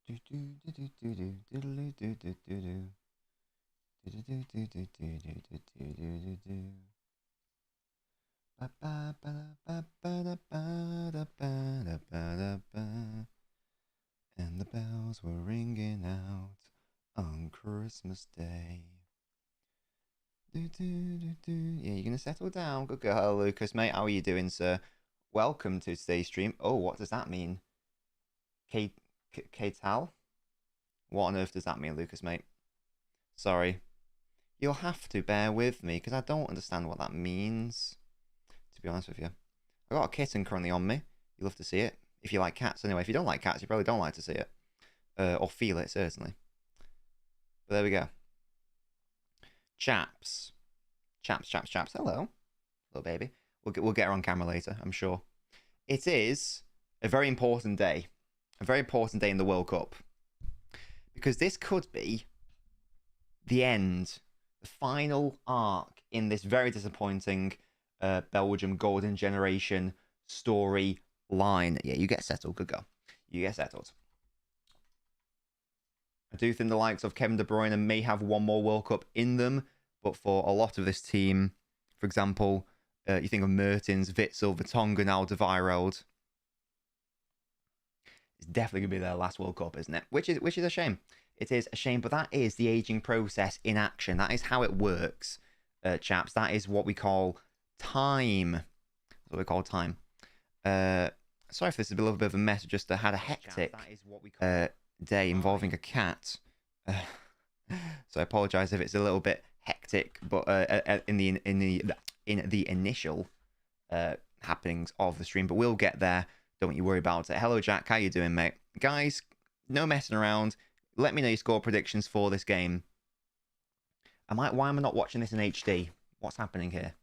And the bells were ringing out on Christmas Day. Yeah, you're gonna settle down. Good girl. Hello, Lucas, mate. How are you doing, sir? Welcome to today's stream. Oh, what does that mean? K-Tal? What on earth does that mean, Lucas, mate? Sorry. You'll have to bear with me, because I don't understand what that means, to be honest with you. I've got a kitten currently on me. You'll love to see it. If you like cats, anyway. If you don't like cats, you probably don't like to see it. Or feel it, certainly. But there we go. Chaps. Chaps. Hello. Hello, baby. We'll get her on camera later, I'm sure. It is a very important day. A very important day in the World Cup. Because this could be the end, the final arc in this very disappointing Belgium Golden Generation story line. Yeah, you get settled. Good girl. You get settled. I do think the likes of Kevin De Bruyne may have one more World Cup in them, but for a lot of this team, for example, you think of Mertens, Witsel, Vertonghen, Alderweireld. It's definitely going to be their last World Cup, isn't it? Which is a shame. It is a shame, but that is the aging process in action. That is how it works, chaps. That is what we call time. That's what we call time. Sorry if this is a little bit of a mess. Just had a hectic day involving a cat. So I apologise if it's a little bit hectic, but in the initial happenings of the stream. But we'll get there. Don't you worry about it. Hello, Jack. How you doing, mate? Guys, no messing around. Let me know your score predictions for this game. Why am I not watching this in HD? What's happening here?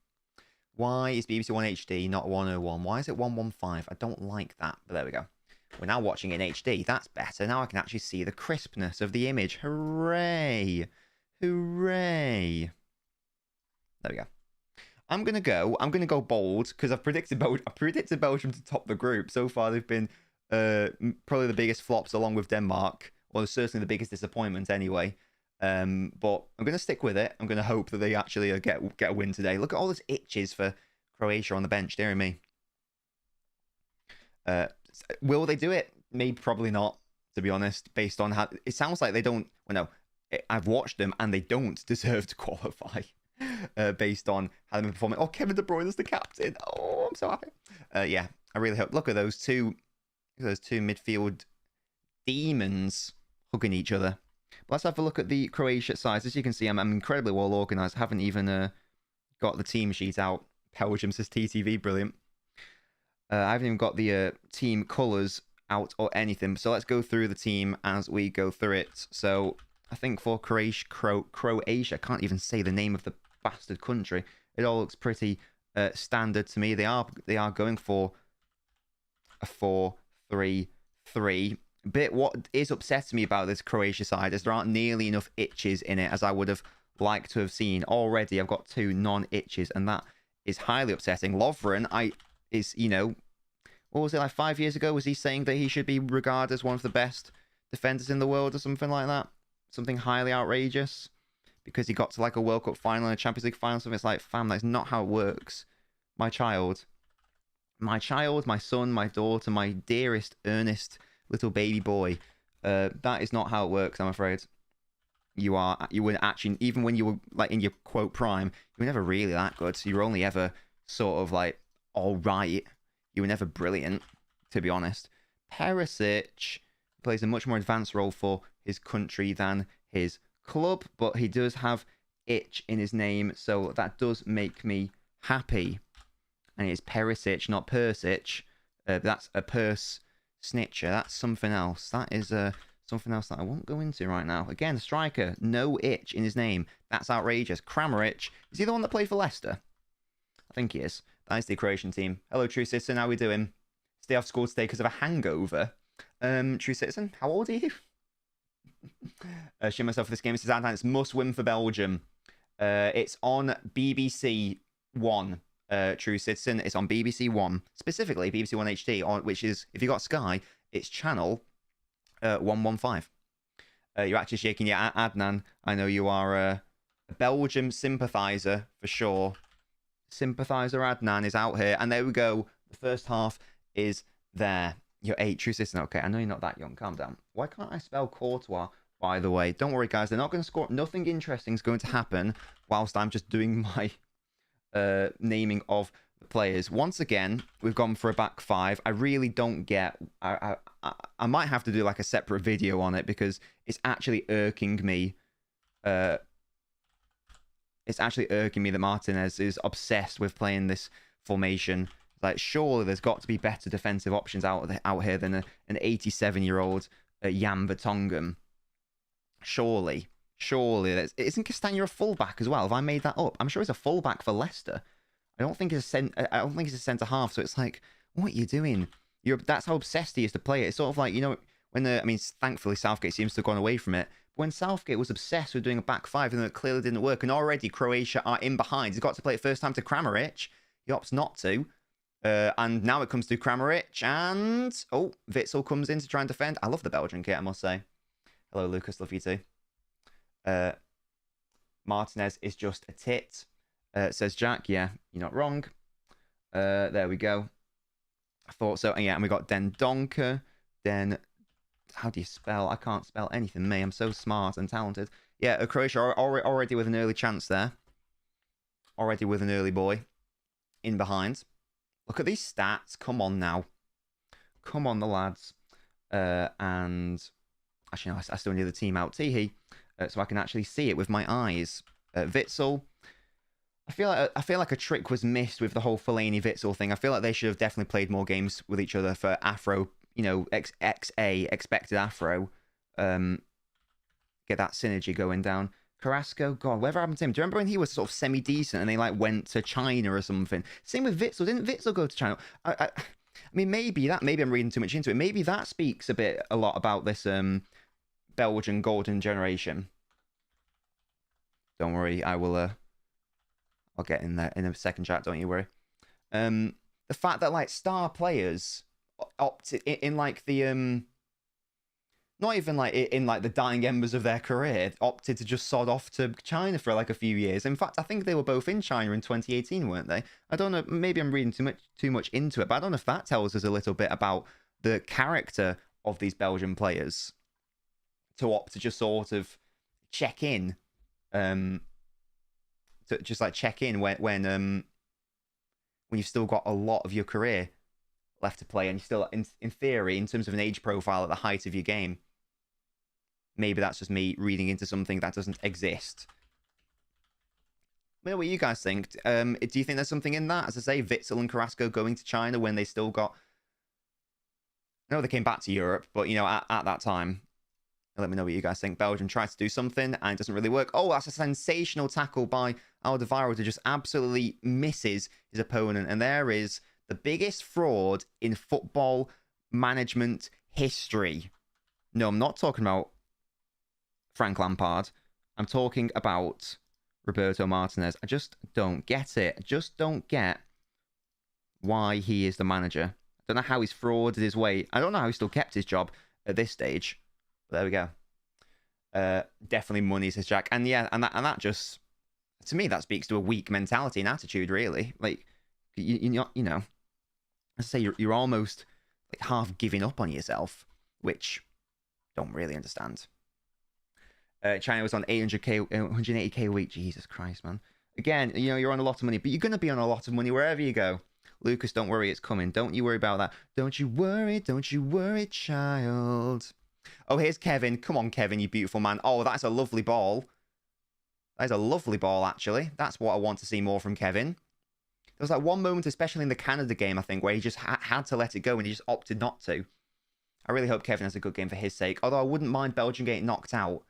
Why is BBC One HD not 101? Why is it 115? I don't like that, but there we go. We're now watching it in HD. That's better. Now I can actually see the crispness of the image. Hooray! Hooray! There we go. I'm gonna go bold because I've predicted Belgium to top the group. So far, they've been probably the biggest flops along with Denmark, or certainly the biggest disappointment anyway. But I'm gonna stick with it. I'm gonna hope that they actually get a win today. Look at all those itches for Croatia on the bench, dear me. Will they do it? Maybe, probably not. To be honest, based on how it sounds like they don't. Well, no, I've watched them and they don't deserve to qualify. Based on how they've been performing. Oh, Kevin De Bruyne is the captain. Oh, I'm so happy. Yeah, I really hope. Look at those two midfield demons hugging each other. But let's have a look at the Croatia side. As you can see, I'm incredibly well organised. I haven't even got the team sheet out. Belgium says TTV, brilliant. I haven't even got the team colours out or anything. So let's go through the team as we go through it. So I think for Croatia, I can't even say the name of the bastard country. It all looks pretty standard to me. They are going for a 4-3-3. But what is upsetting me about this Croatia side is there aren't nearly enough itches in it as I would have liked to have seen. Already, I've got 2 non-itches, and that is highly upsetting. Lovren, what was it, like 5 years ago? Was he saying that he should be regarded as one of the best defenders in the world or something like that? Something highly outrageous because he got to like a World Cup final and a Champions League final. Something. It's like, fam, that's not how it works. My child, my son, my daughter, my dearest, earnest little baby boy. That is not how it works, I'm afraid. You were actually, even when you were like in your quote prime, you were never really that good. So you were only ever sort of like all right. You were never brilliant, to be honest. Perisic plays a much more advanced role for his country than his club, but he does have itch in his name, so that does make me happy. And it's Perisic, not Persic. That's a purse snitcher. That's something else. That is something else that I won't go into right now. Again, striker, no itch in his name. That's outrageous. Kramaric, is he the one that played for Leicester? I think he is. That is the Croatian team. Hello, True Citizen. How are we doing? Stay off school today because of a hangover. True Citizen, how old are you? Shame myself for this game. This is our time. It's must win for Belgium. It's on BBC One. True Citizen. It's on BBC One, specifically BBC One HD, which is, if you got Sky, it's channel 115. You're actually shaking your Adnan. I know you are a Belgium sympathiser for sure. Sympathiser Adnan is out here. And there we go. The first half is there. You're 8, true assistant. Okay, I know you're not that young. Calm down. Why can't I spell Courtois, by the way? Don't worry, guys. They're not going to score. Nothing interesting is going to happen whilst I'm just doing my naming of the players. Once again, we've gone for a back 5. I really don't get... I might have to do like a separate video on it because it's actually irking me. It's actually irking me that Martinez is obsessed with playing this formation. Like, surely there's got to be better defensive options out here than an 87-year-old Jan Vertonghen. Surely. Isn't Castagna a fullback as well? Have I made that up? I'm sure he's a fullback for Leicester. I don't think he's a centre half. So it's like, what are you doing? That's how obsessed he is to play it. It's sort of like, you know, when thankfully Southgate seems to have gone away from it. When Southgate was obsessed with doing a back 5 and it clearly didn't work, and already Croatia are in behind. He's got to play it first time to Kramaric. He opts not to. And now it comes to Kramaric, and... Oh, Witsel comes in to try and defend. I love the Belgian kit, I must say. Hello, Lucas. Love you too. Martinez is just a tit, says Jack. Yeah, you're not wrong. There we go. I thought so. And yeah, and we got Den Donker. How do you spell? I can't spell anything, me. I'm so smart and talented. Yeah, Croatia already with an early chance there. Already with an early boy in behind. Look at these stats. Come on now. Come on, the lads. And actually, no, I still need the team out. Teehee. So I can actually see it with my eyes. Witsel. I feel like a trick was missed with the whole Fellaini Witsel thing. I feel like they should have definitely played more games with each other for Afro, you know, XA, expected Afro. Get that synergy going down. Carrasco, God, whatever happened to him? Do you remember when he was sort of semi-decent and they like went to China or something? Same with Witsel. Didn't Witsel go to China? I mean, maybe I'm reading too much into it. Maybe that speaks a lot about this Belgian golden generation. Don't worry, I'll get in there in a second, chat. Don't you worry. The fact that like star players opted in like the not even like in like the dying embers of their career, opted to just sod off to China for like a few years. In fact, I think they were both in China in 2018, weren't they? I don't know. Maybe I'm reading too much into it, but I don't know if that tells us a little bit about the character of these Belgian players to opt to just sort of check in, to just like check in when you've still got a lot of your career left to play and you're still in theory in terms of an age profile at the height of your game. Maybe that's just me reading into something that doesn't exist. I know what you guys think. Do you think there's something in that? As I say, Witsel and Carrasco going to China when they still got... I know they came back to Europe, but, you know, at that time... Let me know what you guys think. Belgium tried to do something and it doesn't really work. Oh, that's a sensational tackle by Alderweireld who just absolutely misses his opponent. And there is the biggest fraud in football management history. No, I'm not talking about Frank Lampard. I'm talking about Roberto Martinez. I just don't get it. I just don't get why he is the manager. I don't know how he's frauded his way. I don't know how he still kept his job at this stage. But there we go. Definitely money, says Jack. And yeah, and that just, to me, that speaks to a weak mentality and attitude, really. Like, you know, as I say, you're almost like half giving up on yourself, which don't really understand. China was on 180k a week. Jesus Christ, man. Again, you know, you're on a lot of money, but you're going to be on a lot of money wherever you go. Lucas, don't worry, it's coming. Don't you worry about that. Don't you worry, child. Oh, here's Kevin. Come on, Kevin, you beautiful man. Oh, that's a lovely ball. That is a lovely ball, actually. That's what I want to see more from Kevin. There was like one moment, especially in the Canada game, I think, where he just had to let it go and he just opted not to. I really hope Kevin has a good game for his sake. Although I wouldn't mind Belgium getting knocked out.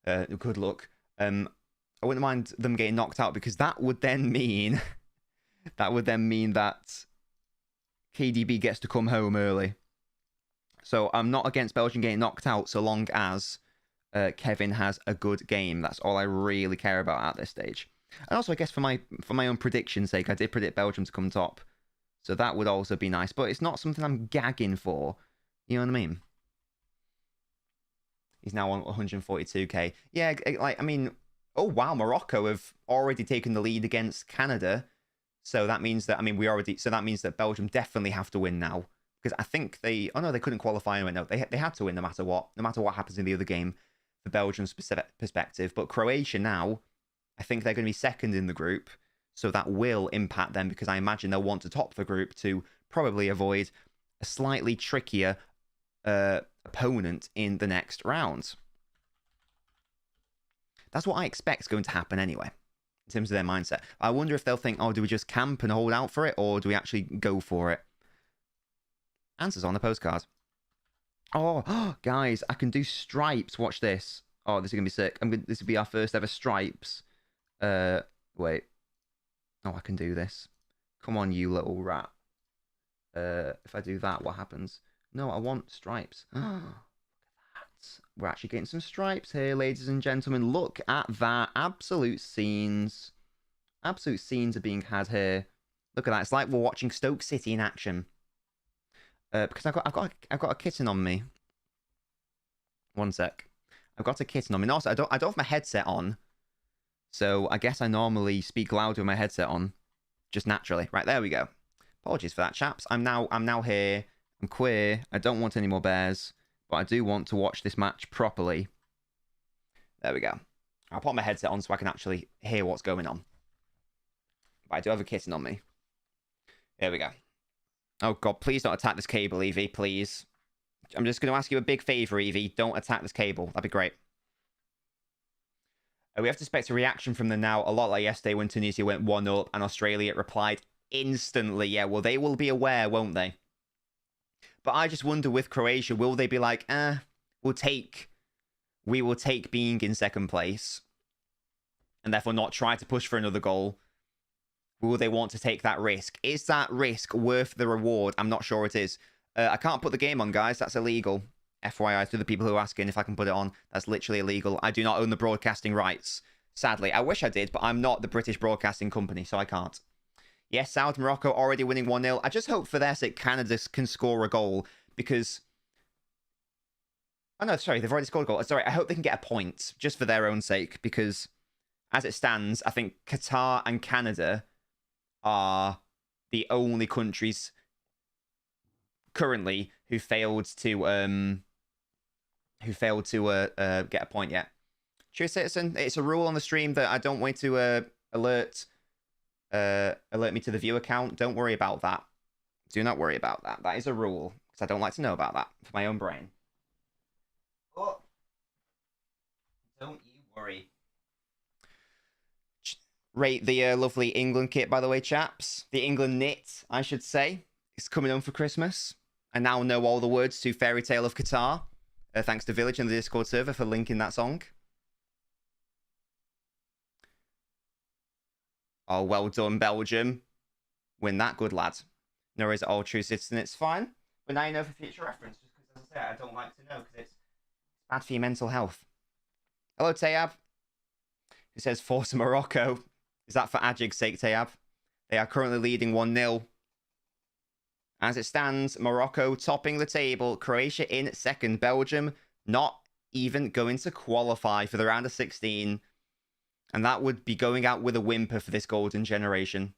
Good luck. I wouldn't mind them getting knocked out because that would then mean... that KDB gets to come home early. So I'm not against Belgium getting knocked out so long as Kevin has a good game. That's all I really care about at this stage. And also, I guess for my own prediction's sake, I did predict Belgium to come top. So that would also be nice. But it's not something I'm gagging for. You know what I mean? He's now on 142k. Yeah, like, I mean, oh, wow, Morocco have already taken the lead against Canada. So that means that, I mean, so that means that Belgium definitely have to win now. Because I think oh no, they couldn't qualify anyway. No, they had to win no matter what happens in the other game for Belgium's perspective. But Croatia now, I think they're going to be second in the group. So that will impact them because I imagine they'll want to top the group to probably avoid a slightly trickier opponent in the next round. That's what I expect is going to happen anyway, in terms of their mindset. I wonder if they'll think, oh, do we just camp and hold out for it, or do we actually go for it? Answers on the postcard. Oh, guys, I can do stripes. Watch this. Oh, this is going to be sick. This will be our first ever stripes. Wait. Oh, I can do this. Come on, you little rat. If I do that, what happens? No, I want stripes. We're actually getting some stripes here, ladies and gentlemen. Look at that. Absolute scenes. Absolute scenes are being had here. Look at that. It's like we're watching Stoke City in action. Because I've got a kitten on me. One sec. I've got a kitten on me. And also, I don't have my headset on. So I guess I normally speak loud with my headset on. Just naturally. Right, there we go. Apologies for that, chaps. I'm now here. I'm queer. I don't want any more bears. But I do want to watch this match properly. There we go. I'll put my headset on so I can actually hear what's going on. But I do have a kitten on me. There we go. Oh, God, please don't attack this cable, Evie, please. I'm just going to ask you a big favour, Evie. Don't attack this cable. That'd be great. We have to expect a reaction from them now, a lot like yesterday when Tunisia went 1-0 and Australia replied instantly. Yeah, well, they will be aware, won't they? But I just wonder with Croatia, will they be like, we will take being in second place and therefore not try to push for another goal? Will they want to take that risk? Is that risk worth the reward? I'm not sure it is. I can't put the game on, guys. That's illegal. FYI, to the people who are asking if I can put it on, that's literally illegal. I do not own the broadcasting rights. Sadly, I wish I did, but I'm not the British Broadcasting Company, so I can't. Yes, South Morocco already winning 1-0. I just hope for their sake Canada can score a goal because... Oh, no, sorry, they've already scored a goal. Sorry, I hope they can get a point just for their own sake because as it stands, I think Qatar and Canada are the only countries currently who failed to get a point yet. True Citizen, it's a rule on the stream that I don't want to alert me to the view account. Don't worry about that. Do not worry about that. That is a rule because I don't like to know about that for my own brain. Oh, don't you worry. Rate the lovely England kit, by the way, chaps. The England knit, I should say. It's coming home for Christmas. I now know all the words to Fairy Tale of Qatar. Thanks to Village and the Discord server for linking that song. Oh, well done, Belgium. Win that, good lad. No worries at all, True Citizen. It's fine. But now you know for future reference. Just because, as I say, I don't like to know because it's bad for your mental health. Hello, Tayab. Who says Forza Morocco. Is that for Ajig's sake, Tayab? They are currently leading 1-0. As it stands, Morocco topping the table. Croatia in second. Belgium not even going to qualify for the round of 16. And that would be going out with a whimper for this golden generation.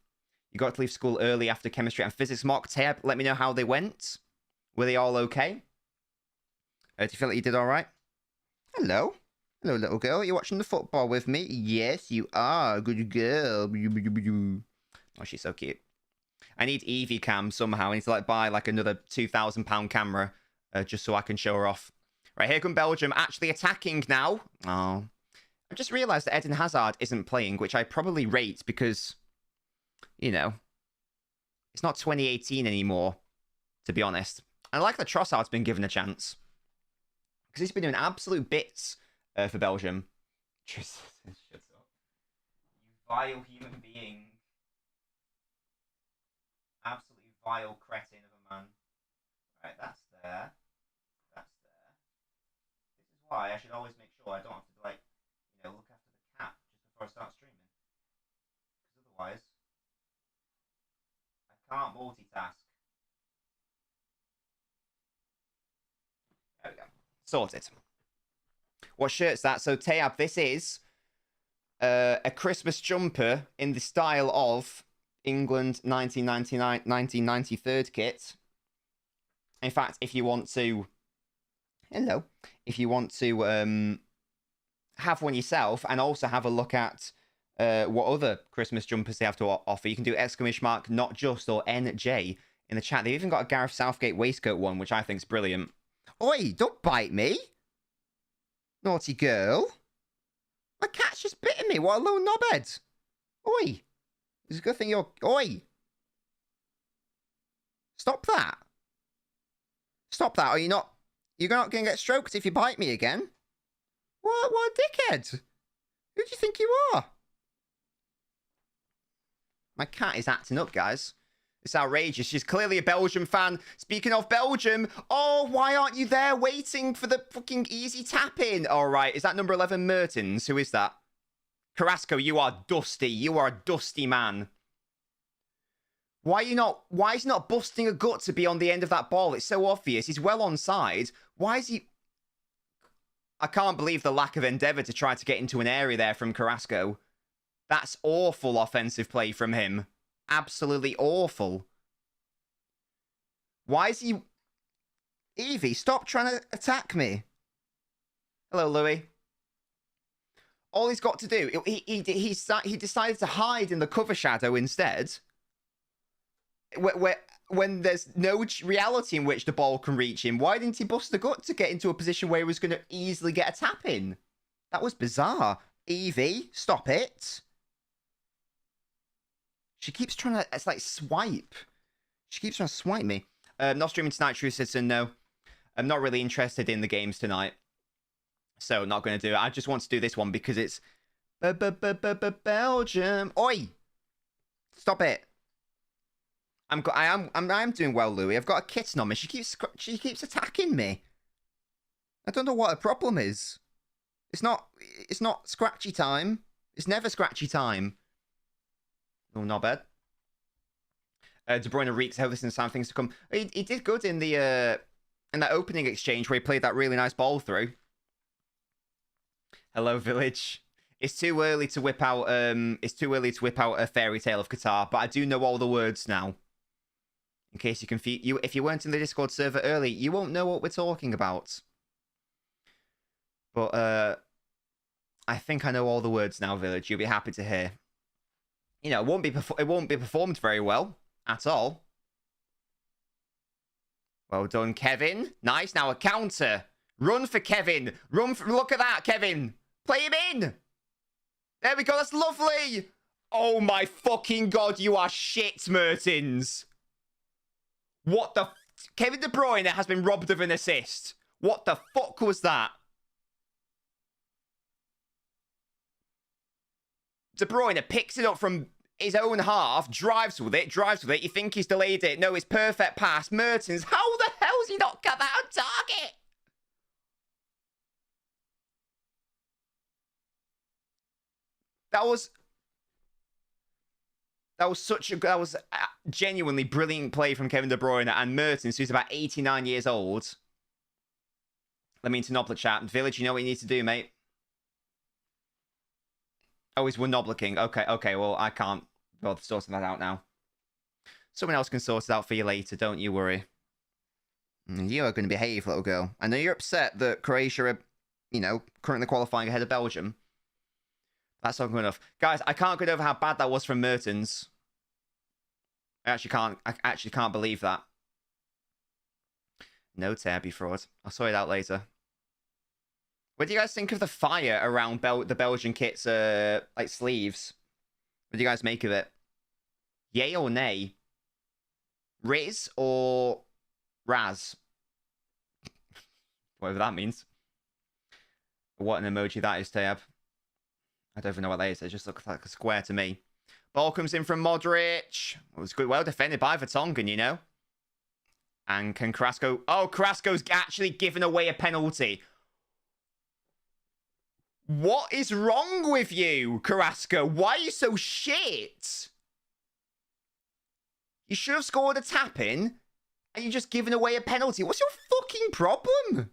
You got to leave school early after chemistry and physics mock. Tab, let me know how they went. Were they all okay? Do you feel like you did all right? Hello. Hello, little girl. Are you watching the football with me? Yes, you are. Good girl. Oh, she's so cute. I need Evie cam somehow. I need to buy another £2,000 camera just so I can show her off. Right, here come Belgium actually attacking now. Oh. I just realised that Eden Hazard isn't playing, which I probably rate because, you know, it's not 2018 anymore, to be honest. I like that Trossard's been given a chance because he's been doing absolute bits for Belgium. Just shut up. You vile human being. Absolutely vile cretin of a man. Right, that's there. That's there. This is why I should always make sure I don't have to, look after the cat just before I start streaming. Because otherwise, I can't multitask. There we go. Sorted. What shirt's that? So, Tayab, this is a Christmas jumper in the style of England 1993 kit. In fact, if you want to... Hello. If you want to have one yourself and also have a look at what other Christmas jumpers they have to offer, you can do !, not just, or NJ in the chat. They've even got a Gareth Southgate waistcoat one, which I think is brilliant. Oi, don't bite me. Naughty girl. My cat's just bitten me. What a little knobhead. Oi. It's a good thing you're... Oi. Stop that. Stop that, or you're not going to get stroked if you bite me again. What a dickhead. Who do you think you are? My cat is acting up, guys. It's outrageous. She's clearly a Belgium fan. Speaking of Belgium, oh, why aren't you there waiting for the fucking easy tap-in? All right, is that number 11 Mertens? Who is that? Carrasco, you are dusty. You are a dusty man. Why is he not busting a gut to be on the end of that ball? It's so obvious. He's well onside. Why is he... I can't believe the lack of endeavour to try to get into an area there from Carrasco. That's awful offensive play from him. Absolutely awful. Why is he... Evie, stop trying to attack me. Hello, Louis. All he's got to do... He decided to hide in the cover shadow instead. When there's no reality in which the ball can reach him, why didn't he bust the gut to get into a position where he was going to easily get a tap in? That was bizarre. Evie, stop it. She keeps trying to, it's like, swipe. She keeps trying to swipe me. Not streaming tonight, True Citizen, no. I'm not really interested in the games tonight. So, not going to do it. I just want to do this one because it's... Belgium. Oi! Stop it. I am doing well, Louis. I've got a kitten on me. She keeps attacking me. I don't know what her problem is. It's not scratchy time. It's never scratchy time. Oh, not bad. De Bruyne reeks how this and some things to come. He did good in the in that opening exchange where he played that really nice ball through. Hello, Village. It's too early to whip out a fairy tale of Qatar, but I do know all the words now. In case if you weren't in the Discord server early, you won't know what we're talking about. But I think I know all the words now, Village. You'll be happy to hear. You know, it won't be performed very well at all. Well done, Kevin. Nice. Now a counter. Run for Kevin. Look at that, Kevin. Play him in. There we go. That's lovely. Oh my fucking god, you are shit, Mertens. What the... Kevin De Bruyne has been robbed of an assist. What the fuck was that? De Bruyne picks it up from his own half, drives with it. You think he's delayed it. No, it's perfect pass. Mertens, how the hell has he not got that on target? That was genuinely brilliant play from Kevin De Bruyne and Mertens, who's about 89 years old. Let me into Nobler chat. Village, you know what you need to do, mate. Oh, he's Noblicking. Okay, well, I can't bother sorting that out now. Someone else can sort it out for you later, don't you worry. You are going to behave, little girl. I know you're upset that Croatia are, you know, currently qualifying ahead of Belgium. That's not good enough. Guys, I can't get over how bad that was from Mertens. I actually can't believe that. No Tabby fraud. I'll sort it out later. What do you guys think of the fire around the Belgian kit's like sleeves? What do you guys make of it? Yay or nay? Riz or Raz? Whatever that means. What an emoji that is, Tab. I don't even know what that is. It just looks like a square to me. Ball comes in from Modric. It was good, well defended by Vertonghen, you know. And can Carrasco... Oh, Carrasco's actually given away a penalty. What is wrong with you, Carrasco? Why are you so shit? You should have scored a tap-in, and you're just giving away a penalty. What's your fucking problem?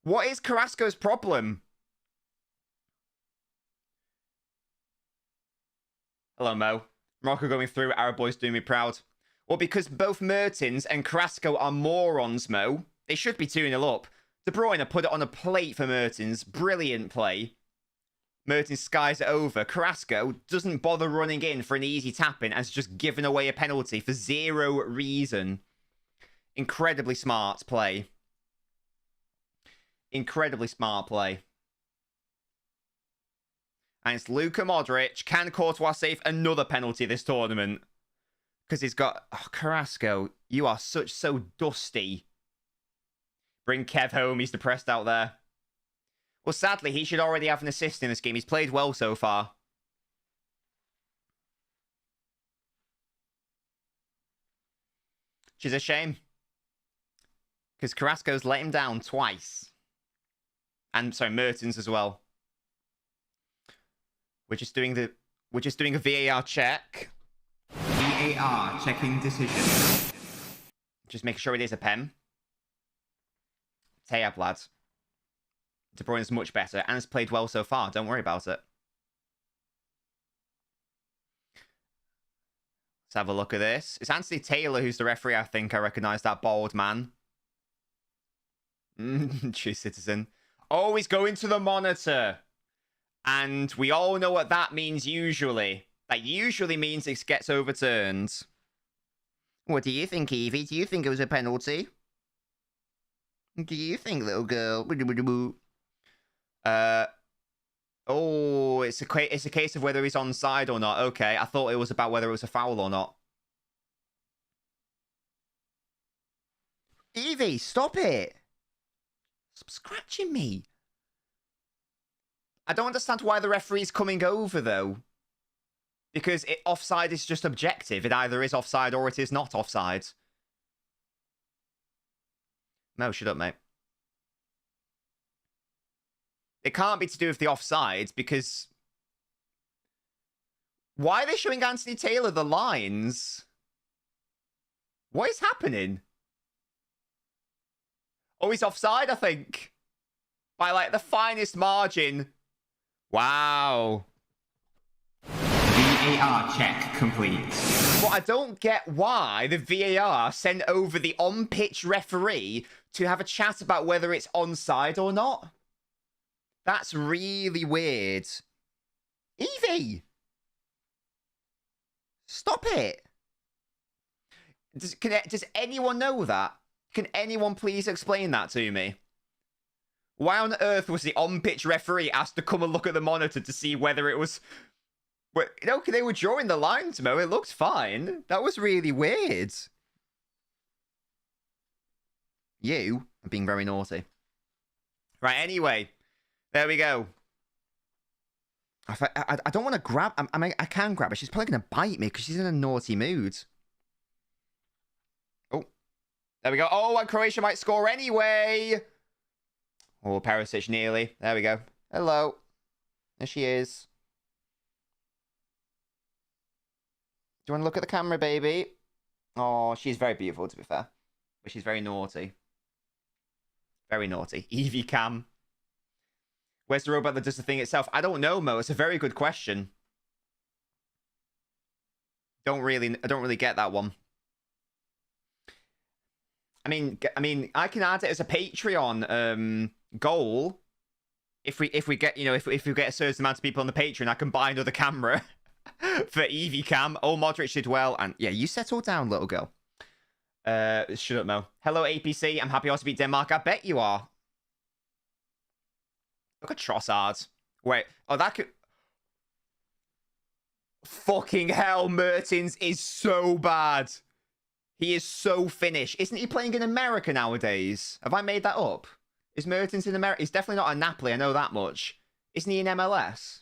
What is Carrasco's problem? Hello, Mo. Morocco going through. Arab boys doing me proud. Well, because both Mertens and Carrasco are morons, Mo. They should be 2-0 up. De Bruyne put it on a plate for Mertens. Brilliant play. Mertens skies it over. Carrasco doesn't bother running in for an easy tap-in and has just given away a penalty for zero reason. Incredibly smart play. Incredibly smart play. And it's Luka Modric. Can Courtois save another penalty this tournament? Because he's got... Oh, Carrasco, you are so dusty. Bring Kev home. He's depressed out there. Well, sadly, he should already have an assist in this game. He's played well so far. Which is a shame. Because Carrasco's let him down twice. And, sorry, Mertens as well. We're just doing a VAR check. VAR checking decision. Just making sure it is a pen. Tayab, lads. De Bruyne is much better and has played well so far. Don't worry about it. Let's have a look at this. It's Anthony Taylor who's the referee, I think. I recognise that bald man. True citizen. Oh, he's going to the monitor. And we all know what that means usually. That usually means it gets overturned. What do you think, Evie? Do you think it was a penalty? Do you think, little girl? Oh, it's a case of whether he's onside or not. Okay, I thought it was about whether it was a foul or not. Evie, stop it. Stop scratching me. I don't understand why the referee's coming over, though. Because offside is just objective. It either is offside or it is not offside. No, shut up, mate. It can't be to do with the offsides, because... Why are they showing Anthony Taylor the lines? What is happening? Oh, he's offside, I think. By, like, the finest margin. Wow. VAR check complete. But I don't get why the VAR sent over the on-pitch referee to have a chat about whether it's onside or not. That's really weird. Evie! Stop it. Does anyone know that? Can anyone please explain that to me? Why on earth was the on-pitch referee asked to come and look at the monitor to see whether it was... You know, they were drawing the lines, Mo. It looked fine. That was really weird. You are being very naughty. Right, anyway. There we go. I don't want to grab... I mean, I can grab her. She's probably going to bite me because she's in a naughty mood. Oh. There we go. Oh, and Croatia might score anyway. Oh, Perisic nearly. There we go. Hello. There she is. Do you want to look at the camera, baby? Oh, she's very beautiful, to be fair. But she's very naughty. Very naughty. Evie Cam. Where's the robot that does the thing itself? I don't know, Mo. It's a very good question. I don't really get that one. I mean, I can add it as a Patreon goal. If we get, you know, if we get a certain amount of people on the Patreon, I can buy another camera for Evie Cam. Oh, Modric did well, and yeah, you settle down, little girl. Shut up, Mo. Hello, APC. I'm happy I also beat Denmark. I bet you are. Look at Trossard. Wait. Oh, that could... Fucking hell, Mertens is so bad. He is so Finnish. Isn't he playing in America nowadays? Have I made that up? Is Mertens in America? He's definitely not a Napoli, I know that much. Isn't he in MLS?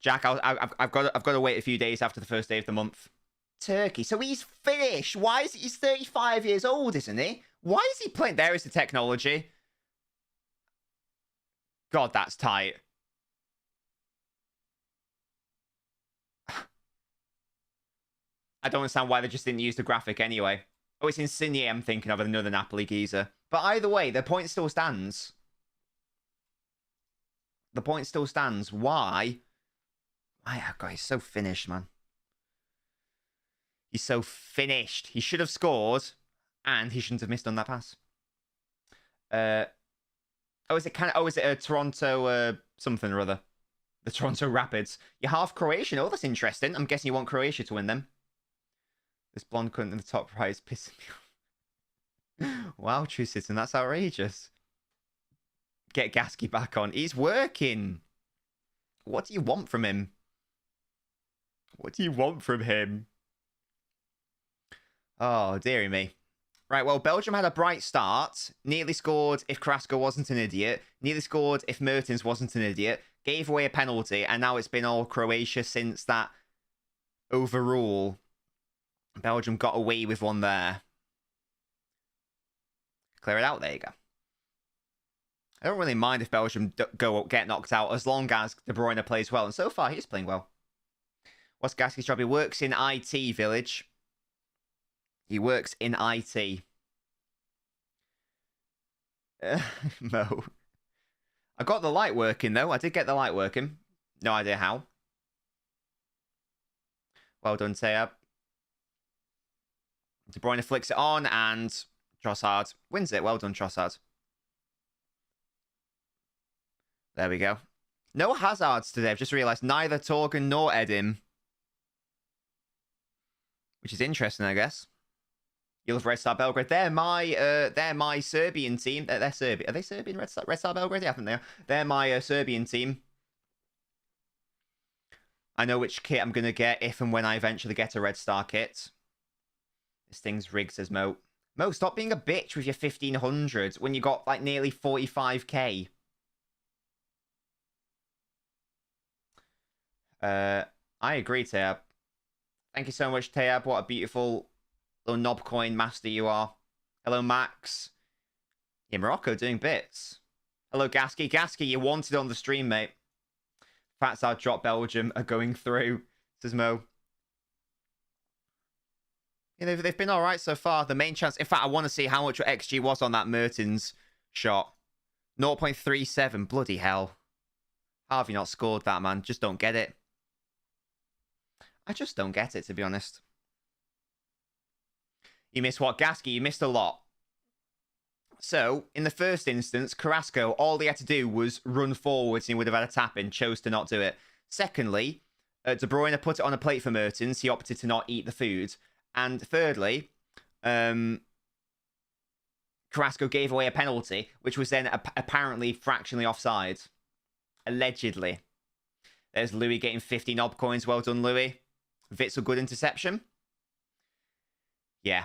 Jack, I've got to wait a few days after the first day of the month. Turkey. So he's Finnish. Why is he's 35 years old, isn't he? Why is he playing? There is the technology. God, that's tight. I don't understand why they just didn't use the graphic anyway. Oh, it's Insigne I'm thinking of, another Napoli geezer. But either way, the point still stands. The point still stands. Why? Oh God, he's so finished, man. He's so finished. He should have scored, and he shouldn't have missed on that pass. Is it a Toronto something or other? The Toronto Rapids. You're half Croatian. Oh, that's interesting. I'm guessing you want Croatia to win them. This blonde cunt in the top right is pissing me off. Wow, True Citizen, that's outrageous. Get Gasky back on. He's working. What do you want from him? What do you want from him? Oh, dearie me. Right, well, Belgium had a bright start. Nearly scored if Carrasco wasn't an idiot. Nearly scored if Mertens wasn't an idiot. Gave away a penalty, and now it's been all Croatia since that overrule. Belgium got away with one there. Clear it out. There you go. I don't really mind if Belgium get knocked out as long as De Bruyne plays well. And so far, he's playing well. What's Gasky's job? He works in IT, Village. He works in IT. Mo. I got the light working, though. I did get the light working. No idea how. Well done, Tayab. De Bruyne flicks it on, and Trossard wins it. Well done, Trossard. There we go. No Hazards today. I've just realised neither Torgan nor Edim. Which is interesting, I guess. You love Red Star Belgrade. They're my Serbian team. They're Serbian. Are they Serbian? Red Star Belgrade? Yeah, I think they are. They're my Serbian team. I know which kit I'm going to get if and when I eventually get a Red Star kit. This thing's rigged, says Mo. Mo, stop being a bitch with your 1500 when you got like nearly 45k. I agree, Tayab. Thank you so much, Tayab. What a beautiful little knob coin master you are. Hello, Max. Yeah, Morocco doing bits. Hello, Gasky. Gasky, you wanted on the stream, mate. Facts our drop Belgium are going through, says Mo. You know, they've been all right so far. The main chance... In fact, I want to see how much XG was on that Mertens shot. 0.37. Bloody hell. How have you not scored that, man? Just don't get it. I just don't get it, to be honest. You missed what, Gasky? You missed a lot. So, in the first instance, Carrasco, all he had to do was run forwards and he would have had a tap-in. Chose to not do it. Secondly, De Bruyne put it on a plate for Mertens. He opted to not eat the food. And thirdly, Carrasco gave away a penalty, which was then apparently fractionally offside. Allegedly. There's Louis getting 50 knob coins. Well done, Louis. Vitz a good interception. Yeah.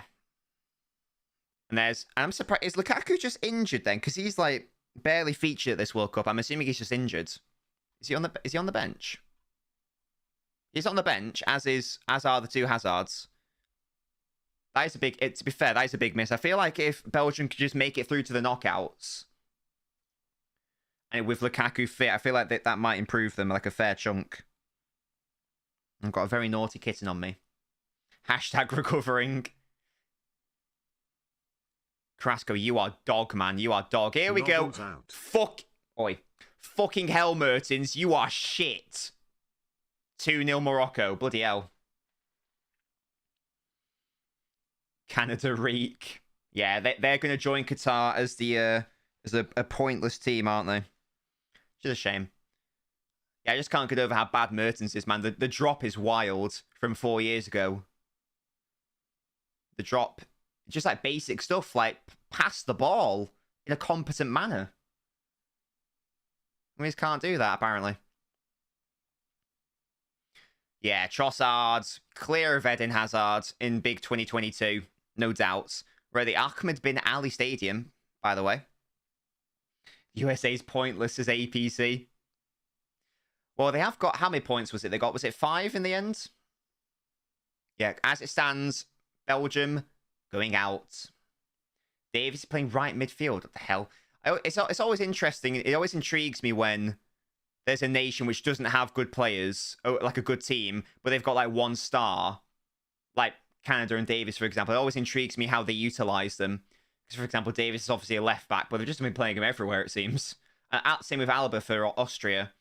And I'm surprised. Is Lukaku just injured then? Because he's like barely featured at this World Cup. I'm assuming he's just injured. Is he on the bench? He's on the bench, as are the two Hazards. That is a big... to be fair, that is a big miss. I feel like if Belgium could just make it through to the knockouts, and with Lukaku fit, I feel like that might improve them like a fair chunk. I've got a very naughty kitten on me. Hashtag recovering. Carrasco, you are dog, man. You are dog. Here we go. Fuck. Oi. Fucking hell, Mertens. You are shit. 2-0 Morocco. Bloody hell. Canada reek. Yeah, they're going to join Qatar as a pointless team, aren't they? Just a shame. Yeah, I just can't get over how bad Mertens is, man. The drop is wild from 4 years ago. The drop, just like basic stuff, like pass the ball in a competent manner. We just can't do that, apparently. Yeah, Trossard, clear of Eden Hazard in big 2022, no doubts. We're at the Ahmed bin Ali Stadium, by the way. USA's pointless as APC. Well, they have got... How many points was it they got? Was it 5 in the end? Yeah, as it stands, Belgium going out. Davies is playing right midfield. What the hell? It's always interesting. It always intrigues me when there's a nation which doesn't have good players, like a good team, but they've got like one star. Like Canada and Davies, for example. It always intrigues me how they utilize them. Because, for example, Davis is obviously a left back, but they've just been playing him everywhere, it seems. Same with Alaba for Austria.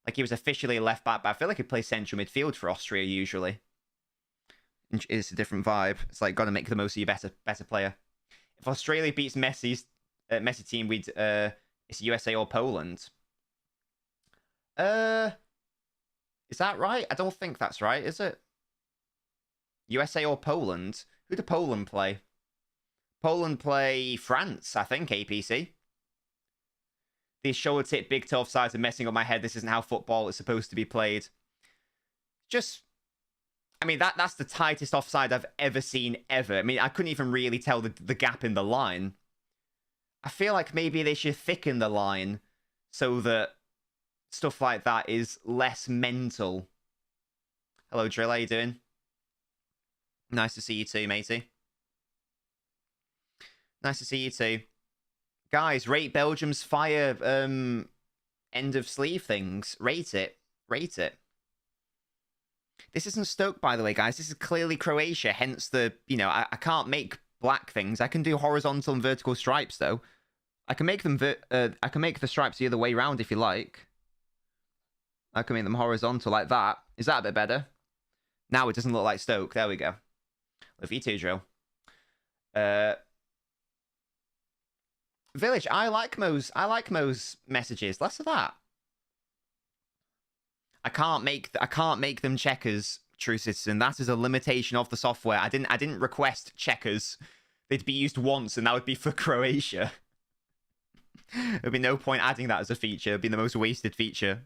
Like, he was officially a left back, but I feel like he plays central midfield for Austria usually. It's a different vibe. It's like, got to make the most of your better player. If Australia beats Messi's Messi team, we'd it's USA or Poland. Is that right? I don't think that's right, is it? USA or Poland? Who do Poland play? Poland play France, I think, APC. These shoulder tip big toe offsides are messing up my head. This isn't how football is supposed to be played. Just, I mean, that's the tightest offside I've ever seen, ever. I mean, I couldn't even really tell the gap in the line. I feel like maybe they should thicken the line so that stuff like that is less mental. Hello, Drill. How you doing? Nice to see you too, matey. Nice to see you too. Guys, rate Belgium's fire end of sleeve things. Rate it. Rate it. This isn't Stoke, by the way, guys. This is clearly Croatia, hence the, you know, I can't make black things. I can do horizontal and vertical stripes, though. I can make them, I can make the stripes the other way around if you like. I can make them horizontal like that. Is that a bit better? Now it doesn't look like Stoke. There we go. Love you too, Drill. Village, I like Mo's messages. Less of that. I can't make them checkers, true citizen. That is a limitation of the software. I didn't request checkers. They'd be used once, and that would be for Croatia. There'd be no point adding that as a feature. It'd be the most wasted feature.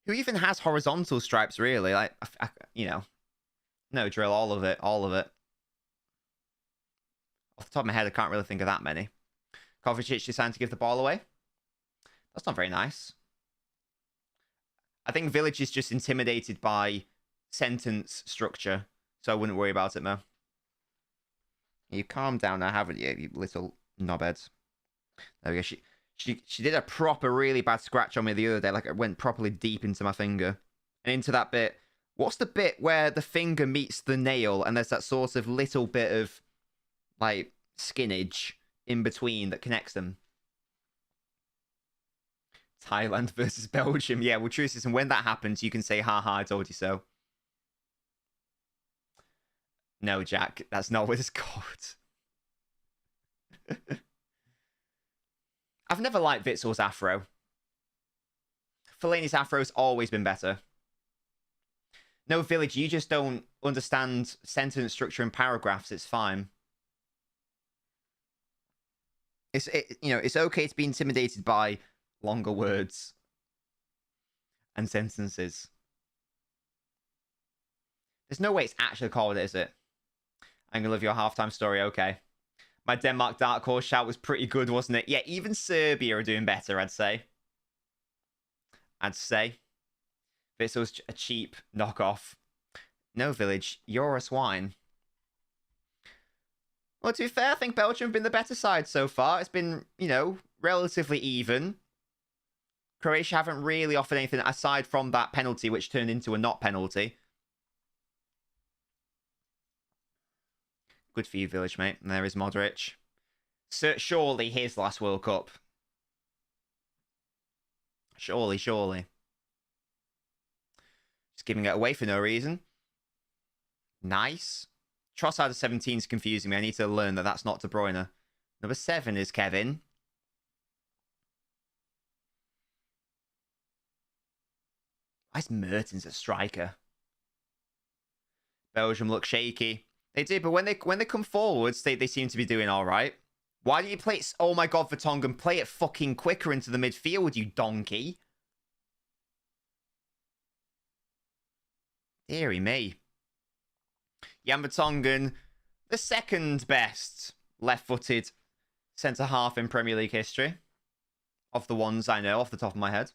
Who even has horizontal stripes, really? Like, you know. No, Drill, all of it. All of it. Off the top of my head, I can't really think of that many. Kovacic deciding to give the ball away. That's not very nice. I think Village is just intimidated by sentence structure, so I wouldn't worry about it, Mo. You calmed down now, haven't you, you little knobhead? There we go. She did a proper really bad scratch on me the other day. Like, it went properly deep into my finger. And into that bit. What's the bit where the finger meets the nail and there's that sort of little bit of, like, skinage in between that connects them? Thailand versus Belgium. Yeah, well, true system. When that happens, you can say, haha, I told you so. No, Jack, that's not what it's called. I've never liked Witzel's afro. Fellaini's afro's always been better. No, Village, you just don't understand sentence structure and paragraphs. It's fine. You know, it's okay to be intimidated by longer words and sentences. There's no way it's actually called it, is it? I'm gonna love your halftime story. Okay. My Denmark Dark Horse shout was pretty good, wasn't it? Yeah, even Serbia are doing better, I'd say. This was a cheap knockoff. No, Village, you're a swine. Well, to be fair, I think Belgium have been the better side so far. It's been, you know, relatively even. Croatia haven't really offered anything aside from that penalty, which turned into a not penalty. Good for you, Village, mate. And there is Modric. Surely his last World Cup. Surely. Just giving it away for no reason. Nice. Trossard of 17 is confusing me. I need to learn that that's not De Bruyne. Number 7 is Kevin. Why is Mertens a striker? Belgium look shaky. They do, but when they come forwards, they seem to be doing all right. Why do you play it? Oh my God, Vertonghen, play it fucking quicker into the midfield, you donkey. Deary me. Jan Vertonghen, the second best left-footed centre-half in Premier League history. Of the ones I know off the top of my head.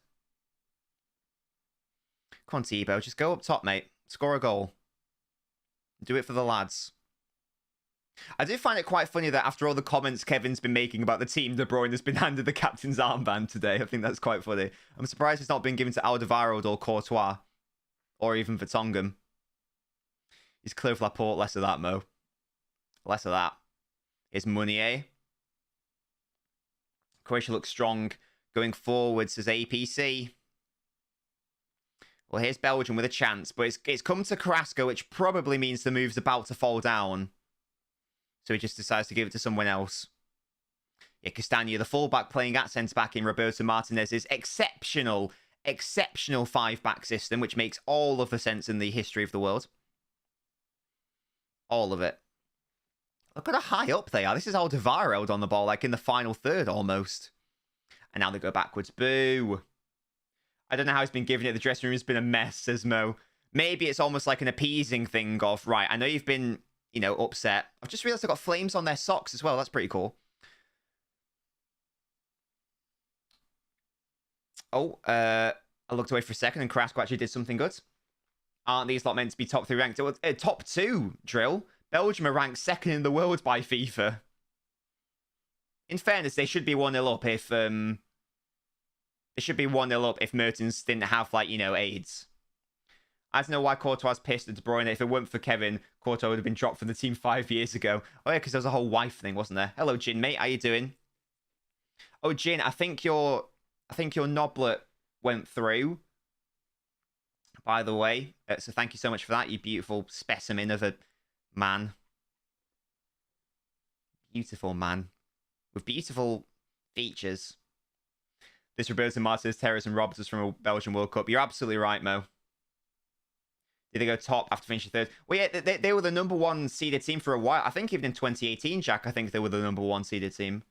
Come on, Tebow, just go up top, mate. Score a goal. Do it for the lads. I do find it quite funny that after all the comments Kevin's been making about the team, De Bruyne has been handed the captain's armband today. I think that's quite funny. I'm surprised it's not been given to Alderweireld or Courtois. Or even Vertonghen. He's clear for Laporte, less of that, Mo. Less of that. Here's Meunier. Croatia looks strong going forward, says APC. Well, here's Belgium with a chance, but it's come to Carrasco, which probably means the move's about to fall down. So he just decides to give it to someone else. Yeah, Castagna, the fullback playing at centre-back in Roberto Martinez's exceptional 5-back system, which makes all of the sense in the history of the world. All of it. Look at how high up they are. This is Alderweireld on the ball, like in the final third almost. And now they go backwards. Boo. I don't know how he's been giving it. The dressing room has been a mess, says Mo. Maybe it's almost like an appeasing thing of, right, I know you've been, you know, upset. I've just realised they've got flames on their socks as well. That's pretty cool. Oh, I looked away for a second and Carrasco actually did something good. Aren't these lot meant to be top 3 ranked? Top 2, Drill. Belgium are ranked 2nd in the world by FIFA. In fairness, they should be 1-0 up if it should be 1-0 up if Mertens didn't have, like, you know, AIDS. I don't know why Courtois pissed at De Bruyne. If it weren't for Kevin, Courtois would have been dropped from the team 5 years ago. Oh yeah, because there was a whole wife thing, wasn't there? Hello, Jin, mate. How you doing? Oh, Jin, I think your Noblet went through. By the way, so thank you so much for that, you beautiful specimen of a man. Beautiful man. With beautiful features. This Roberto Martinez, Terrace and Roberts is from a Belgian World Cup. You're absolutely right, Mo. Did they go top after finishing 3rd? Well, yeah, they were the number 1 seeded team for a while. I think even in 2018, Jack, I think they were the number 1 seeded team.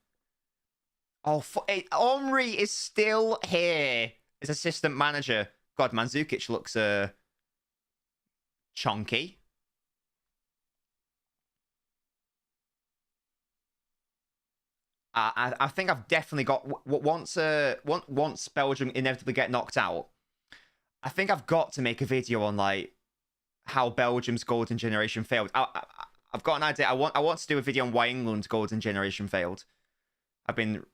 Oh, Omri is still here as assistant manager. God, Mandzukic looks chonky. I think I've definitely got once Belgium inevitably get knocked out. I think I've got to make a video on like how Belgium's golden generation failed. I've got an idea. I want to do a video on why England's golden generation failed. I've been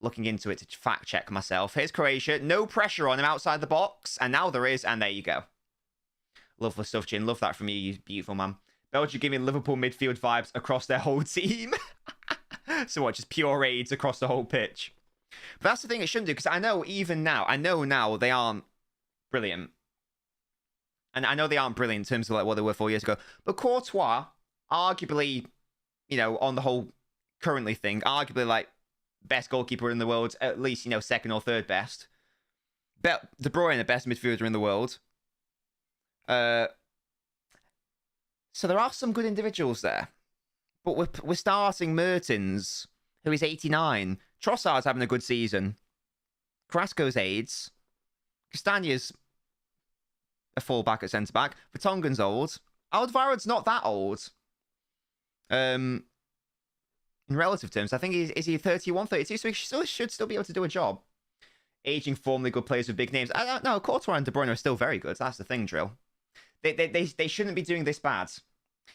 looking into it to fact check myself. Here's Croatia. No pressure on him outside the box. And now there is. And there you go. Lovely stuff, Jin. Love that from you, you beautiful man. Belgium giving Liverpool midfield vibes across their whole team. So what? Just pure raids across the whole pitch. But that's the thing it shouldn't do. Because I know now they aren't brilliant. And I know they aren't brilliant in terms of like what they were 4 years ago. But Courtois, arguably, you know, on the whole currently thing, arguably like best goalkeeper in the world, at least, you know, 2nd or 3rd best. De Bruyne, the best midfielder in the world. So there are some good individuals there. But we're starting Mertens, who is 89. Trossard's having a good season. Carrasco's AIDS. Castagna's a fullback at centre-back. Vertonghen's old. Alderweireld's not that old. In relative terms, I think is he 31, 32, so he should still be able to do a job. Aging formally good players with big names. I don't know. Courtois and De Bruyne are still very good. That's the thing, Drill. They shouldn't be doing this bad.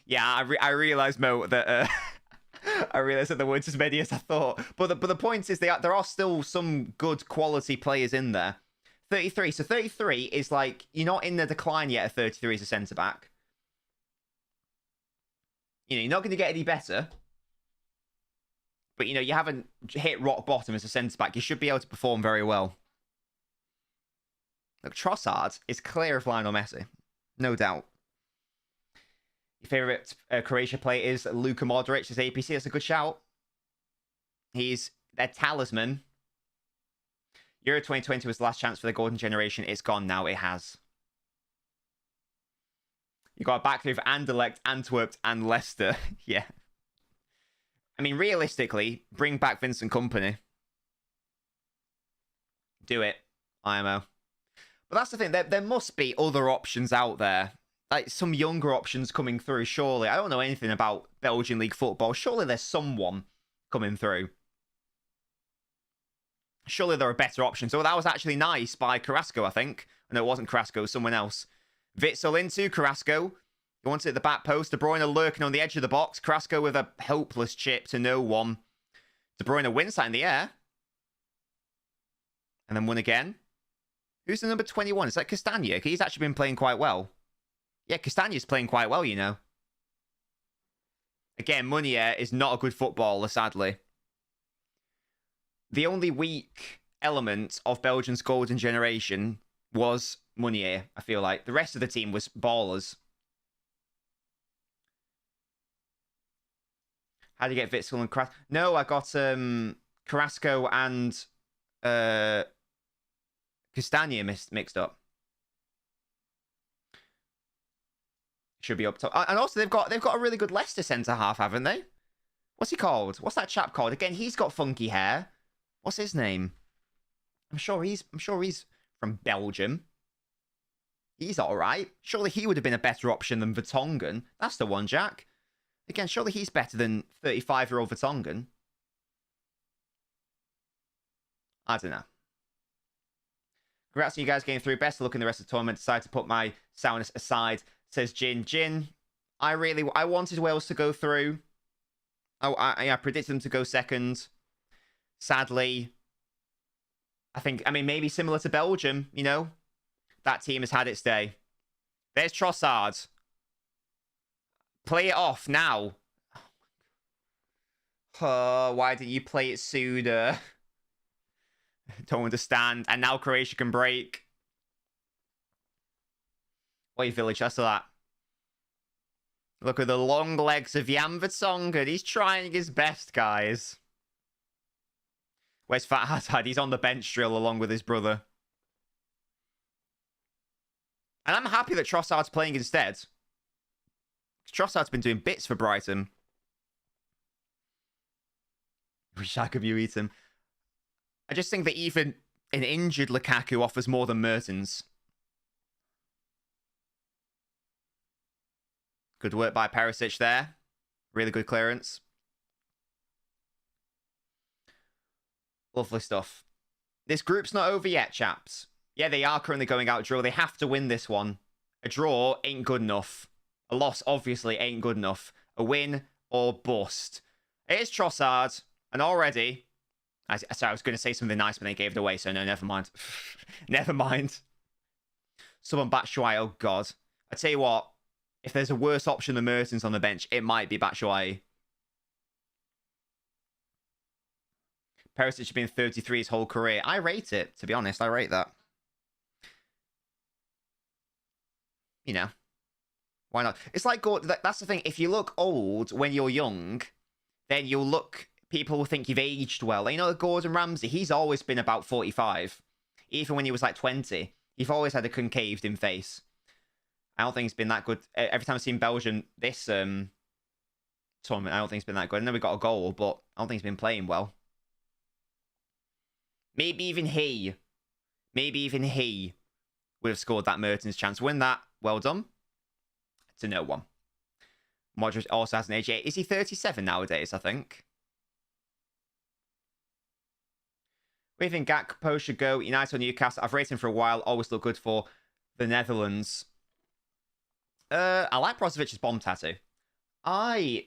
Yeah, I realised, Mo, that I realised that there weren't as many as I thought. But the point is, there are still some good quality players in there. 33. So 33 is like, you're not in the decline yet at 33 as a centre-back. You know, you're not going to get any better. But, you know, you haven't hit rock bottom as a centre-back. You should be able to perform very well. Look, Trossard is clear of Lionel Messi. No doubt. Your favourite Croatia player is Luka Modric. His APC. That's a good shout. He's their talisman. Euro 2020 was the last chance for the golden generation. It's gone now. It has. You got a back three for Anderlecht, Antwerp, and Leicester. Yeah. I mean, realistically, bring back Vincent Kompany. Do it, IMO. But that's the thing. There must be other options out there. Like some younger options coming through, surely. I don't know anything about Belgian League football. Surely there's someone coming through. Surely there are better options. Oh, that was actually nice by Carrasco, I think. No, it wasn't Carrasco, it was someone else. Witsel into Carrasco. He wants it at the back post. De Bruyne lurking on the edge of the box. Carrasco with a hopeless chip to no one. De Bruyne wins that in the air. And then won again. Who's the number 21? Is that Castagna? He's actually been playing quite well. Yeah, Castagna's playing quite well, you know. Again, Meunier is not a good footballer, sadly. The only weak element of Belgium's golden generation was Meunier, I feel like. The rest of the team was ballers. How do you get Witsel and Carrasco? No, I got Carrasco and Castagna mixed up. Should be up top. And also they've got a really good Leicester centre half, haven't they? What's he called? What's that chap called? Again, he's got funky hair. What's his name? I'm sure he's from Belgium. He's all right. Surely he would have been a better option than Vertonghen. That's the one, Jack. Again, surely he's better than 35-year-old Vertonghen. I don't know. Congrats on you guys getting through. Best of luck in the rest of the tournament. Decided to put my sourness aside. Says Jin. Jin, I wanted Wales to go through. I predicted them to go second. Sadly, I mean, maybe similar to Belgium, you know? That team has had its day. There's Trossard. Play it off now. Why didn't you play it sooner? Don't understand. And now Croatia can break. Wait, Village, that's that. Look at the long legs of Jan Vertonghen. He's trying his best, guys. Where's Fat Hazard? He's on the bench drill along with his brother. And I'm happy that Trossard's playing instead. Trossard's been doing bits for Brighton. Wish I could eat him. I just think that even an injured Lukaku offers more than Mertens. Good work by Perisic there. Really good clearance. Lovely stuff. This group's not over yet, chaps. Yeah, they are currently going out draw. They have to win this one. A draw ain't good enough. A loss, obviously, ain't good enough. A win or bust. Here's Trossard. And already... Sorry, I was going to say something nice, but they gave it away, so no, never mind. Never mind. Someone Batshuayi, oh god. I tell you what, if there's a worse option than Mertens on the bench, it might be Batshuayi. Perisic has been 33 his whole career. I rate it, to be honest. I rate that. You know. Why not? It's like, that's the thing. If you look old when you're young, then you'll look... People will think you've aged well. You know, Gordon Ramsay, he's always been about 45. Even when he was like 20. He's always had a concaved-in face. I don't think it's been that good. Every time I've seen Belgium this tournament, I don't think it's been that good. I know we got a goal, but I don't think he's been playing well. Maybe even he would have scored that Mertens chance. Win that. Well done. To no one. Modric also has an age 8. Is he 37 nowadays, I think? We think Gakpo should go. United or Newcastle. I've rated him for a while. Always look good for the Netherlands. I like Brozovic's bomb tattoo. I'd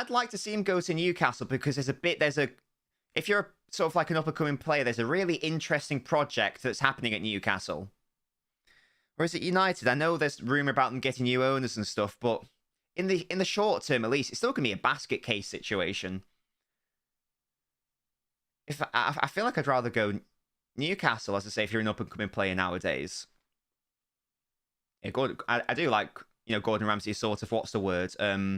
like to see him go to Newcastle because if you're sort of like an up-and-coming player, there's a really interesting project that's happening at Newcastle. Whereas at United, I know there's rumour about them getting new owners and stuff, but in the short term, at least, it's still going to be a basket case situation. I feel like I'd rather go Newcastle, as I say, if you're an up-and-coming player nowadays. Yeah, I do like, you know, Gordon Ramsay's sort of, what's the word? Not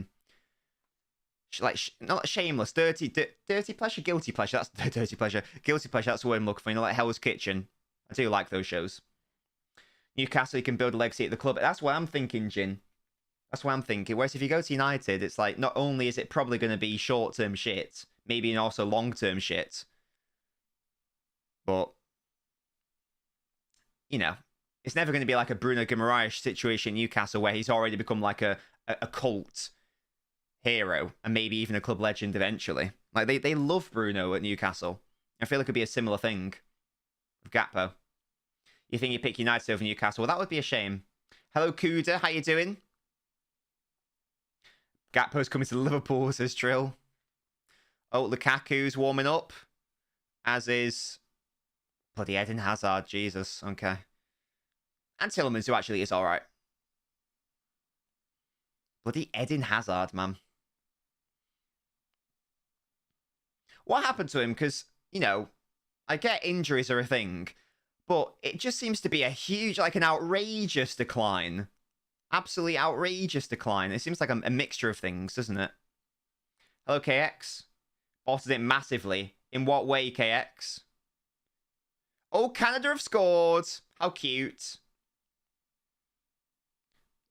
shameless, dirty pleasure, guilty pleasure. That's dirty pleasure, guilty pleasure. That's the word I'm looking for. You know, like Hell's Kitchen. I do like those shows. Newcastle, you can build a legacy at the club. That's what I'm thinking, Jin. That's what I'm thinking. Whereas if you go to United, it's like not only is it probably going to be short-term shit, maybe also long-term shit. But, you know, it's never going to be like a Bruno Guimaraes situation in Newcastle where he's already become like a cult hero and maybe even a club legend eventually. Like, they love Bruno at Newcastle. I feel like it could be a similar thing with Gakpo. You think you pick United over Newcastle? Well, that would be a shame. Hello, Kuda. How you doing? Gakpo's coming to Liverpool, says Trill. Oh, Lukaku's warming up. As is... Bloody Eden Hazard, Jesus. Okay. And Tielemans, who actually is alright. Bloody Eden Hazard, man. What happened to him? Because, you know, I get injuries are a thing, but it just seems to be a huge, like an outrageous decline. Absolutely outrageous decline. It seems like a mixture of things, doesn't it? Hello, KX. Botted it massively. In what way, KX? Oh, Canada have scored. How cute.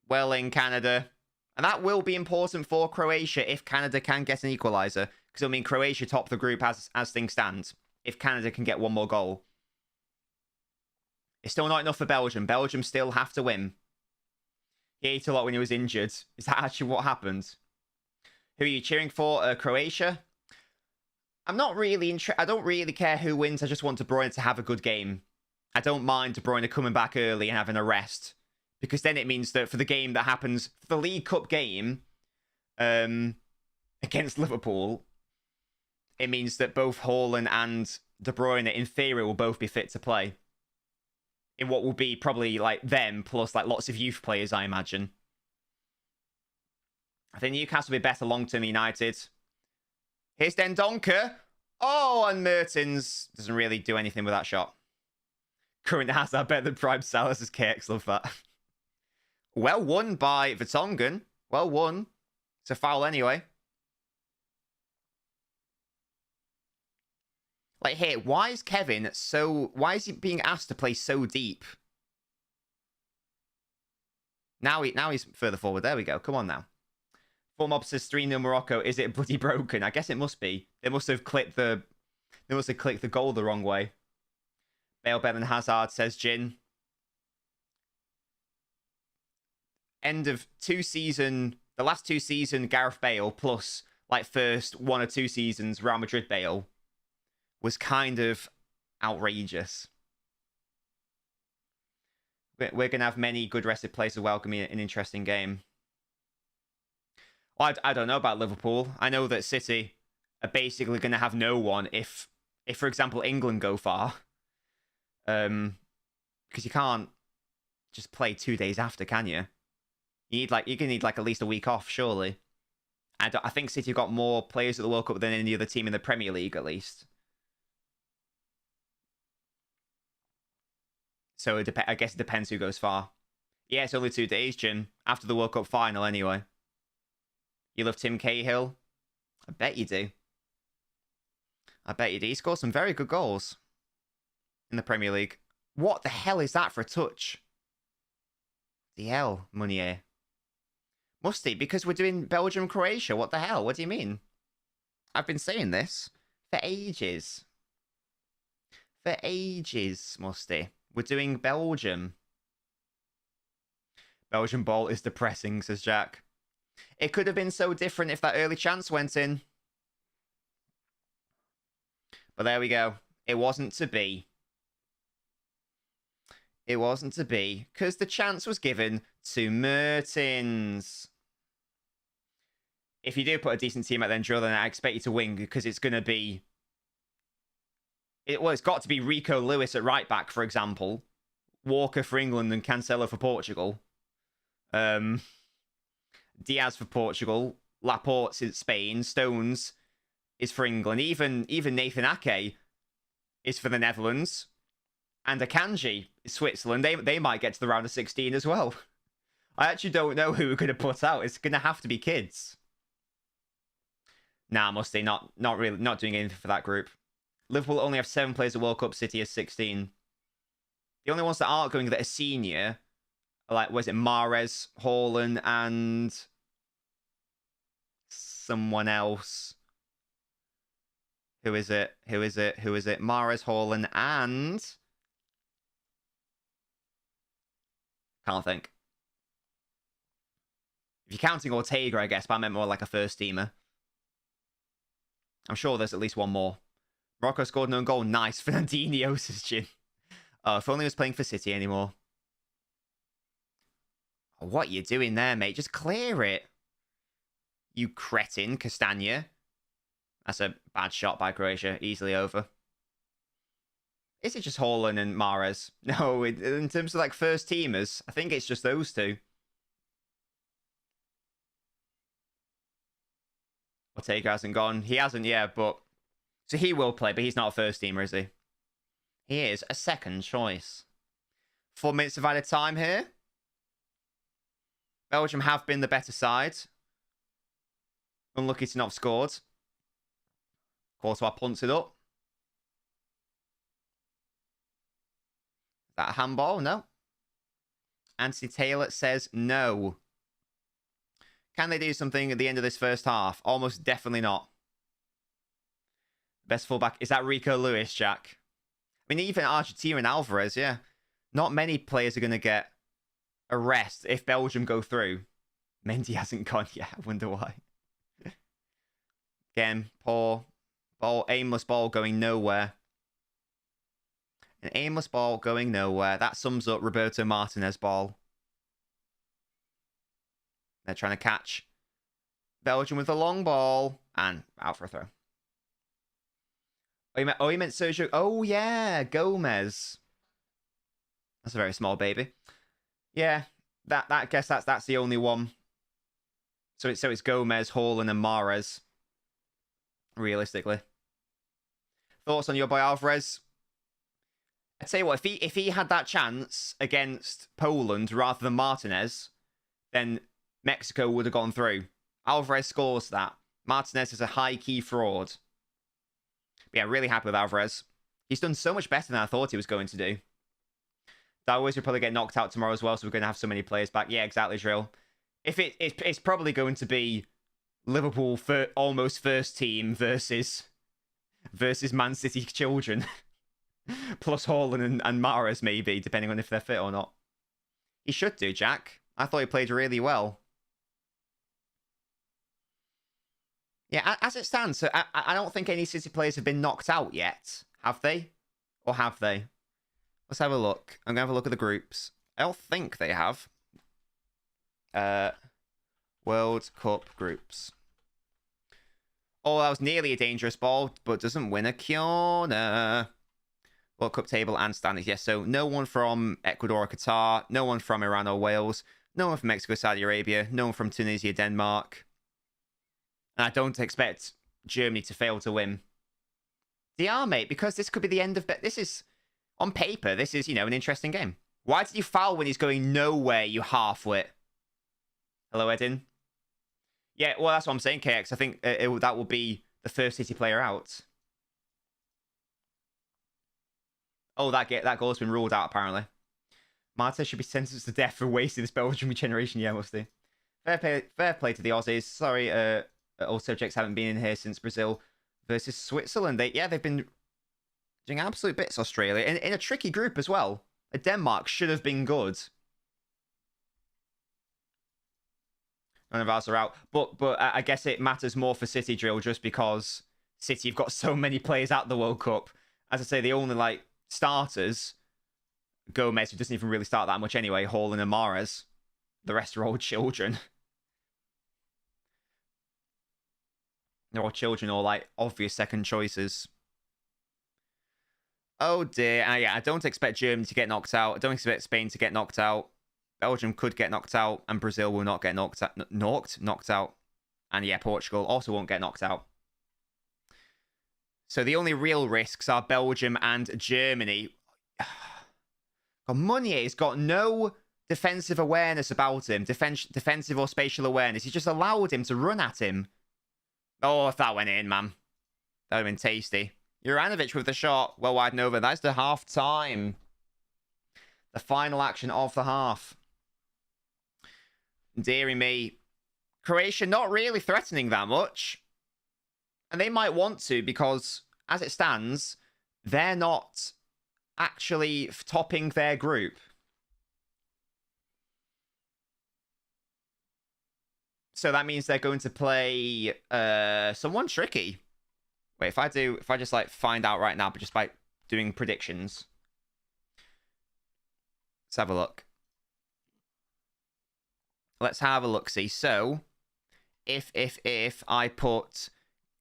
Well in, Canada. And that will be important for Croatia if Canada can get an equaliser. Because, I mean, Croatia top the group as things stand. If Canada can get one more goal. It's still not enough for Belgium. Belgium still have to win. He ate a lot when he was injured. Is that actually what happened? Who are you cheering for? Croatia? I'm not really I don't really care who wins. I just want De Bruyne to have a good game. I don't mind De Bruyne coming back early and having a rest. Because then it means that for the game that happens, for the League Cup game against Liverpool, it means that both Haaland and De Bruyne, in theory, will both be fit to play. In what will be probably like them, plus like lots of youth players, I imagine. I think Newcastle will be better long-term United. Here's Dendoncker. Oh, and Mertens doesn't really do anything with that shot. Current Hazard better than Prime Salas as KX. Love that. Well won by Vertonghen. Well won. It's a foul anyway. Like here, why is Kevin so... Why is he being asked to play so deep? Now he's further forward. There we go. Come on now. Full Mob says 3-0 Morocco. Is it bloody broken? I guess it must be. They must have clicked the goal the wrong way. Bale better than Hazard, says Jin. End of the last 2 seasons, Gareth Bale plus like first 1 or 2 seasons Real Madrid Bale was kind of outrageous. We're going to have many good rested players welcoming an interesting game. Well, I don't know about Liverpool. I know that City are basically going to have no one if, for example, England go far. Because you can't just play 2 days after, can you? You're going to need like at least a week off, surely. I think City have got more players at the World Cup than any other team in the Premier League, at least. So I guess it depends who goes far. Yeah, it's only 2 days, Jim. After the World Cup final, anyway. You love Tim Cahill? I bet you do. I bet you do. He scored some very good goals in the Premier League. What the hell is that for a touch? The hell, Meunier. Must he? Because we're doing Belgium-Croatia. What the hell? What do you mean? I've been saying this for ages. For ages, Musty. We're doing Belgium. Belgian ball is depressing, says Jack. It could have been so different if that early chance went in. But there we go. It wasn't to be. It wasn't to be. Because the chance was given to Mertens. If you do put a decent team out there and drill, then I expect you to win. Because it's going to be... It's got to be Rico Lewis at right back, for example. Walker for England and Cancelo for Portugal. Diaz for Portugal. Laporte's in Spain. Stones is for England. Even Nathan Ake is for the Netherlands. And Akanji is Switzerland. They might get to the round of 16 as well. I actually don't know who we're going to put out. It's going to have to be kids. Nah, must they not really not doing anything for that group. Liverpool only have 7 players at World Cup. City has 16. The only ones that aren't going that are senior are like, was it Mahrez, Haaland, and someone else? Who is it? Mahrez, Haaland, and... Can't think. If you're counting Ortega, I guess, but I meant more like a first teamer. I'm sure there's at least one more. Morocco scored no goal. Nice. Fernandinho, says Jin. Oh, if only he was playing for City anymore. Oh, what are you doing there, mate? Just clear it. You cretin, Castagna. That's a bad shot by Croatia. Easily over. Is it just Haaland and Mahrez? No, in terms of like first teamers, I think it's just those two. Taker hasn't gone. He hasn't, yeah, but... So he will play, but he's not a first teamer, is he? He is a second choice. 4 minutes of added time here. Belgium have been the better side. Unlucky to not have scored. Courtois punts it up. Is that a handball? No. Anthony Taylor says no. Can they do something at the end of this first half? Almost definitely not. Best fullback. Is that Rico Lewis, Jack? I mean, even Argentina and Alvarez, yeah. Not many players are going to get a rest if Belgium go through. Mendy hasn't gone yet. I wonder why. Again, poor ball, aimless ball going nowhere. An aimless ball going nowhere. That sums up Roberto Martinez ball. They're trying to catch Belgium with a long ball. And out for a throw. Oh, he meant Sergio. Oh, yeah. Gomez. That's a very small baby. Yeah. I guess that's the only one. So it's Gomez, Haaland, and Mahrez. Realistically. Thoughts on your boy Alvarez? I'd say what, if he had that chance against Poland rather than Martinez, then Mexico would have gone through. Alvarez scores that. Martinez is a high-key fraud. But yeah, really happy with Alvarez. He's done so much better than I thought he was going to do. Darwish will probably get knocked out tomorrow as well, so we're going to have so many players back. Yeah, exactly, Drill. It's probably going to be Liverpool for almost first team versus Man City children. Plus Haaland and Mahrez, maybe, depending on if they're fit or not. He should do, Jack. I thought he played really well. Yeah, as it stands, so I don't think any City players have been knocked out yet. Have they? Or have they? Let's have a look. I'm going to have a look at the groups. I don't think they have. World Cup groups. Oh, that was nearly a dangerous ball, but doesn't win a corner. World Cup table and standings. Yes, so no one from Ecuador or Qatar. No one from Iran or Wales. No one from Mexico, Saudi Arabia. No one from Tunisia, Denmark. And I don't expect Germany to fail to win. They are, mate, because this could be the end of... This is, on paper, this is, an interesting game. Why did you foul when he's going nowhere, you half-wit? Hello, Edin. Yeah, well, that's what I'm saying, KX. I think that will be the first City player out. Oh, that goal's been ruled out, apparently. Marta should be sentenced to death for wasting this Belgian regeneration. Yeah, must do. Fair play to the Aussies. Sorry, all subjects haven't been in here since Brazil versus Switzerland. They've been doing absolute bits, Australia. In a tricky group as well. Denmark should have been good. None of ours are out. But I guess it matters more for City, Drill, just because City have got so many players at the World Cup. As I say, the only, starters, Gomez, who doesn't even really start that much anyway, Haaland and Mahrez. The rest are all children. They're all children or, obvious second choices. Oh, dear. I don't expect Germany to get knocked out. I don't expect Spain to get knocked out. Belgium could get knocked out, and Brazil will not get knocked out. And yeah, Portugal also won't get knocked out. So the only real risks are Belgium and Germany. Meunier's got no defensive awareness about him. Defensive or spatial awareness. He just allowed him to run at him. Oh, if that went in, man. That would have been tasty. Juranovic with the shot. Well wide and over. That's the half time. The final action of the half. Deary me. Croatia not really threatening that much. And they might want to because, as it stands, they're not actually topping their group. So that means they're going to play someone tricky. Wait, if I just find out right now, but just by doing predictions. Let's have a look. Let's have a look. See, so if I put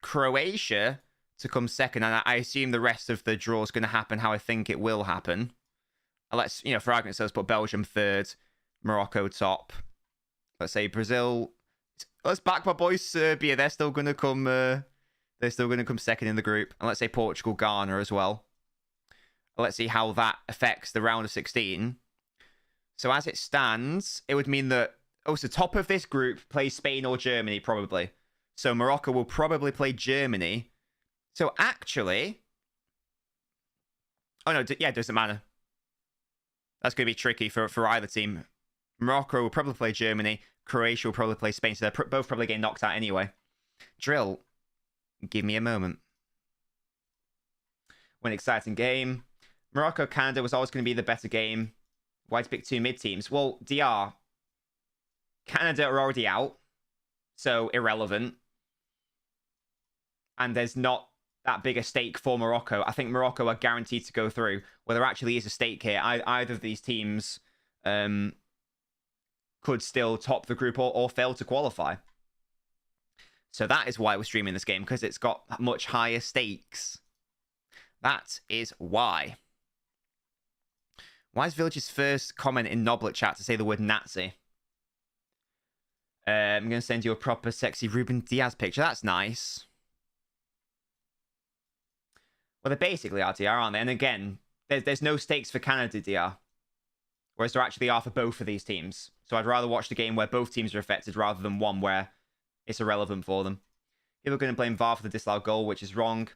Croatia to come second, and I assume the rest of the draw is going to happen how I think it will happen. Let's, for argument's sake, let's put Belgium third, Morocco top. Let's say Brazil. let's back my boys Serbia. They're still gonna come. They're still gonna come second in the group. And let's say Portugal, Ghana as well. Let's see how that affects the round of 16. So as it stands, it would mean that so top of this group plays Spain or Germany probably. So Morocco will probably play Germany. So actually, oh no, yeah, it doesn't matter. That's going to be tricky for either team. Morocco will probably play Germany. Croatia will probably play Spain. So they're both probably getting knocked out anyway. Drill, give me a moment. One exciting game. Morocco, Canada was always going to be the better game. Why'd you pick two mid-teams? Well, DR. Canada are already out. So irrelevant. And there's not that big a stake for Morocco. I think Morocco are guaranteed to go through. Well, there actually is a stake here. Either of these teams could still top the group or fail to qualify. So that is why we're streaming this game, because it's got much higher stakes. That is why. Why is Village's first comment in Noblet chat to say the word Nazi? I'm going to send you a proper sexy Ruben Diaz picture. That's nice. Well, they basically are DR, aren't they? And again, there's no stakes for Canada DR. Whereas there actually are for both of these teams. So I'd rather watch the game where both teams are affected rather than one where it's irrelevant for them. People are going to blame VAR for the disallowed goal, which is wrong.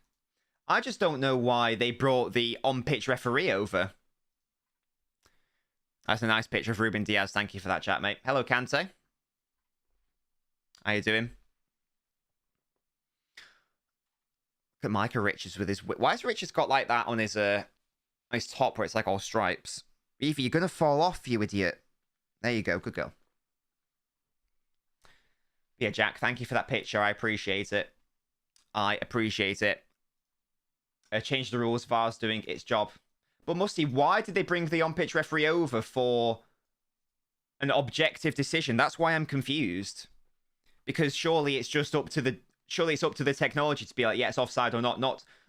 I just don't know why they brought the on-pitch referee over. That's a nice picture of Ruben Diaz. Thank you for that chat, mate. Hello, Kante. How you doing? Look at Micah Richards with his... Why has Richards got like that on his top where it's like all stripes? Evie, you're going to fall off, you idiot. There you go. Good go. Yeah, Jack, thank you for that picture. I appreciate it. I appreciate it. Change the rules. VAR's doing its job. But Musty, why did they bring the on-pitch referee over for an objective decision? That's why I'm confused. Because surely it's just up to the... Surely it's up to the technology to be like, yeah, it's offside or not.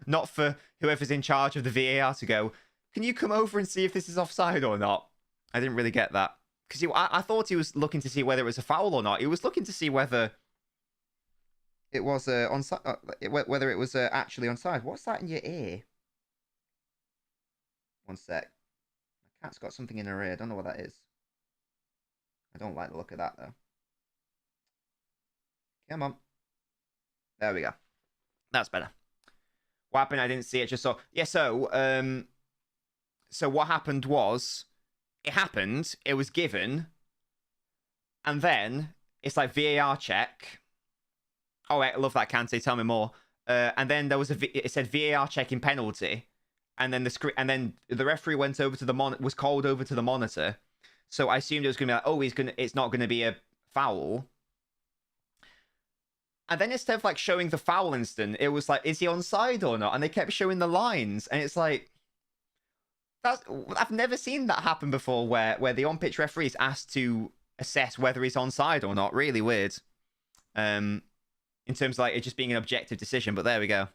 Not for whoever's in charge of the VAR to go, can you come over and see if this is offside or not? I didn't really get that. Because I thought he was looking to see whether it was a foul or not. He was looking to see whether it was onside, whether it was actually onside. What's that in your ear? One sec. My cat's got something in her ear. I don't know what that is. I don't like the look of that, though. Come on. There we go. That's better. What happened? I didn't see it. Just saw. Yeah, so what happened was, it happened, it was given, and then it's like VAR check. Oh, wait, I love that, Kante. Tell me more. And then there was it said VAR checking penalty, and then the referee went over to the was called over to the monitor. So I assumed it was gonna be like, oh, it's not gonna be a foul. And then instead of like showing the foul instant, it was like, is he onside or not? And they kept showing the lines, and it's like, I've never seen that happen before, where the on-pitch referee is asked to assess whether he's onside or not. Really weird. In terms of like it just being an objective decision, but there we go.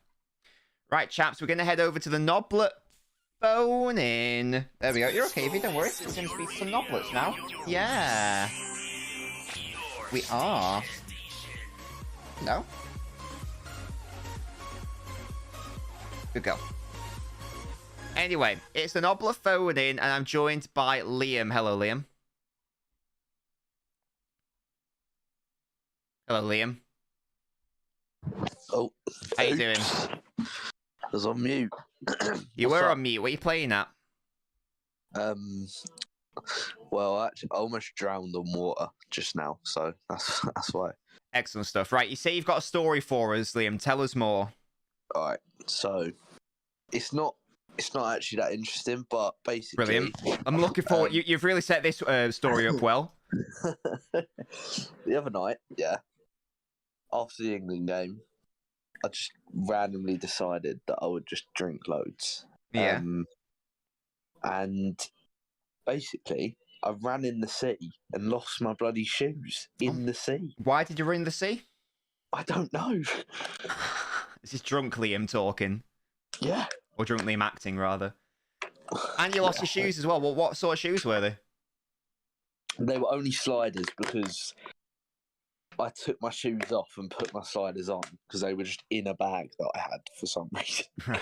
Right, chaps, we're gonna head over to the Noblet phone in. There we go. You're okay, Evie, don't worry. It's gonna speak to some Noblets now. Yeah. We are. No? Good go. Anyway, it's the Noblet phone in, and I'm joined by Liam. Hello, Liam. Hello, Liam. Oh, how you doing? I was on mute. You were on mute. What are you playing at? Well, actually, I almost drowned on water just now, so that's why. Excellent stuff. Right, you say you've got a story for us, Liam. Tell us more. All right, so it's not actually that interesting, but basically, brilliant. I'm looking forward. You've really set this story up well. The other night, yeah, after the England game, I just randomly decided that I would just drink loads. Yeah. And basically, I ran in the sea and lost my bloody shoes in the sea. Why did you run in the sea? I don't know. This is drunk Liam talking. Yeah. Or drunk Liam acting, rather. And you lost your shoes as well. What sort of shoes were they? They were only sliders because I took my shoes off and put my sliders on because they were just in a bag that I had for some reason. Right.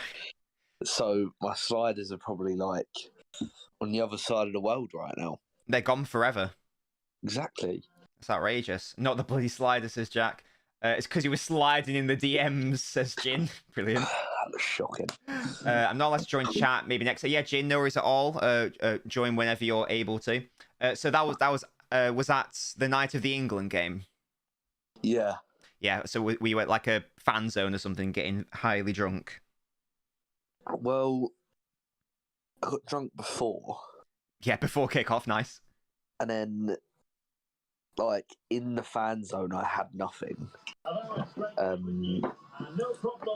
So my sliders are probably like on the other side of the world right now. They're gone forever. Exactly. It's outrageous. Not the bloody slider, says Jack. It's because he was sliding in the DMs, says Jin. Brilliant. That was shocking. I'm not allowed to join chat. Maybe next. Yeah, Jin, no worries at all. Join whenever you're able to. So was that the night of the England game? Yeah. Yeah. So we were like a fan zone or something, getting highly drunk. Well, I got drunk before. Yeah, before kickoff. Nice. And then, like, in the fan zone, I had nothing.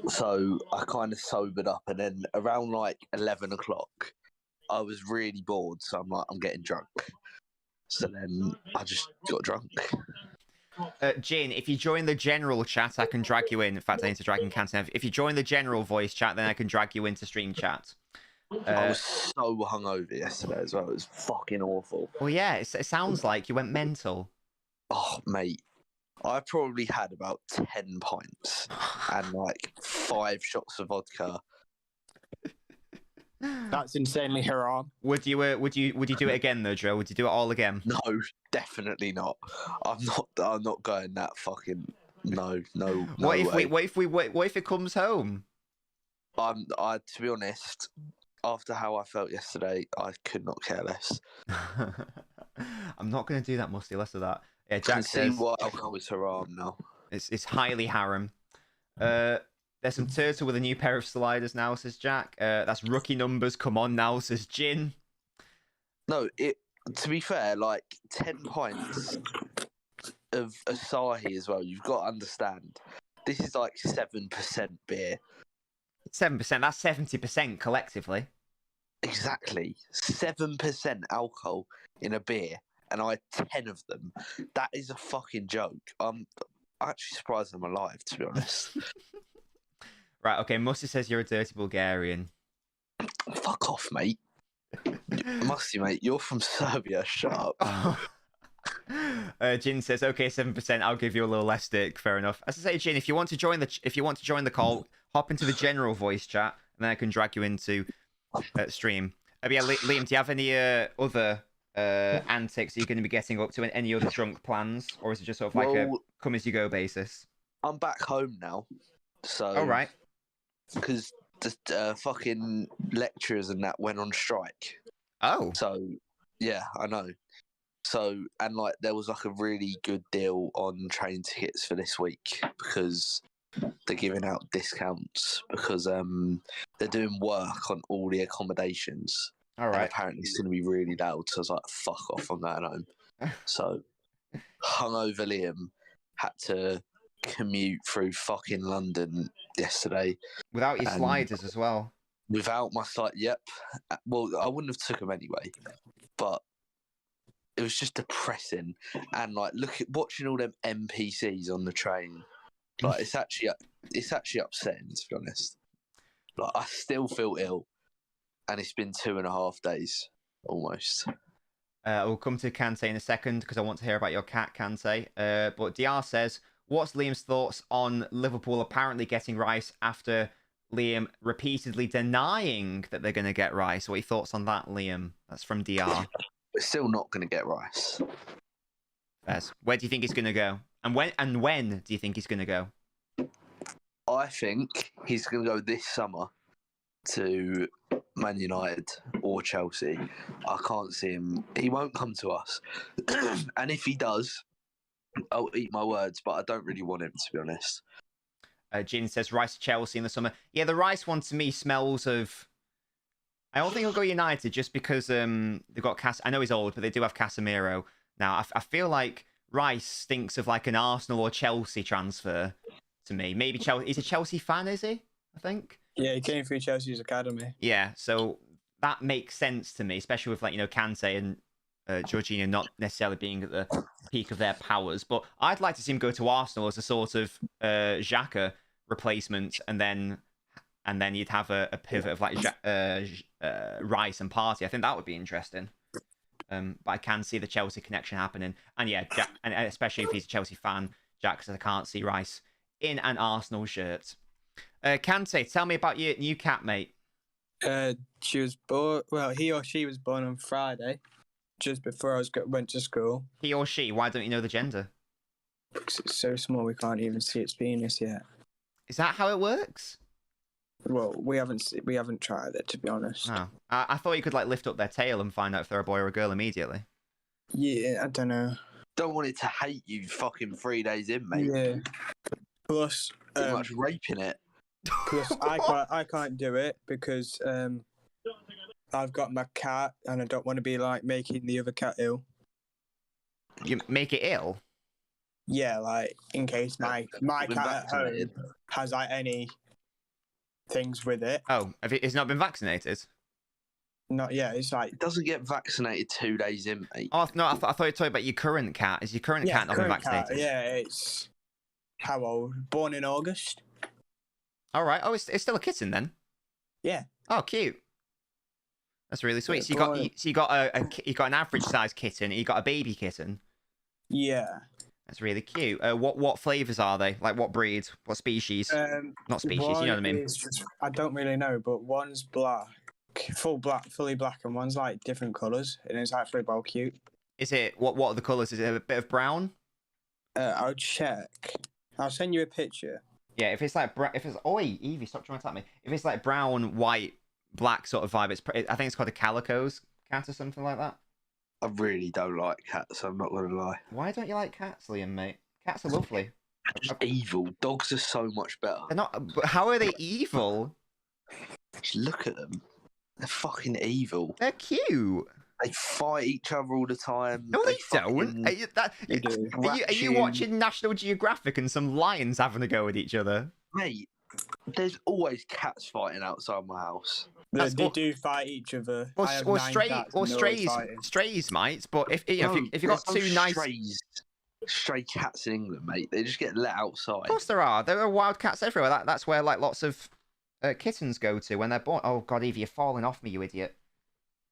So I kind of sobered up, and then around like 11 o'clock, I was really bored. So I'm like, I'm getting drunk. So then I just got drunk. Jin, if you join the general chat, I can drag you in. In fact, I need to drag in Canton. If you join the general voice chat, then I can drag you into stream chat. I was so hungover yesterday as well. It was fucking awful. Well, yeah, it sounds like you went mental. Oh, mate. I probably had about 10 pints and like 5 shots of vodka. That's insanely haram. Would you do it again though, Joe? Would you do it all again? No, definitely not. I'm not going that fucking no What if way. what if it comes home? To be honest, after how I felt yesterday, I could not care less. I'm not going to do that, Musty. Less of that. Yeah, I Jack can says see why alcohol is haram now. it's highly haram. There's some turtle with a new pair of sliders now, says Jack. That's rookie numbers. Come on now, says Jin. No, to be fair, like 10 pints of Asahi as well. You've got to understand. This is like 7% beer. 7%. That's 70% collectively. Exactly. 7% alcohol in a beer, and I had 10 of them. That is a fucking joke. I'm actually surprised I'm alive, to be honest. Right, okay, Musty says you're a dirty Bulgarian. Fuck off, mate. Musty, mate, you're from Serbia. Shut up. Jin says, okay, 7%. I'll give you a little less stick. Fair enough. As I say, Jin, if you want to join the call, hop into the general voice chat, and then I can drag you into stream. Yeah, Liam, do you have any other antics you're going to be getting up to, and any other drunk plans, or is it just sort of like a come as you go basis? I'm back home now, so. All right. Because the fucking lecturers and that went on strike. Oh. So, yeah, I know. So, and like there was like a really good deal on train tickets for this week because they're giving out discounts because they're doing work on all the accommodations. All right. And apparently it's going to be really loud. So I was like, fuck off, I'm going home. So, hungover Liam had to commute through fucking London yesterday. Without your sliders as well. Without my slide, yep. Well, I wouldn't have took them anyway, but it was just depressing. And like, watching all them NPCs on the train. Like, it's actually upsetting, to be honest. Like, I still feel ill, and it's been 2.5 days almost. We'll come to Kante in a second because I want to hear about your cat, Kante. But DR says, what's Liam's thoughts on Liverpool apparently getting Rice after Liam repeatedly denying that they're going to get Rice? What are your thoughts on that, Liam? That's from DR. We're still not going to get Rice. Yes. Where do you think he's going to go? And when do you think he's going to go? I think he's going to go this summer to Man United or Chelsea. I can't see him. He won't come to us. And if he does, I'll eat my words, but I don't really want him, to be honest. Jin says Rice to Chelsea in the summer. Yeah, the Rice one to me smells of... I don't think he'll go United just because they've got I know he's old, but they do have Casemiro. Now, I feel like Rice stinks of like an Arsenal or Chelsea transfer to me. Maybe Chelsea. He's a Chelsea fan, is he? I think. Yeah, he came through Chelsea's academy. Yeah, so that makes sense to me, especially with like Kante and Jorginho not necessarily being at the peak of their powers. But I'd like to see him go to Arsenal as a sort of Xhaka replacement, and then you'd have a pivot of like Rice and Partey. I think that would be interesting. But I can see the Chelsea connection happening, and yeah, and especially if he's a Chelsea fan, Jack says, I can't see Rice in an Arsenal shirt. Kante, tell me about your new cat, mate. She was born. Well, he or she was born on Friday, just before went to school. He or she? Why don't you know the gender? Because it's so small, we can't even see its penis yet. Is that how it works? Well, we haven't tried it, to be honest. Oh, I thought you could like lift up their tail and find out if they're a boy or a girl immediately. Yeah, I don't know. Don't want it to hate you fucking 3 days in, mate. Yeah. Plus, Too much raping it. plus I can't do it because I've got my cat and I don't want to be like making the other cat ill. You make it ill? Yeah, like in case my cat at home has like any things with it. Oh, it's not been vaccinated? Not yet. It's like It doesn't get vaccinated 2 days in, mate. Oh no, I thought you were talking about your current cat. Is your current cat not been current vaccinated? cat, yeah, it's how old? Born in August. All right. Oh, it's still a kitten then. Yeah. Oh, cute. That's really sweet. So Yeah, you got an average size kitten. And you got a baby kitten. Yeah. That's really cute. What flavors are they? Like what breed? What species? Not species. You know what I mean. I don't really know, but one's black, fully black, and one's like different colours, and it's actually well cute. Is it what are the colours? Is it a bit of brown? I'll check. I'll send you a picture. Yeah, if it's like oi, Evie, stop trying to attack me. If it's like brown, white, black sort of vibe, I think it's called a calico's cat or something like that. I really don't like cats, I'm not going to lie. Why don't you like cats, Liam, mate? Cats are lovely. Just evil. Dogs are so much better. They're not. But how are they evil? Just look at them. They're fucking evil. They're cute. They fight each other all the time. No, they don't. do. Are you watching National Geographic and some lions having a go at each other? Mate, there's always cats fighting outside my house. They do fight each other. Or strays might. But if you've got two nice stray cats in England, mate, they just get let outside. Of course there are. There are wild cats everywhere. That's where like lots of kittens go to when they're born. Oh God, Evie, you're falling off me, you idiot.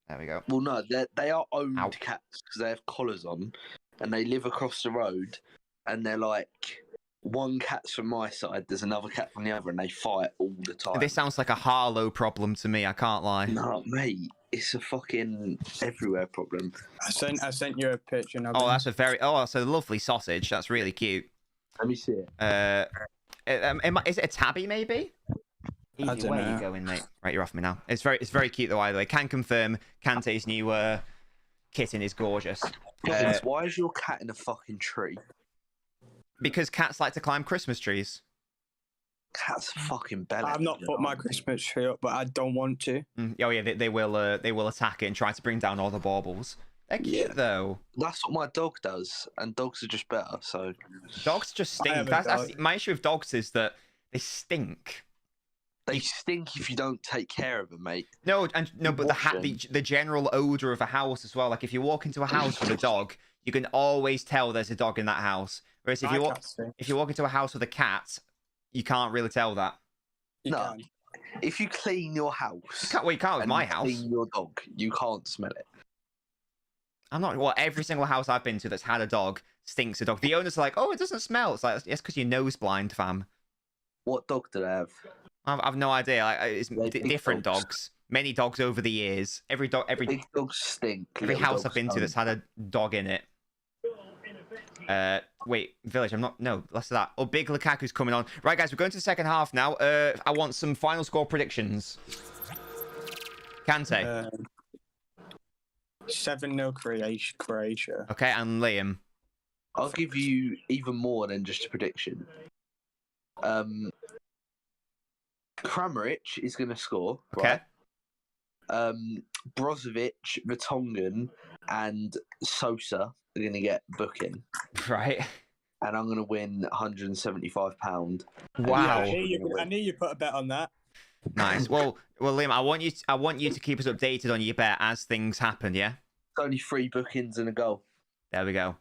There we go. Well, no, they are owned Ow. cats because they have collars on, and they live across the road, and they're like, one cat's from my side, there's another cat from the other, and they fight all the time. This sounds like a Harlow problem to me. I can't lie. No, mate, it's a fucking everywhere problem. I sent you a picture. Oh, that's a lovely sausage. That's really cute. Let me see it. Is it a tabby maybe? I Easy, don't where are you know. going, mate? Right, you're off me now. It's very cute though. Either way, can confirm Kante's new kitten is gorgeous. Why is your cat in a fucking tree? Because cats like to climb Christmas trees. Cat's fucking belly. I've not put my Christmas tree up, but I don't want to. Oh yeah, they will attack it and try to bring down all the baubles. They're cute though. That's what my dog does, and dogs are just better. So Dogs just I stink. have a That's dog. my issue with dogs is that they stink. they stink if you don't take care of them, mate. No, but Wash them. the general odor of a house as well. Like if you walk into a house with a dog, you can always tell there's a dog in that house. Whereas if My you cat stinks. if you walk into a house with a cat, you can't really tell that. You No. can. If you clean your house, You can't with and my you house. clean your dog, you can't smell it. I'm not. Well, every single house I've been to that's had a dog stinks a dog. The owners are like, "Oh, it doesn't smell." It's like, yes, because you're nose blind, fam. What dog do they have? I've no idea. Like, it's They're big different dogs. dogs. Many dogs over the years. Every Big dogs stink. every little house dogs I've been to don't. that's had a dog in it. Wait, Village, I'm not. No, less of that. Oh, Big Lukaku's coming on. Right, guys, we're going to the second half now. I want some final score predictions. Kante. 7-0 Croatia. Okay, and Liam. I'll give you even more than just a prediction. Kramaric is going to score. Okay. Right? Brozovic, Vertonghen, and Sosa are going to get booking. Right. And I'm going to win £175. Wow. I knew you put a bet on that. Nice. Well, Liam, I want you to keep us updated on your bet as things happen. Yeah. It's only 3 bookings and a goal. There we go.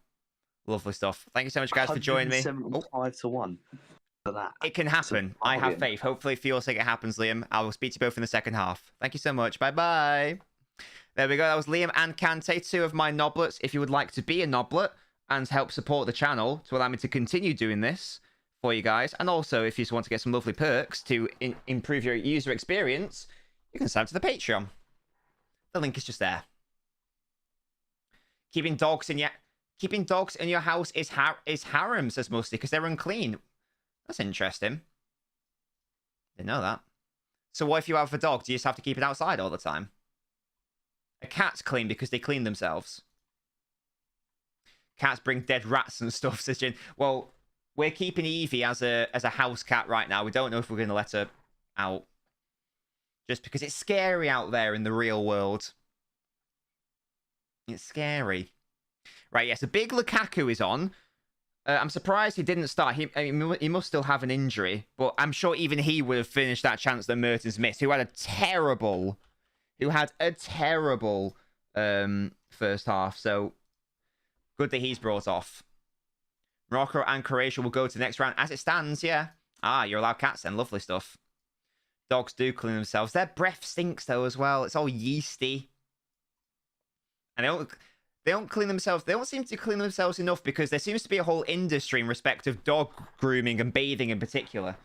Lovely stuff. Thank you so much, guys, for joining me. 75 to 1 for that. It can happen. I have faith. Hopefully, it feels like it happens, Liam. I will speak to you both in the second half. Thank you so much. Bye-bye. There we go. That was Liam and Kante, 2 of my Nobblets. If you would like to be a Noblet, and help support the channel to allow me to continue doing this for you guys. And also, if you just want to get some lovely perks to improve your user experience, you can sign up to the Patreon. The link is just there. Keeping dogs in your house is harem, says Musty, because they're unclean. That's interesting. Didn't know that. So what if you have a dog? Do you just have to keep it outside all the time? A cat's clean because they clean themselves. Cats bring dead rats and stuff, says Jin. Well, we're keeping Evie as a house cat right now. We don't know if we're going to let her out. Just because it's scary out there in the real world. It's scary. Right, yes, a big Lukaku is on. I'm surprised he didn't start. He must still have an injury, but I'm sure even he would have finished that chance that Mertens missed, who had a terrible first half. So good that he's brought off. Morocco and Croatia will go to the next round as it stands. Yeah. Ah, you're allowed cats then. Lovely stuff. Dogs do clean themselves. Their breath stinks though as well. It's all yeasty, and they don't clean themselves. They don't seem to clean themselves enough because there seems to be a whole industry in respect of dog grooming and bathing in particular.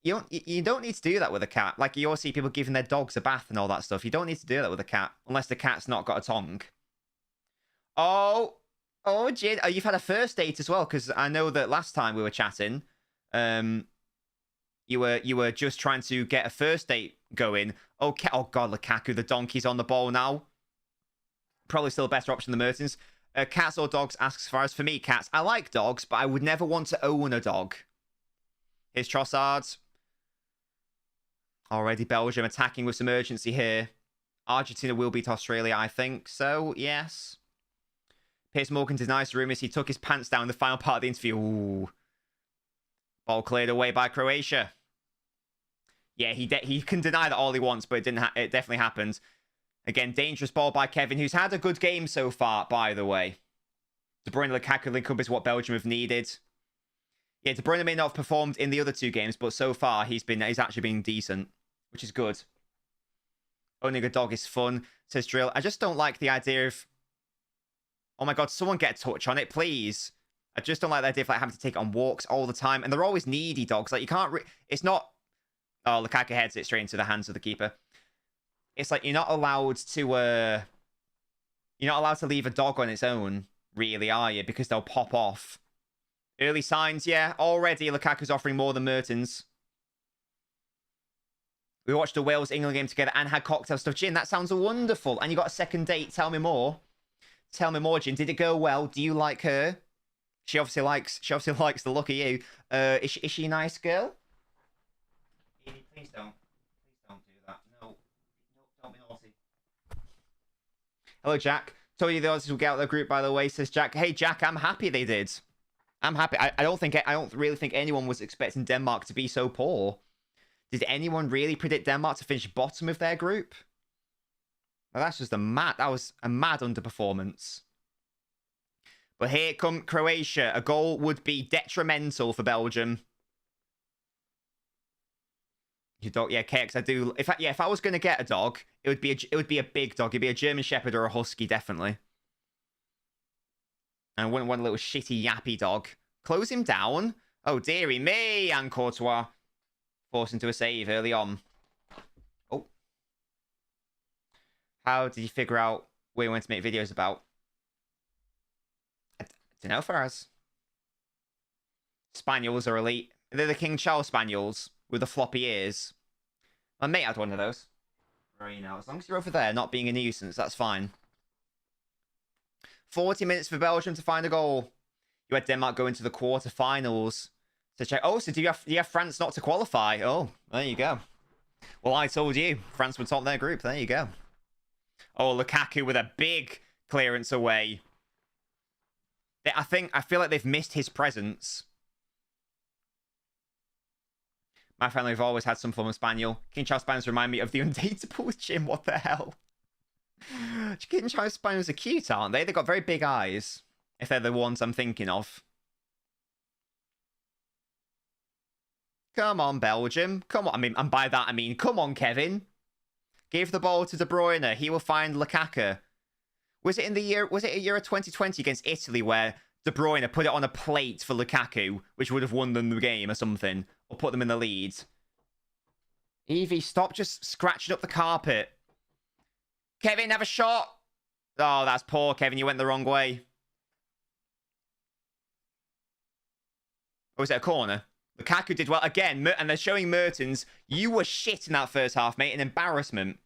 You don't need to do that with a cat. Like, you always see people giving their dogs a bath and all that stuff. You don't need to do that with a cat unless the cat's not got a tongue. Oh, Jin, you've had a first date as well, because I know that last time we were chatting, you were just trying to get a first date going. Oh God, Lukaku, the donkey's on the ball now. Probably still a better option than Mertens. Cats or dogs asks, as far as for me, cats. I like dogs, but I would never want to own a dog. Here's Trossard. Already Belgium attacking with some urgency here. Argentina will beat Australia, I think. So, yes. Piers Morgan denies the rumours he took his pants down in the final part of the interview. Ooh. Ball cleared away by Croatia. Yeah, he can deny that all he wants, but it definitely happened. Again, dangerous ball by Kevin, who's had a good game so far, by the way. De Bruyne Lukaku link up is what Belgium have needed. Yeah, De Bruyne may not have performed in the other two games, but so far he's actually been decent, which is good. Owning a dog is fun, says Drill. I just don't like the idea of... Oh my God, someone get a touch on it, please. I just don't like the idea of having to take it on walks all the time. And they're always needy dogs. Like, you can't... It's not... Oh, Lukaku heads it straight into the hands of the keeper. It's like you're not allowed to... You're not allowed to leave a dog on its own, really, are you? Because they'll pop off. Early signs, yeah. Already, Lukaku's offering more than Mertens. We watched the Wales-England game together and had cocktail stuff. Jin, that sounds wonderful. And you got a second date. Tell me more. Tell me more, Jin. Did it go well? Do you like her? She obviously likes the look of you. Is she a nice girl? Please don't. Please don't do that. No, don't be naughty. Hello, Jack. Told you the others will get out of the group, by the way, says Jack. Hey, Jack, I'm happy they did. I'm happy. I don't really think anyone was expecting Denmark to be so poor. Did anyone really predict Denmark to finish bottom of their group? Well, that was a mad underperformance. But here come Croatia. A goal would be detrimental for Belgium. Your dog, yeah, KX, I do. If I was going to get a dog, it would be a big dog. It'd be a German Shepherd or a Husky, definitely. And I wouldn't want a little shitty yappy dog. Close him down. Oh, dearie me, and Courtois forced into a save early on. Oh. How did you figure out where you wanted to make videos about? I don't know, Faraz. Spaniels are elite. They're the King Charles Spaniels with the floppy ears. My mate had one of those. Right, now, as long as you're over there not being a nuisance, that's fine. 40 minutes for Belgium to find a goal. You had Denmark go into the quarterfinals to check. Oh, so do you have France not to qualify? Oh, there you go. Well, I told you France would top their group. There you go. Oh, Lukaku with a big clearance away. I feel like they've missed his presence. My family have always had some form of Spaniel. King Charles Spaniels remind me of the undateable Jim. What the hell? King Charles Spaniels are cute, aren't they? They've got very big eyes. If they're the ones I'm thinking of. Come on, Belgium. Come on. And by that I mean, come on, Kevin. Give the ball to De Bruyne. He will find Lukaku. Was it a Euro 2020 against Italy where De Bruyne put it on a plate for Lukaku, which would have won them the game or something, or put them in the lead. Evie, stop just scratching up the carpet. Kevin, have a shot. Oh, that's poor, Kevin. You went the wrong way. Or was it a corner? Lukaku did well again, and they're showing Mertens. You were shit in that first half, mate. An embarrassment.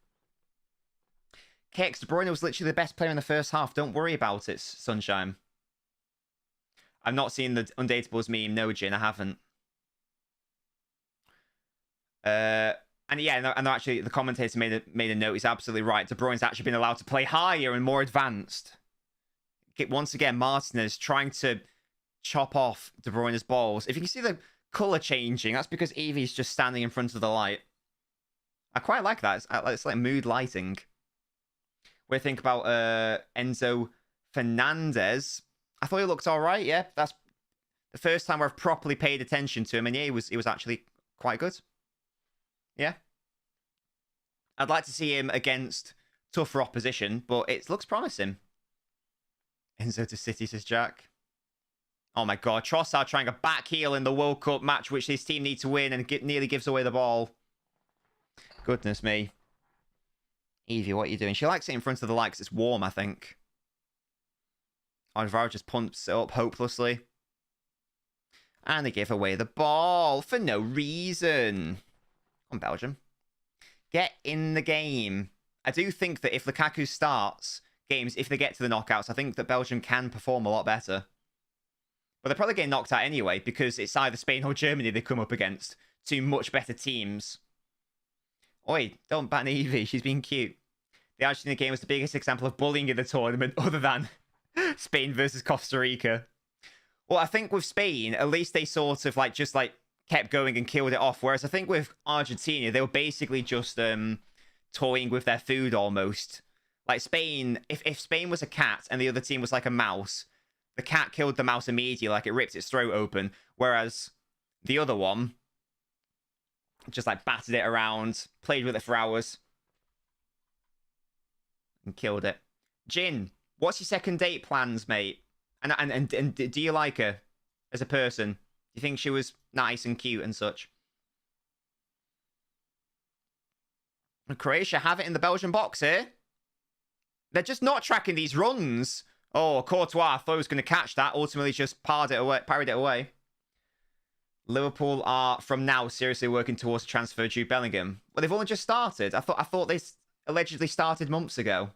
KX, De Bruyne was literally the best player in the first half. Don't worry about it, Sunshine. I've not seen the Undateables meme. No, Jin, I haven't. And yeah, and actually, the commentator made a note. He's absolutely right. De Bruyne's actually been allowed to play higher and more advanced. Once again, Martinez trying to chop off De Bruyne's balls. If you can see the colour changing, that's because Evie's just standing in front of the light. I quite like that. It's like mood lighting. What do you think about Enzo Fernandez? I thought he looked all right. Yeah, that's the first time where I've properly paid attention to him, and yeah, he was actually quite good. Yeah. I'd like to see him against tougher opposition, but it looks promising. Enzo to City, says Jack. Oh my god, Trossard trying a back heel in the World Cup match, which his team need to win, and nearly gives away the ball. Goodness me. Evie, what are you doing? She likes it in front of the light because it's warm, I think. Alvaro just pumps it up hopelessly. And they give away the ball for no reason. Come on, Belgium. Get in the game. I do think that if Lukaku starts games, if they get to the knockouts, I think that Belgium can perform a lot better. But they're probably getting knocked out anyway, because it's either Spain or Germany they come up against. Two much better teams. Oi, don't ban Evie. She's being cute. The Argentina game was the biggest example of bullying in the tournament, other than Spain versus Costa Rica. Well, I think with Spain, at least they sort of just kept going and killed it off. Whereas I think with Argentina, they were basically just toying with their food almost. Like Spain, if Spain was a cat and the other team was like a mouse, the cat killed the mouse immediately, like it ripped its throat open. Whereas the other one just battered it around, played with it for hours, and killed it. Jin, what's your second date plans, mate? And do you like her as a person? Do you think she was nice and cute and such? And Croatia have it in the Belgian box here. They're just not tracking these runs. Oh, Courtois, I thought he was going to catch that. Ultimately, just parried it away. Liverpool are, from now, seriously working towards a transfer Jude Bellingham. Well, they've only just started. I thought they allegedly started months ago.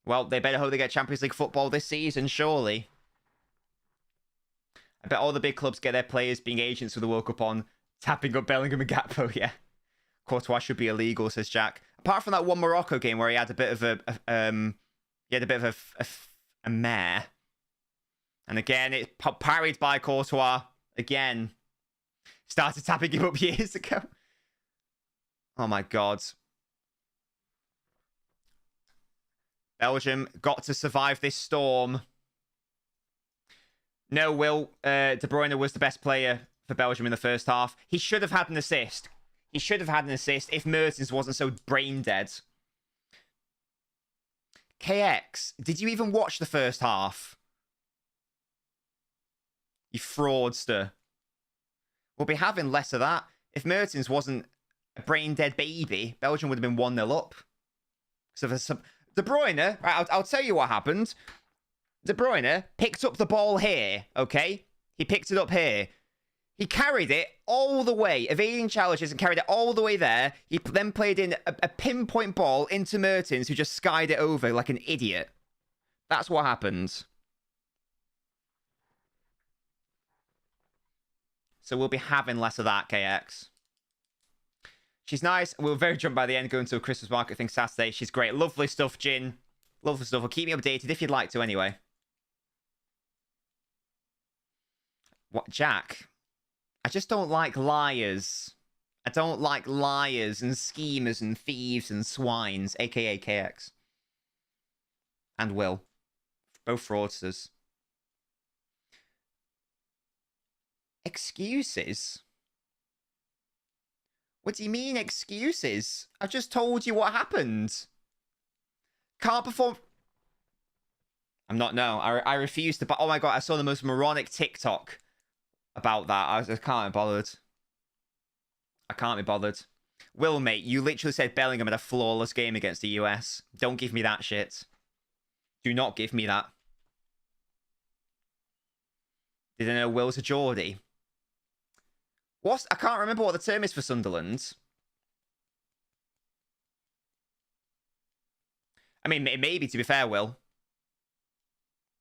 Well, they better hope they get Champions League football this season, surely. I bet all the big clubs get their players being agents for the World Cup on, tapping up Bellingham and Gakpo, yeah. Courtois should be illegal, says Jack. Apart from that one Morocco game where he had a bit of a mare. And again, it's parried by Courtois. Again. Started tapping him up years ago. Oh my god. Belgium got to survive this storm. No, Will. De Bruyne was the best player for Belgium in the first half. He should have had an assist. He should have had an assist if Mertens wasn't so brain dead. KX, did you even watch the first half? You fraudster. We'll be having less of that. If Mertens wasn't a brain dead baby, Belgium would have been 1-0 up. So for some De Bruyne, right, I'll tell you what happened. De Bruyne picked up the ball here, okay? He picked it up here. He carried it all the way, evading challenges and carried it all the way there. He then played in a pinpoint ball into Mertens, who just skied it over like an idiot. That's what happened. So we'll be having less of that, KX. She's nice. We were very drunk by the end, going to a Christmas market thing Saturday. She's great. Lovely stuff, Jin. Lovely stuff. Well, keep me updated if you'd like to, anyway. What, Jack? I just don't like liars. I don't like liars and schemers and thieves and swines, aka KX. And Will. Both fraudsters. Excuses? What do you mean, excuses? I just told you what happened. Can't perform... I'm not, no. I refuse to, but oh my god, I saw the most moronic TikTok about that. I can't be bothered. I can't be bothered. Will, mate, you literally said Bellingham had a flawless game against the US. Don't give me that shit. Do not give me that. Did I know Will's a Geordie? I can't remember what the term is for Sunderland. I mean, maybe, to be fair, Will.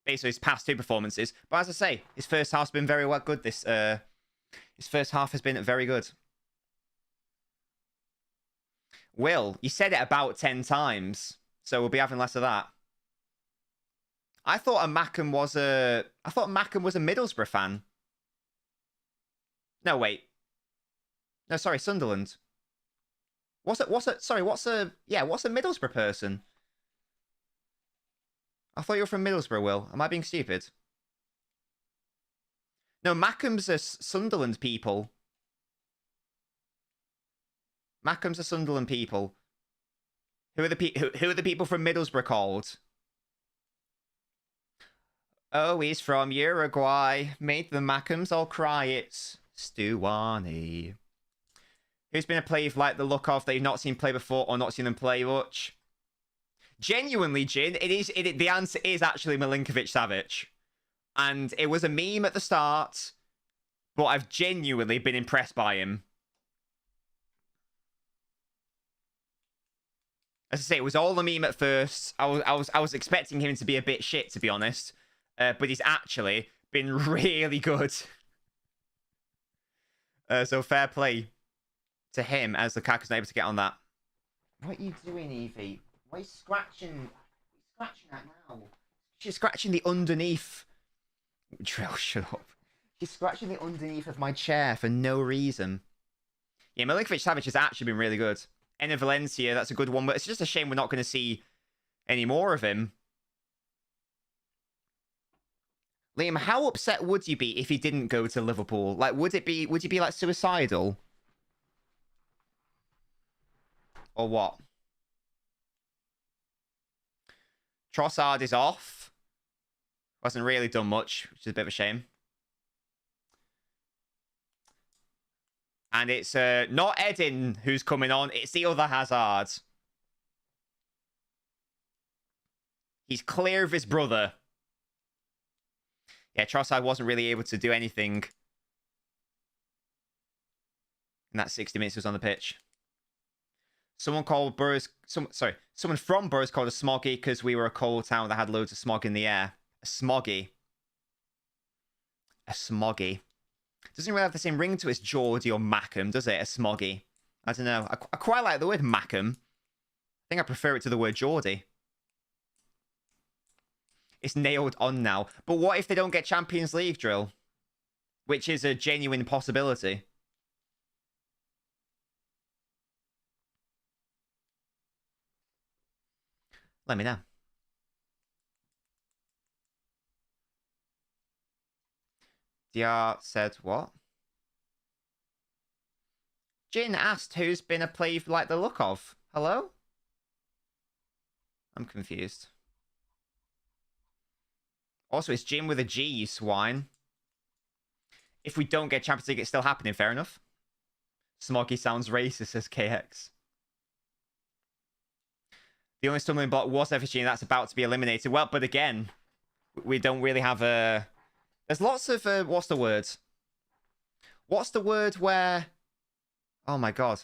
Based on his past 2 performances. But as I say, his first half's been very good. His first half has been very good. Will, you said it about 10 times. So we'll be having less of that. I thought Mackham was a Middlesbrough fan. No, wait. No, sorry, Sunderland. What's a Middlesbrough person? I thought you were from Middlesbrough, Will. Am I being stupid? No, Mackham's a Sunderland people. Mackham's a Sunderland people. Who are the people from Middlesbrough called? Oh, he's from Uruguay. Made the Mackhams all cry. It's Stuani. Who's been a player you've liked the look of that you've not seen play before or not seen them play much? Genuinely, Jin, the answer is actually Milinkovic-Savic. And it was a meme at the start, but I've genuinely been impressed by him. As I say, it was all a meme at first. I was expecting him to be a bit shit, to be honest. But he's actually been really good. So fair play to him as Lukaku's not able to get on that. What are you doing, Evie? Why are you scratching? What are you scratching at now? She's scratching the underneath. Drill, shut up. She's scratching the underneath of my chair for no reason. Yeah, Milinkovic-Savic has actually been really good. Enner Valencia, that's a good one, but it's just a shame we're not going to see any more of him. Liam, how upset would you be if he didn't go to Liverpool? Like, would you be like suicidal? Or what? Trossard is off. Wasn't really done much, which is a bit of a shame. And it's not Edin who's coming on. It's the other Hazard. He's clear of his brother. Yeah, Trossard wasn't really able to do anything. And that 60 minutes he was on the pitch. Someone from Boroughs called a smoggy because we were a coal town that had loads of smog in the air. A smoggy. A smoggy. Doesn't really have the same ring to it as Geordie or Mackham, does it? A smoggy. I don't know. I quite like the word Mackham. I think I prefer it to the word Geordie. It's nailed on now. But what if they don't get Champions League, Drill? Which is a genuine possibility. Let me know. DR said what? Jin asked who's been a player you've liked the look of. Hello? I'm confused. Also, it's Jin with a G, you swine. If we don't get Champions League, it's still happening. Fair enough. Smoggy sounds racist, says KX. The only stumbling block was FSG, and that's about to be eliminated. Well, but again, we don't really have a... There's lots of... what's the word? What's the word where... Oh my god.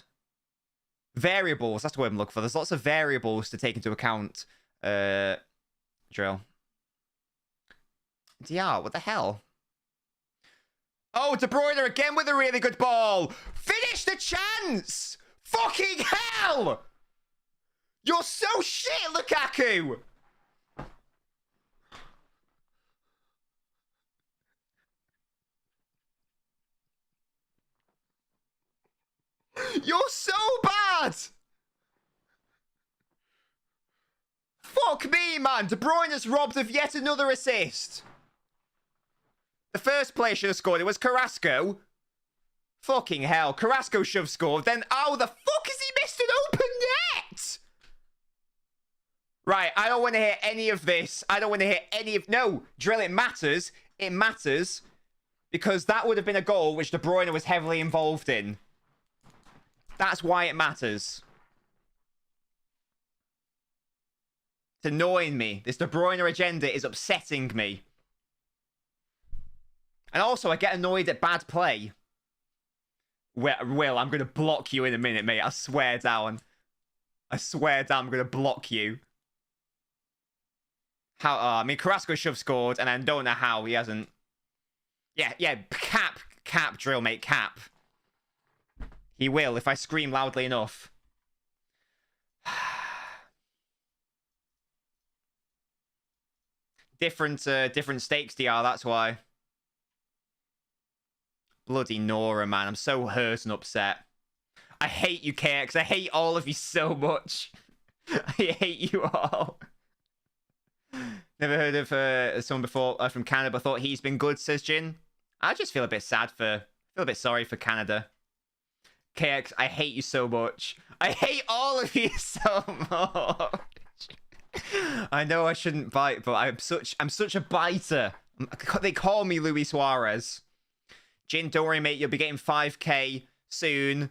Variables. That's the word I'm looking for. There's lots of variables to take into account. Drill. DR, what the hell? Oh, De Bruyne again with a really good ball. Finish the chance! Fucking hell! You're so shit, Lukaku! You're so bad! Fuck me, man. De Bruyne is robbed of yet another assist. The first player should have scored. It was Carrasco. Fucking hell. Carrasco should have scored. Then, oh, the fuck has he missed an open net? Right, I don't want to hear any of this. I don't want to hear any of... No, Drill, it matters. It matters because that would have been a goal which De Bruyne was heavily involved in. That's why it matters. It's annoying me. This De Bruyne agenda is upsetting me. And also, I get annoyed at bad play. Will, I'm going to block you in a minute, mate. I swear down. I swear down, I'm going to block you. How? I mean, Carrasco should have scored, and I don't know how he hasn't. Yeah, cap, Drill, mate, cap. He will if I scream loudly enough. different stakes, DR, that's why. Bloody Nora, man. I'm so hurt and upset. I hate you, KX. I hate all of you so much. I hate you all. Never heard of someone before from Canada, but thought he's been good, says Jin. I just feel a bit sorry for Canada. KX, I hate you so much. I hate all of you so much. I know I shouldn't bite, but I'm such a biter. They call me Luis Suarez. Jin, don't worry, mate. You'll be getting 5k soon.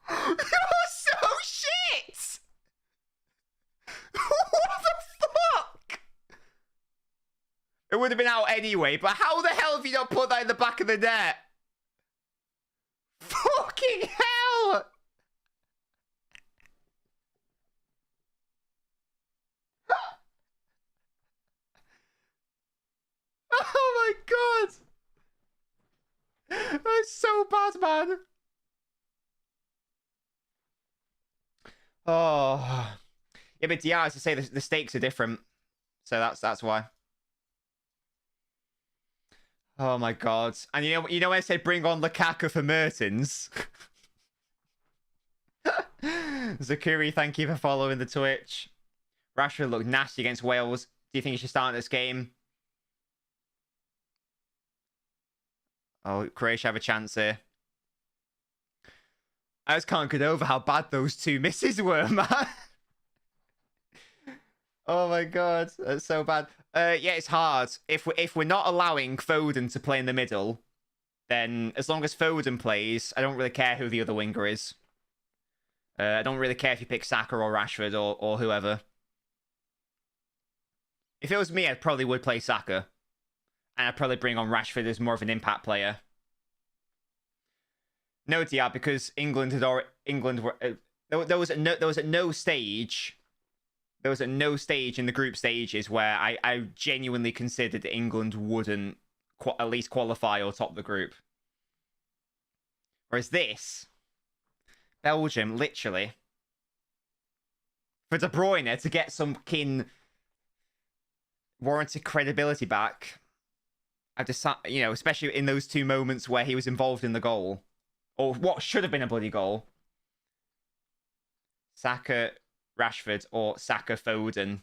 You're so shit! What the fuck? It would have been out anyway, but how the hell have you not put that in the back of the net? Fucking hell! Oh my god! That's so bad, man. Oh, yeah, but yeah, as I say, the stakes are different, so that's why. Oh my god! And you know when I said bring on Lukaku for Mertens. Zakuri, thank you for following the Twitch. Rashford looked nasty against Wales. Do you think he should start this game? Oh, Croatia have a chance here. I just can't get over how bad those two misses were, man. Oh my god, that's so bad. Yeah, it's hard. If we're not allowing Foden to play in the middle, then as long as Foden plays, I don't really care who the other winger is. I don't really care if you pick Saka or Rashford or whoever. If it was me, I probably would play Saka. And I'd probably bring on Rashford as more of an impact player. No, DR, because England were there was at no stage in the group stages where I genuinely considered England wouldn't at least qualify or top the group. Whereas this, Belgium, literally, for De Bruyne to get some warranted credibility back, I decided, especially in those two moments where he was involved in the goal. Or what should have been a bloody goal. Saka, Rashford, or Saka, Foden.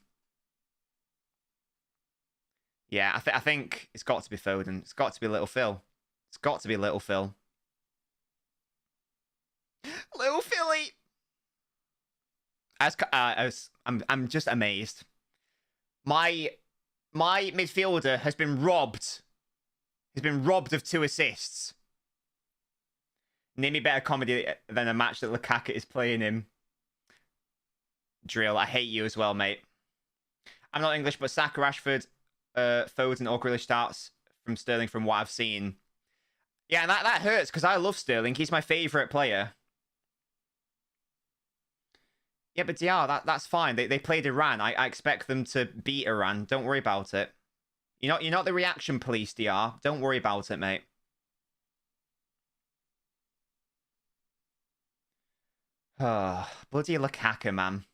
Yeah, I think it's got to be Foden. It's got to be Little Phil. It's got to be Little Phil. Little Philly! I'm just amazed. My midfielder has been robbed. He's been robbed of 2 assists. Name me better comedy than a match that Lukaku is playing in. Drill, I hate you as well, mate. I'm not English, but Saka, Rashford, Foden, or Grealish starts from Sterling from what I've seen. Yeah, and that hurts because I love Sterling. He's my favourite player. Yeah, but yeah, that's fine. They played Iran. I expect them to beat Iran. Don't worry about it. You're not the reaction police, DR. Don't worry about it, mate. Bloody Lukaku, man.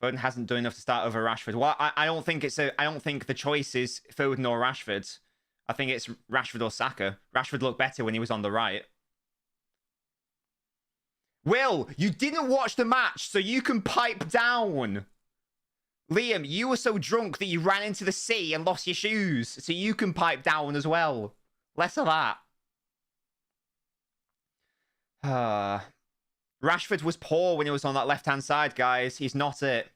Foden hasn't done enough to start over Rashford. Well, I don't think the choice is Foden or Rashford. I think it's Rashford or Saka. Rashford looked better when he was on the right. Will, you didn't watch the match, so you can pipe down. Liam, you were so drunk that you ran into the sea and lost your shoes, so you can pipe down as well. Less of that. Rashford was poor when he was on that left-hand side, guys. He's not it.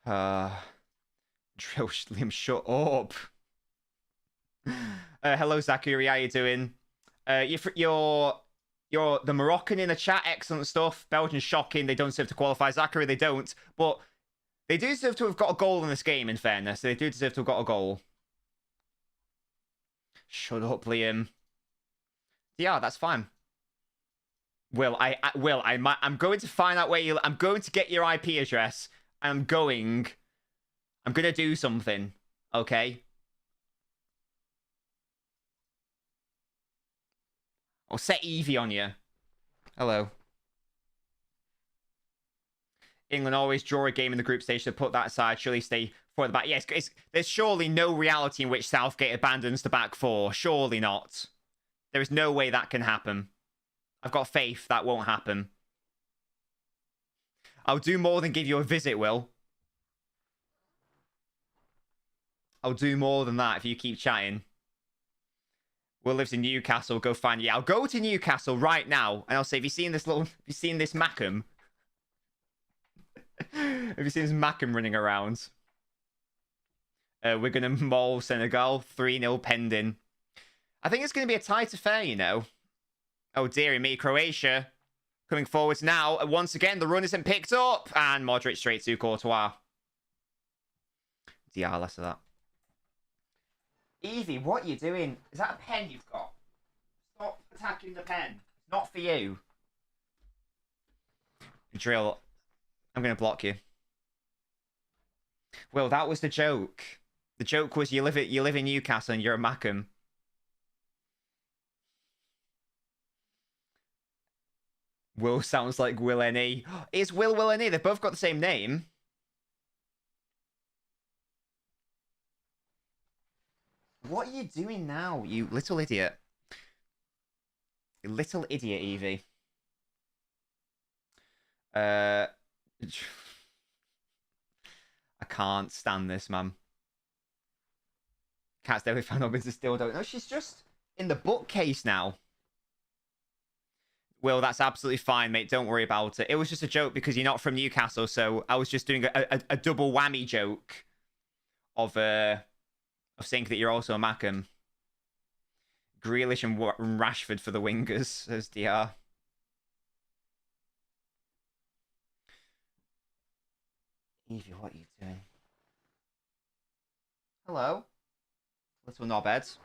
Drill, Liam, shut up. Hello, Zachary. How you doing? You're the Moroccan in the chat. Excellent stuff. Belgium shocking. They don't deserve to qualify. Zachary, they don't. But they do deserve to have got a goal in this game, in fairness. They do deserve to have got a goal. Shut up, Liam. Yeah, that's fine. Will, I'm going to find out where you... I'm going to get your IP address. I'm going to do something. Okay? I'll set Evie on you. Hello. England always draw a game in the group stage, so put that aside. Surely stay for the back. Yes, there's surely no reality in which Southgate abandons the back four. Surely not. There is no way that can happen. I've got faith that won't happen. I'll do more than give you a visit, Will. I'll do more than that if you keep chatting. Will lives in Newcastle. Go find you. I'll go to Newcastle right now, and I'll say, have you seen this Mackham? Have you seen this Mackham running around? We're going to maul Senegal. 3-0 pending. I think it's going to be a tight affair, you know. Oh, dearie me. Croatia coming forwards now. Once again, the run isn't picked up. And Modric straight to Courtois. DR, less of that. Evie, what are you doing? Is that a pen you've got? Stop attacking the pen. It's not for you. Drill. I'm going to block you. Well, that was the joke. The joke was you live in Newcastle and you're a Mackham. Will sounds like Will N.E. Is Will N.E.? They've both got the same name. What are you doing now, you little idiot? You little idiot, Evie. I can't stand this, man. Cat's definitely found LNobbins still don't know. She's just in the bookcase now. Will, that's absolutely fine, mate. Don't worry about it. It was just a joke because you're not from Newcastle, so I was just doing a double whammy joke of saying that you're also a Mackham. Grealish and Rashford for the wingers, says DR. Evie, what are you doing? Hello? Little knobheads.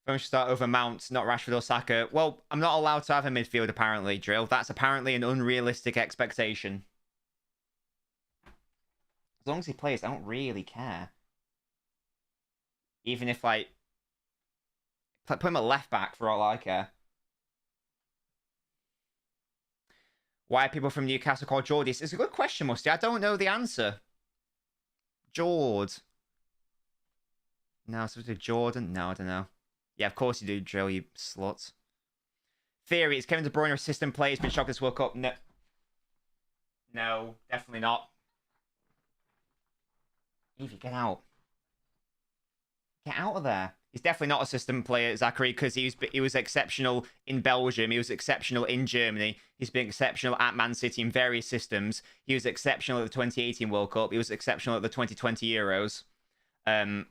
Phone should start over Mount, not Rashford or Saka. Well, I'm not allowed to have a midfield, apparently, Drill. That's apparently an unrealistic expectation. As long as he plays, I don't really care. Even if, like, put him at left back for all I care. Why are people from Newcastle called Geordies? It's a good question, Musty. I don't know the answer. Jord. No, supposed to be Jordan? No, I don't know. Yeah, of course you do, Drill, you slut. Theory, is Kevin De Bruyne a system player? He's been shocked this World Cup. No. No, definitely not. Evie, get out. Get out of there. He's definitely not a system player, Zachary, because he was exceptional in Belgium. He was exceptional in Germany. He's been exceptional at Man City in various systems. He was exceptional at the 2018 World Cup. He was exceptional at the 2020 Euros. And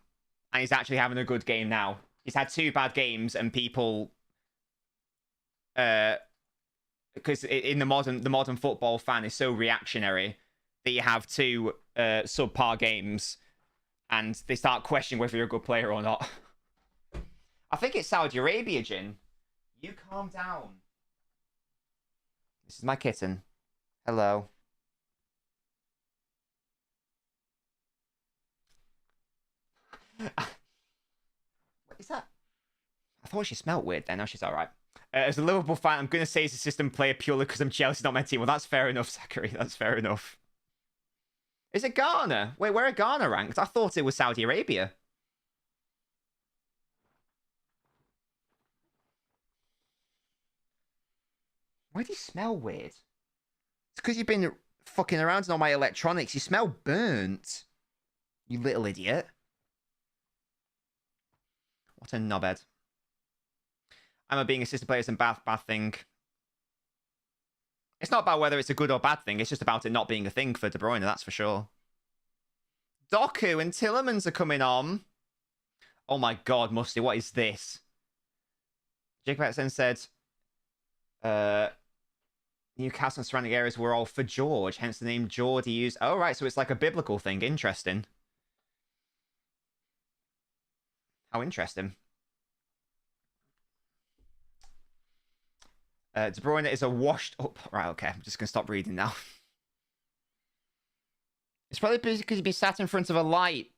he's actually having a good game now. He's had 2 bad games, and people, because in the modern football fan is so reactionary that you have 2 subpar games, and they start questioning whether you're a good player or not. I think it's Saudi Arabia, Jin. You calm down. This is my kitten. Hello. What is that? I thought she smelled weird then. Now she's alright. As a Liverpool fan, I'm going to say he's a system player purely because I'm Chelsea, not my team. Well, that's fair enough, Zachary. That's fair enough. Is it Ghana? Wait, where are Ghana ranked? I thought it was Saudi Arabia. Why do you smell weird? It's because you've been fucking around in all my electronics. You smell burnt. You little idiot. What a knobhead. I'm being assistant players and bad thing. It's not about whether it's a good or bad thing. It's just about it not being a thing for De Bruyne, that's for sure. Doku and Tillemans are coming on. Oh my god, Musty, what is this? Jacob then said, Newcastle and surrounding areas were all for George, hence the name Geordie used. Oh, right, so it's like a biblical thing. Interesting. How interesting. De Bruyne is a washed up... Right, okay, I'm just going to stop reading now. It's probably because you've been sat in front of a light.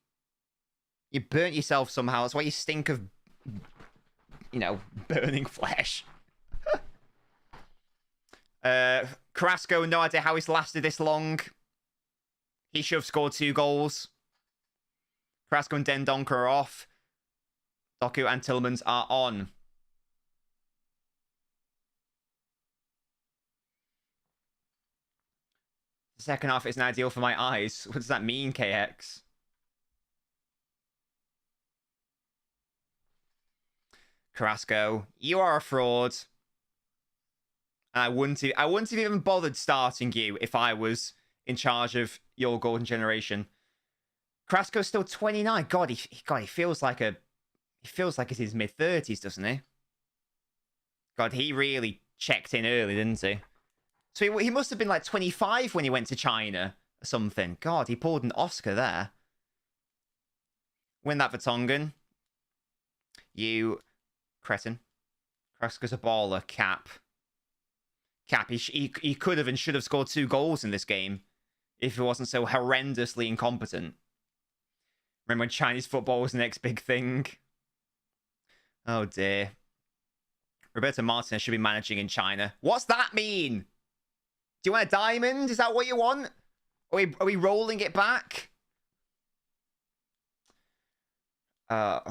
You burnt yourself somehow. That's why you stink of, you know, burning flesh. Carrasco, no idea how he's lasted this long. He should have scored 2 goals. Carrasco and Dendoncker are off. Doku and Tillemans are on. The second half isn't ideal for my eyes. What does that mean, KX? Carrasco, you are a fraud. And I wouldn't have even bothered starting you if I was in charge of your golden generation. Carrasco's still 29. God, he feels like it's his mid-30s, doesn't he? God, he really checked in early, didn't he? So he must have been like 25 when he went to China or something. God, he pulled an Oscar there. Win that Vertonghen. You cretin. Carrasco's a baller. Cap. He could have and should have scored 2 goals in this game if he wasn't so horrendously incompetent. Remember when Chinese football was the next big thing? Oh dear. Roberto Martinez should be managing in China. What's that mean? Do you want a diamond? Is that what you want? Are we rolling it back? Yeah,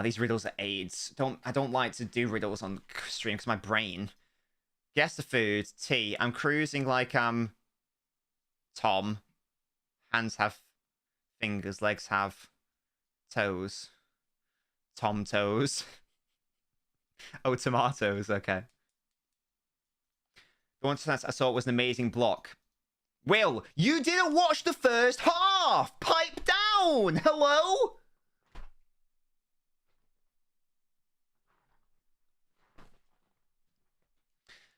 these riddles are AIDS. I don't like to do riddles on stream because my brain. Guess the food. Tea. I'm cruising like I'm Tom. Hands have fingers. Legs have toes. Tom toes. Oh, tomatoes. Okay. The one I saw was an amazing block. Will, you didn't watch the first half! Pipe down! Hello?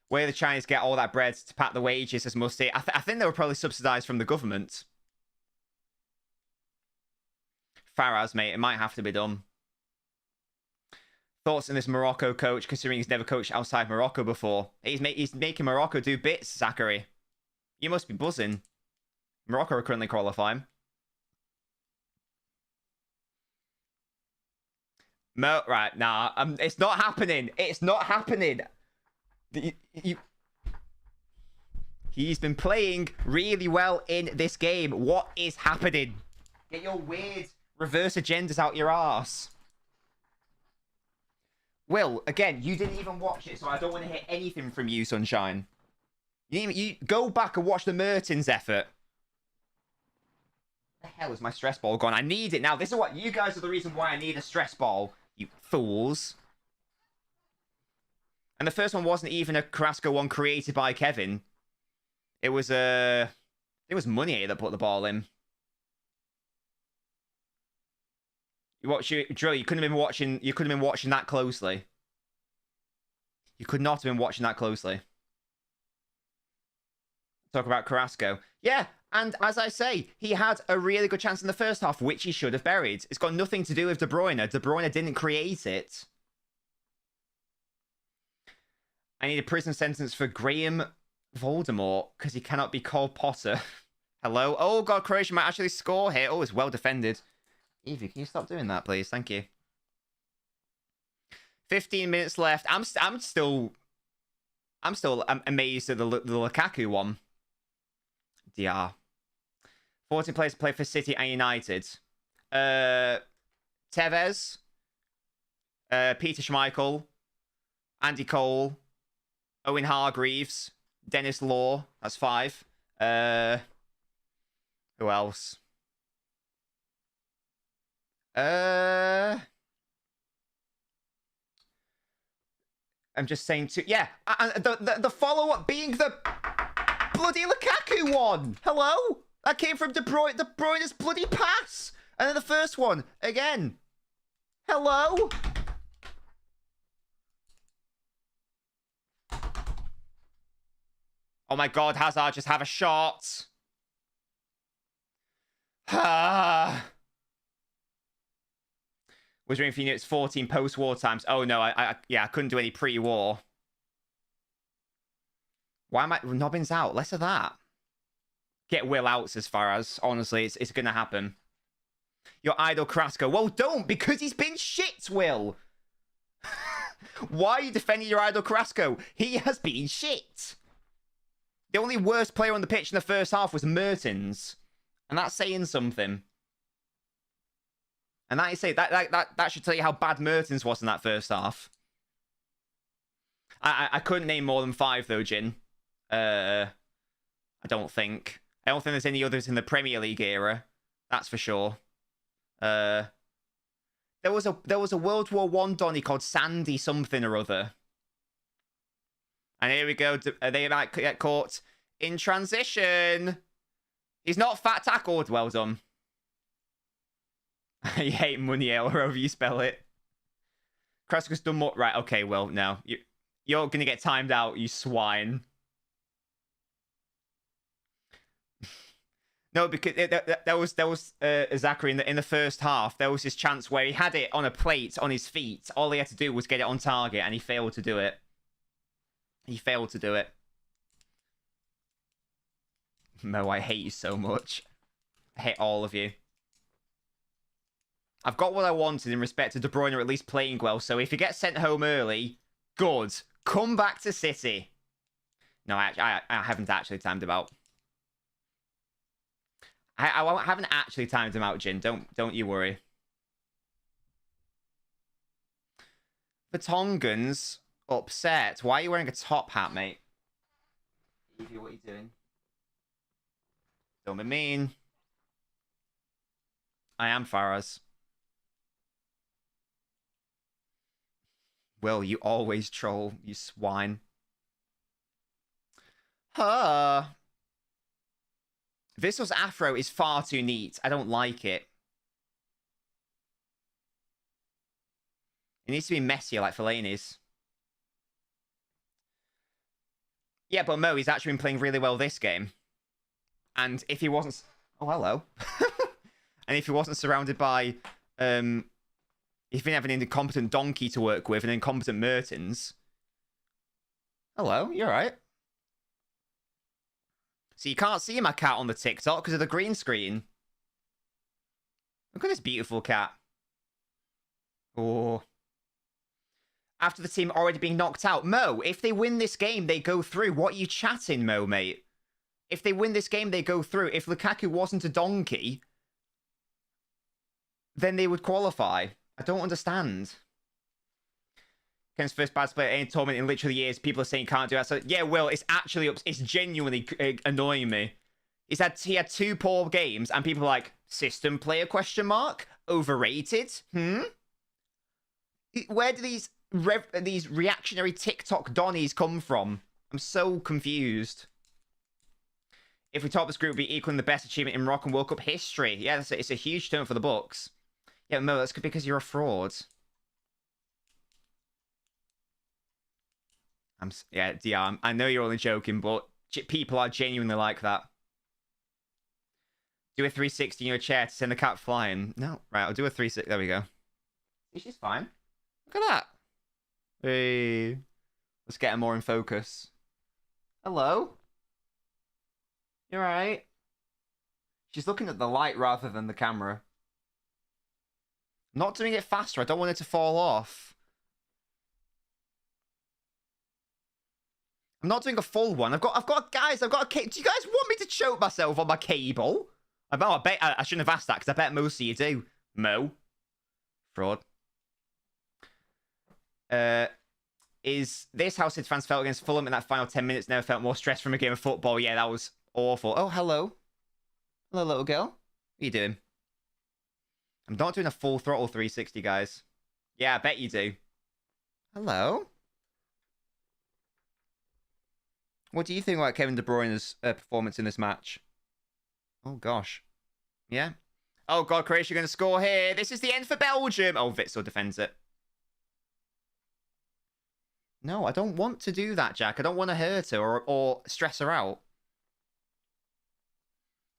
Where the Chinese get all that bread to pat the wages as Musty? I think they were probably subsidised from the government. Faraz, mate, it might have to be done. Thoughts on this Morocco coach, considering he's never coached outside Morocco before? He's making Morocco do bits, Zachary. You must be buzzing. Morocco are currently qualifying. Right, nah, it's not happening. It's not happening. He's been playing really well in this game. What is happening? Get your weird reverse agendas out your arse. Will, again, you didn't even watch it, so I don't want to hear anything from you, Sunshine. You go back and watch the Mertens effort. Where the hell is my stress ball gone? I need it now. This is what you guys are the reason why I need a stress ball, you fools. And the first one wasn't even a Carrasco one created by Kevin. It was Money that put the ball in. Drill, you couldn't have been watching that closely. You could not have been watching that closely. Talk about Carrasco. Yeah, and as I say, he had a really good chance in the first half, which he should have buried. It's got nothing to do with De Bruyne. De Bruyne didn't create it. I need a prison sentence for Graham Voldemort, because he cannot be Cole Potter. Hello? Oh, God, Croatia might actually score here. Oh, it's well defended. Evie, can you stop doing that, please? Thank you. 15 minutes left. I'm still amazed at the Lukaku one. DR. 14 players play for City and United. Tevez. Peter Schmeichel. Andy Cole. Owen Hargreaves. Dennis Law. That's 5. Who else? I'm just saying to... Yeah. And the follow-up being the bloody Lukaku one. Hello? That came from De Bruyne's bloody pass. And then the first one, again. Hello? Oh my god, Hazard just have a shot. Was ring for units 14 post-war times. Oh no, I couldn't do any pre-war. Why am I... Nobbins out. Less of that. Get Will outs as far as, honestly, it's going to happen. Your idol Carrasco. Well, don't, because he's been shit, Will. Why are you defending your idol Carrasco? He has been shit. The only worst player on the pitch in the first half was Mertens. And that's saying something. And that should tell you how bad Mertens was in that first half. I couldn't name more than 5, though, Jin. I don't think. I don't think there's any others in the Premier League era. That's for sure. There was a World War I Donny called Sandy something or other. And here we go. They might get caught in transition. He's not fat tackled. Well done. You hate Muniel, however you spell it. Kraska's done more. Right, okay, well, no. You're going to get timed out, you swine. No, because there was Zachary in the first half. There was this chance where he had it on a plate on his feet. All he had to do was get it on target, and he failed to do it. He failed to do it. Mo, I hate you so much. I hate all of you. I've got what I wanted in respect to De Bruyne at least playing well, so if he gets sent home early, good. Come back to City. No, I haven't actually timed him out. I haven't actually timed him out, Jin. Don't you worry. The Tongans upset. Why are you wearing a top hat, mate? Evie, what are you doing? Don't be mean. I am Faraz. Will, you always troll, you swine. Vissal's afro is far too neat. I don't like it. It needs to be messier like Fellaini's. Yeah, but Mo, he's actually been playing really well this game. And if he wasn't... Oh, hello. And if he wasn't surrounded by... If he didn't have an incompetent donkey to work with and incompetent Mertens. Hello, you're right. So you can't see my cat on the TikTok because of the green screen. Look at this beautiful cat. Oh. After the team already being knocked out. Mo, if they win this game, they go through. What are you chatting, Mo, mate? If they win this game, they go through. If Lukaku wasn't a donkey, then they would qualify. I don't understand. Ken's first bad split any tournament in literally years. People are saying can't do that. So yeah, Will, it's actually it's genuinely annoying me. He had 2 poor games, and people are like, system player question mark? Overrated? Where do these reactionary TikTok Donnies come from? I'm so confused. If we top this group, be equaling the best achievement in Moroccan World Cup history. Yeah, it's a huge turn for the books. Yeah, Mo, that's because you're a fraud. Yeah, DR, I know you're only joking, but people are genuinely like that. Do a 360 in your chair to send the cat flying. No, right, I'll do a 360. There we go. She's fine. Look at that. Hey. Let's get her more in focus. Hello? You alright? She's looking at the light rather than the camera. Not doing it faster. I don't want it to fall off. I'm not doing a full one. I've got a cable. Do you guys want me to choke myself on my cable? I bet I shouldn't have asked that because I bet most of you do. Mo. Fraud. is this how City fans felt against Fulham in that final 10 minutes. Never felt more stressed from a game of football. Yeah, that was awful. Oh, hello. Hello, little girl. What are you doing? I'm not doing a full throttle 360, guys. Yeah, I bet you do. Hello. What do you think about Kevin De Bruyne's performance in this match? Oh, gosh. Yeah. Oh, God, Croatia going to score here. This is the end for Belgium. Oh, Witsel defends it. No, I don't want to do that, Jack. I don't want to hurt her or stress her out.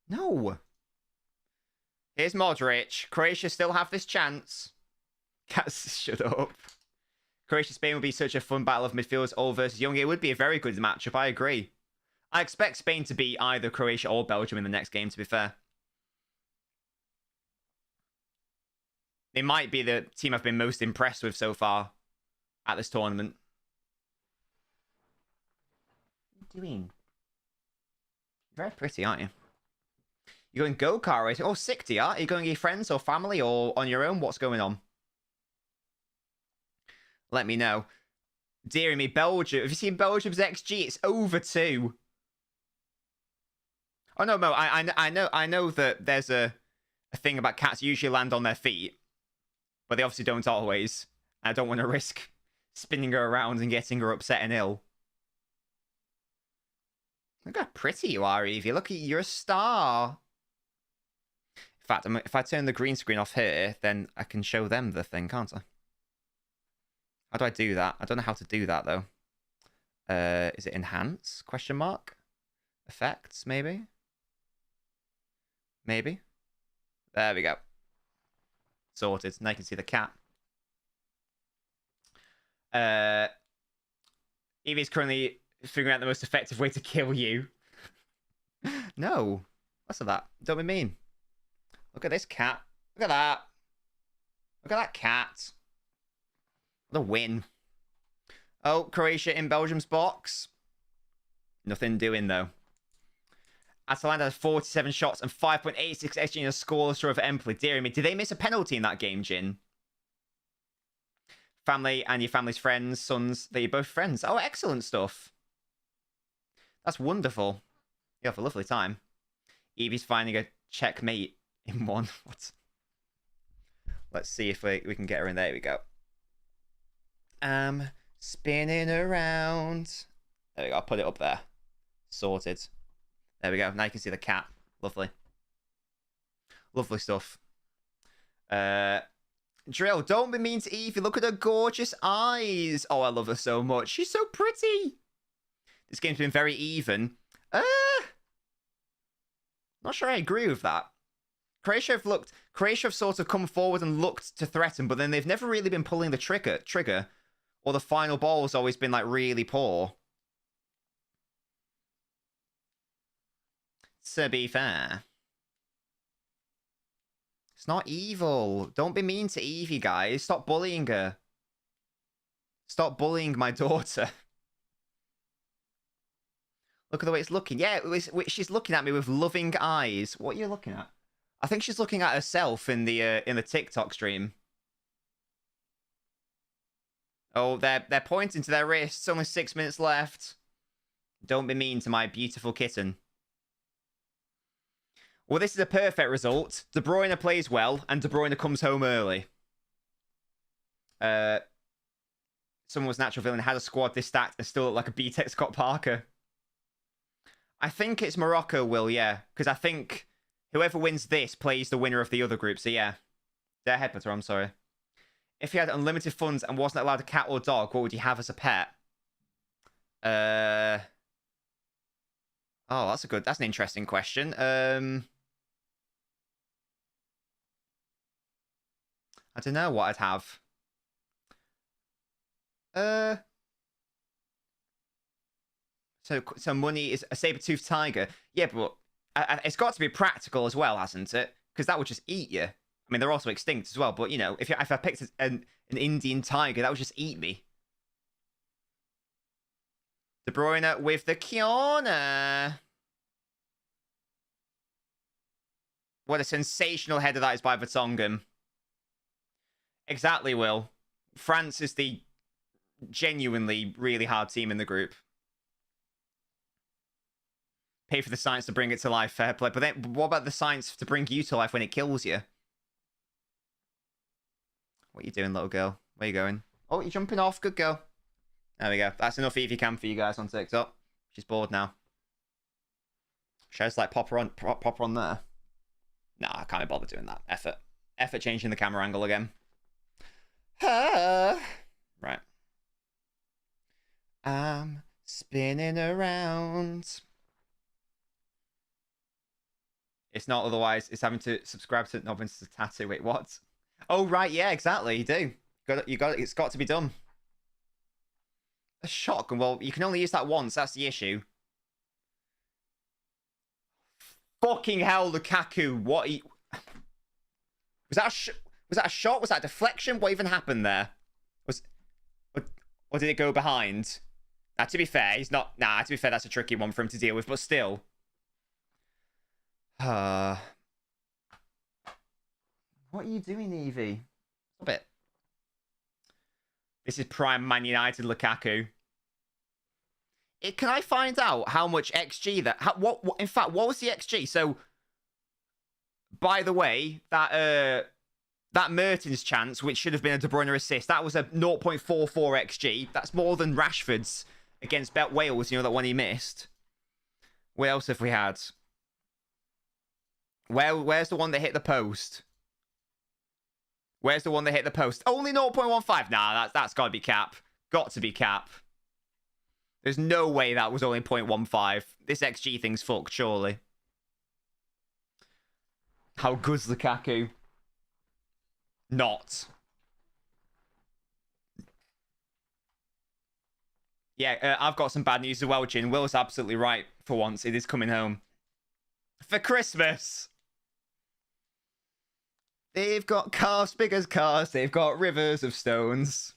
No. Here's Modric. Croatia still have this chance. Cats, shut up. Croatia-Spain would be such a fun battle of midfielders, old versus young. It would be a very good matchup, I agree. I expect Spain to beat either Croatia or Belgium in the next game, to be fair. They might be the team I've been most impressed with so far at this tournament. What are you doing? You're very pretty, aren't you? You're going go-kart racing? Oh, sick, DR. Are you going with your friends or family or on your own? What's going on? Let me know. Dear me, Belgium. Have you seen Belgium's XG? It's over 2. Oh no, Mo. I know that there's a thing about cats usually land on their feet, but they obviously don't always. I don't want to risk spinning her around and getting her upset and ill. Look how pretty you are, Evie. Look, you're a star. In fact, if I turn the green screen off here, then I can show them the thing, can't I? How do I do that? I don't know how to do that, though. Is it enhance? Question mark? Effects, maybe? Maybe? There we go. Sorted. Now you can see the cat. Evie's currently figuring out the most effective way to kill you. No. What's that? Don't be mean. Look at this cat. Look at that. Look at that cat. The win. Oh, Croatia in Belgium's box. Nothing doing, though. Atalanta has 47 shots and 5.86 XG in a scoreless draw for Empoli. Dear me, did they miss a penalty in that game, Jin? Family and your family's friends, sons, they're both friends. Oh, excellent stuff. That's wonderful. You have a lovely time. Evie's finding a checkmate in one. What? Let's see if we can get her in. There we go. Spinning around. There we go. I'll put it up there. Sorted. There we go. Now you can see the cat. Lovely. Lovely stuff. Drill, don't be mean to Evie. Look at her gorgeous eyes. Oh, I love her so much. She's so pretty. This game's been very even. Not sure I agree with that. Croatia have sort of come forward and looked to threaten, but then they've never really been pulling the trigger, or the final ball has always been like really poor. To be fair. It's not evil. Don't be mean to Evie, guys. Stop bullying her. Stop bullying my daughter. Look at the way it's looking. Yeah, she's looking at me with loving eyes. What are you looking at? I think she's looking at herself in the TikTok stream. Oh, they're pointing to their wrists. Only 6 minutes left. Don't be mean to my beautiful kitten. Well, this is a perfect result. De Bruyne plays well, and De Bruyne comes home early. Someone was natural villain, had a squad this stacked, and still looked like a B-Tech Scott Parker. I think it's Morocco, Will, yeah. Because I think whoever wins this plays the winner of the other group, so yeah. They're headbutter, I'm sorry. If you had unlimited funds and wasn't allowed a cat or dog, what would you have as a pet? Oh, that's an interesting question. I don't know what I'd have. So money is a saber-toothed tiger. Yeah, but it's got to be practical as well, hasn't it? Because that would just eat you. I mean, they're also extinct as well, but, you know, if I picked an Indian tiger, that would just eat me. De Bruyne with the corner. What a sensational header that is by Vertonghen. Exactly, Will. France is the genuinely really hard team in the group. Pay for the science to bring it to life, fair play. But then, what about the science to bring you to life when it kills you? What are you doing, little girl? Where you going? Oh, you're jumping off. Good girl. There we go. That's enough Evie Cam for you guys on TikTok. She's bored now. Should I just like pop her on there? Nah, I can't be bothered doing that. Effort changing the camera angle again. Right. I'm spinning around. It's not otherwise. It's having to subscribe to LNobbins to tattoo. Wait, what? Oh, right. Yeah, exactly. You do. It's got to be done. A shotgun. Well, you can only use that once. That's the issue. Fucking hell, Lukaku. What? Was that a shot? Was that a deflection? What even happened there? Or did it go behind? Now, to be fair, he's not. Nah, to be fair, that's a tricky one for him to deal with. But still. What are you doing, Evie? Stop it. This is prime Man United Lukaku. Can I find out how much XG that... in fact, what was the XG? So, by the way, that Mertens chance, which should have been a De Bruyne assist, that was a 0.44 XG. That's more than Rashford's against Wales, you know, that one he missed. What else have we had? Where's the one that hit the post? Where's the one that hit the post? Only 0.15. Nah, that's got to be cap. Got to be cap. There's no way that was only 0.15. This XG thing's fucked, surely. How good's Lukaku? Not. Yeah, I've got some bad news as well, Jin. Will's absolutely right for once. It is coming home. For Christmas. They've got cars big as cars. They've got rivers of stones.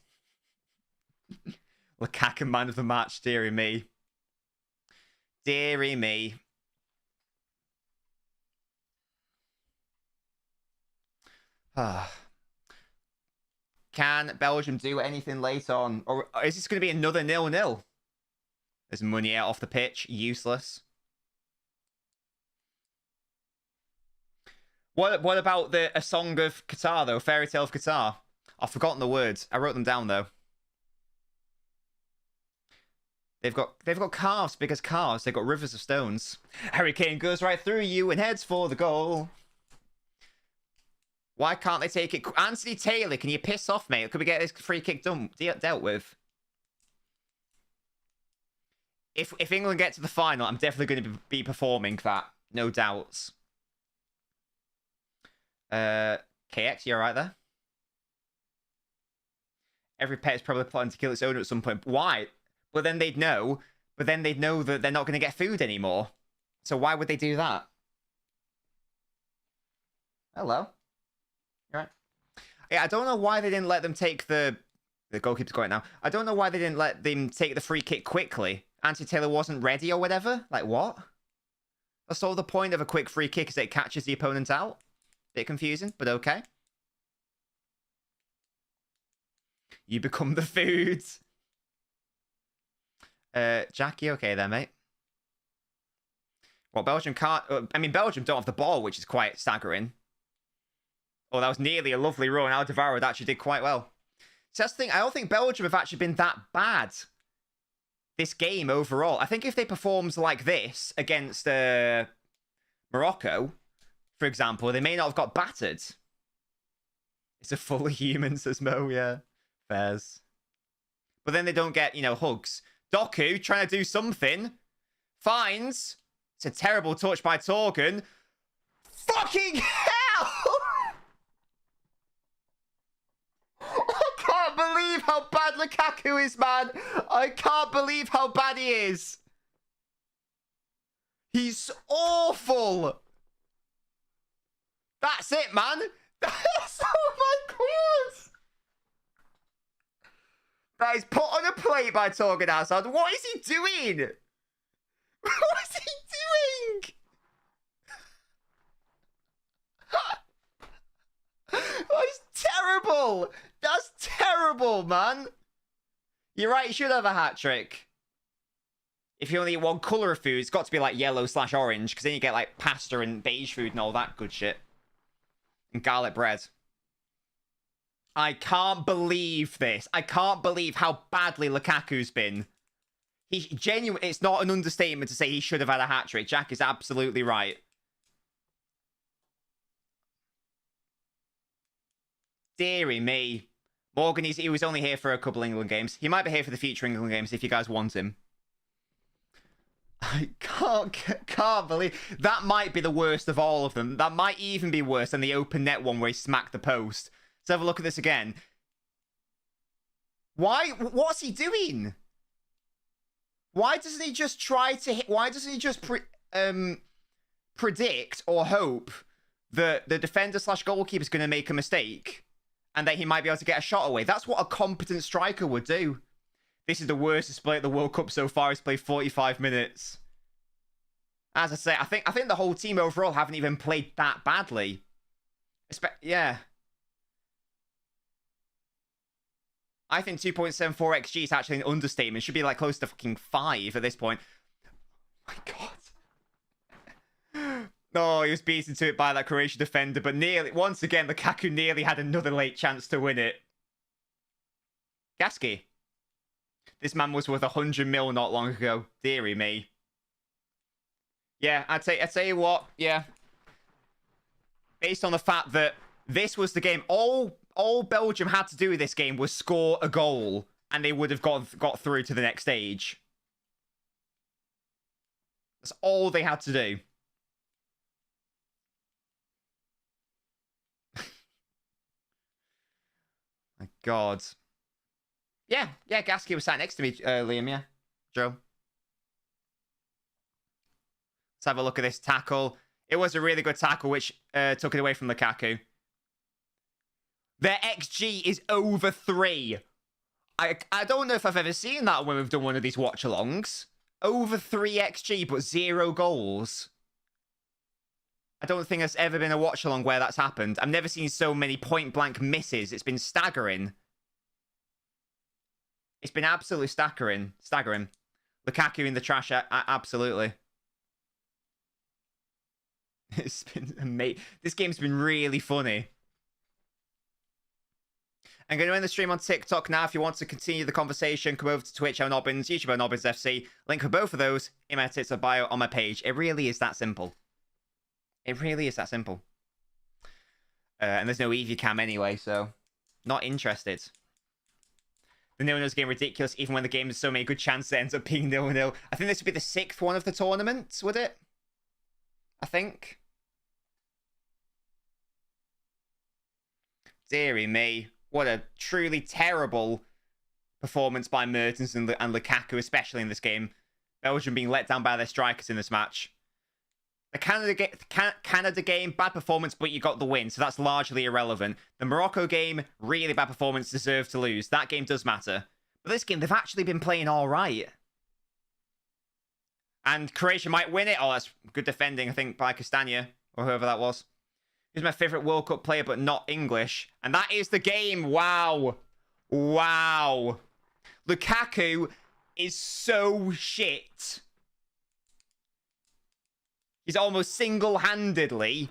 Lukaku, man of the match. Deary me. Deary me. Can Belgium do anything late on? Or is this going to be another 0-0? There's money out off the pitch. Useless. What about a song of Qatar, though? Fairy Tale of Qatar. I've forgotten the words. I wrote them down, though. They've got calves big as cars. They've got rivers of stones. Harry Kane goes right through you and heads for the goal. Why can't they take it? Anthony Taylor, can you piss off, mate? Could we get this free kick dealt with? If England get to the final, I'm definitely going to be performing that. No doubts. KX, you alright there? Every pet is probably plotting to kill its owner at some point. Why? But then they'd know. But then they'd know that they're not going to get food anymore. So why would they do that? Hello. You alright? Yeah, I don't know why they didn't let them take the goalkeeper's got it now. I don't know why they didn't let them take the free kick quickly. Anthony Taylor wasn't ready or whatever. Like, what? That's all the point of a quick free kick, is that it catches the opponent out. Bit confusing, but okay. You become the food. Jackie, okay there, mate. Well, Belgium can't... I mean, Belgium don't have the ball, which is quite staggering. Oh, that was nearly a lovely run. Alderweireld actually did quite well. So that's the thing. I don't think Belgium have actually been that bad this game overall. I think if they performed like this against Morocco, for example, they may not have got battered. It's a full of humans, says Mo, yeah. Fairs. But then they don't get, you know, hugs. Doku trying to do something. Finds. It's a terrible touch by Torgan. Fucking hell! I can't believe how bad Lukaku is, man. I can't believe how bad he is. He's awful. That's it, man. That's, oh my god. That is put on a plate by Torgan Hazard. What is he doing? What is he doing? That's terrible. That's terrible, man. You're right, you should have a hat-trick. If you only eat one colour of food, it's got to be like yellow/orange, because then you get like pasta and beige food and all that good shit. And garlic bread. I can't believe this. I can't believe how badly Lukaku's been. He genuinely, it's not an understatement to say he should have had a hat-trick. Jack is absolutely right. Deary me. Morgan, he was only here for a couple England games. He might be here for the future England games if you guys want him. I can't believe... That might be the worst of all of them. That might even be worse than the open net one where he smacked the post. Let's have a look at this again. Why? What's he doing? Why doesn't he just try to hit... Why doesn't he just predict or hope that the defender/goalkeeper is going to make a mistake and that he might be able to get a shot away? That's what a competent striker would do. This is the worst display at the World Cup so far. He's played 45 minutes. As I say, I think the whole team overall haven't even played that badly. Yeah. I think 2.74 XG is actually an understatement. It should be like close to fucking 5 at this point. Oh my god. Oh, he was beaten to it by that Croatian defender, but nearly, once again, Lukaku nearly had another late chance to win it. Gasky. This man was worth 100 mil not long ago. Deary me. Yeah, I'd tell you what, yeah. Based on the fact that this was the game, all Belgium had to do with this game was score a goal, and they would have got through to the next stage. That's all they had to do. My God. Yeah, Gasky was sat next to me, Liam, yeah. Joe. Let's have a look at this tackle. It was a really good tackle, which took it away from Lukaku. Their XG is over 3. I don't know if I've ever seen that when we've done one of these watch-alongs. Over 3 XG, but 0 goals. I don't think there's ever been a watch-along where that's happened. I've never seen so many point-blank misses. It's been staggering. It's been absolutely staggering. Lukaku in the trash, absolutely. It's been amazing. This game's been really funny. I'm going to end the stream on TikTok now. If you want to continue the conversation, come over to Twitch, LNobbins, YouTube, LNobbins FC. Link for both of those in my TikTok bio on my page. It really is that simple. It really is that simple. And there's no EV cam anyway, so not interested. The 0-0's game ridiculous, even when the game has so many good chances it ends up being 0-0. I think this would be the 6th one of the tournament, would it? I think. Deary me. What a truly terrible performance by Mertens and Lukaku, especially in this game. Belgium being let down by their strikers in this match. The Canada game, bad performance, but you got the win, so that's largely irrelevant. The Morocco game, really bad performance, deserved to lose. That game does matter. But this game, they've actually been playing all right. And Croatia might win it. Oh, that's good defending, I think, by Castagna, or whoever that was. He's my favourite World Cup player, but not English. And that is the game. Wow. Wow. Lukaku is so shit. He's almost single-handedly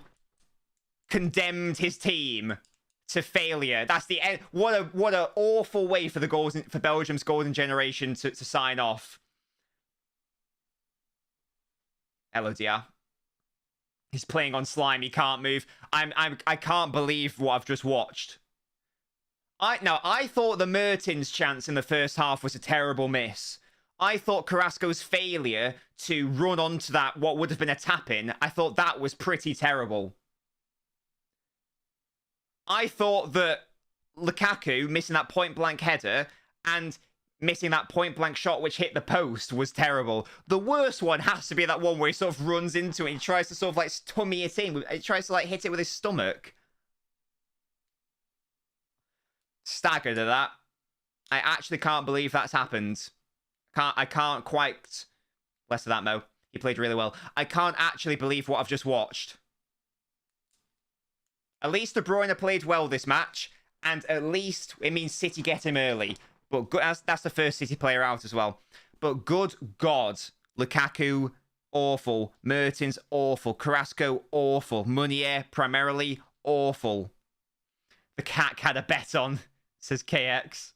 condemned his team to failure. That's the end. What an awful way for for Belgium's golden generation to sign off. LODR. He's playing on slime. He can't move. I can't believe what I've just watched. I thought the Mertens chance in the first half was a terrible miss. I thought Carrasco's failure to run onto that, what would have been a tap-in, I thought that was pretty terrible. I thought that Lukaku missing that point-blank header and missing that point-blank shot which hit the post was terrible. The worst one has to be that one where he sort of runs into it and he tries to sort of like tummy it in. He tries to like hit it with his stomach. Staggered at that. I actually can't believe that's happened. I can't quite... Less of that, Mo. He played really well. I can't actually believe what I've just watched. At least De Bruyne played well this match, and at least it means City get him early. But that's the first City player out as well. But good God, Lukaku, awful. Mertens, awful. Carrasco, awful. Meunier, primarily, awful. The cat had a bet on, says KX.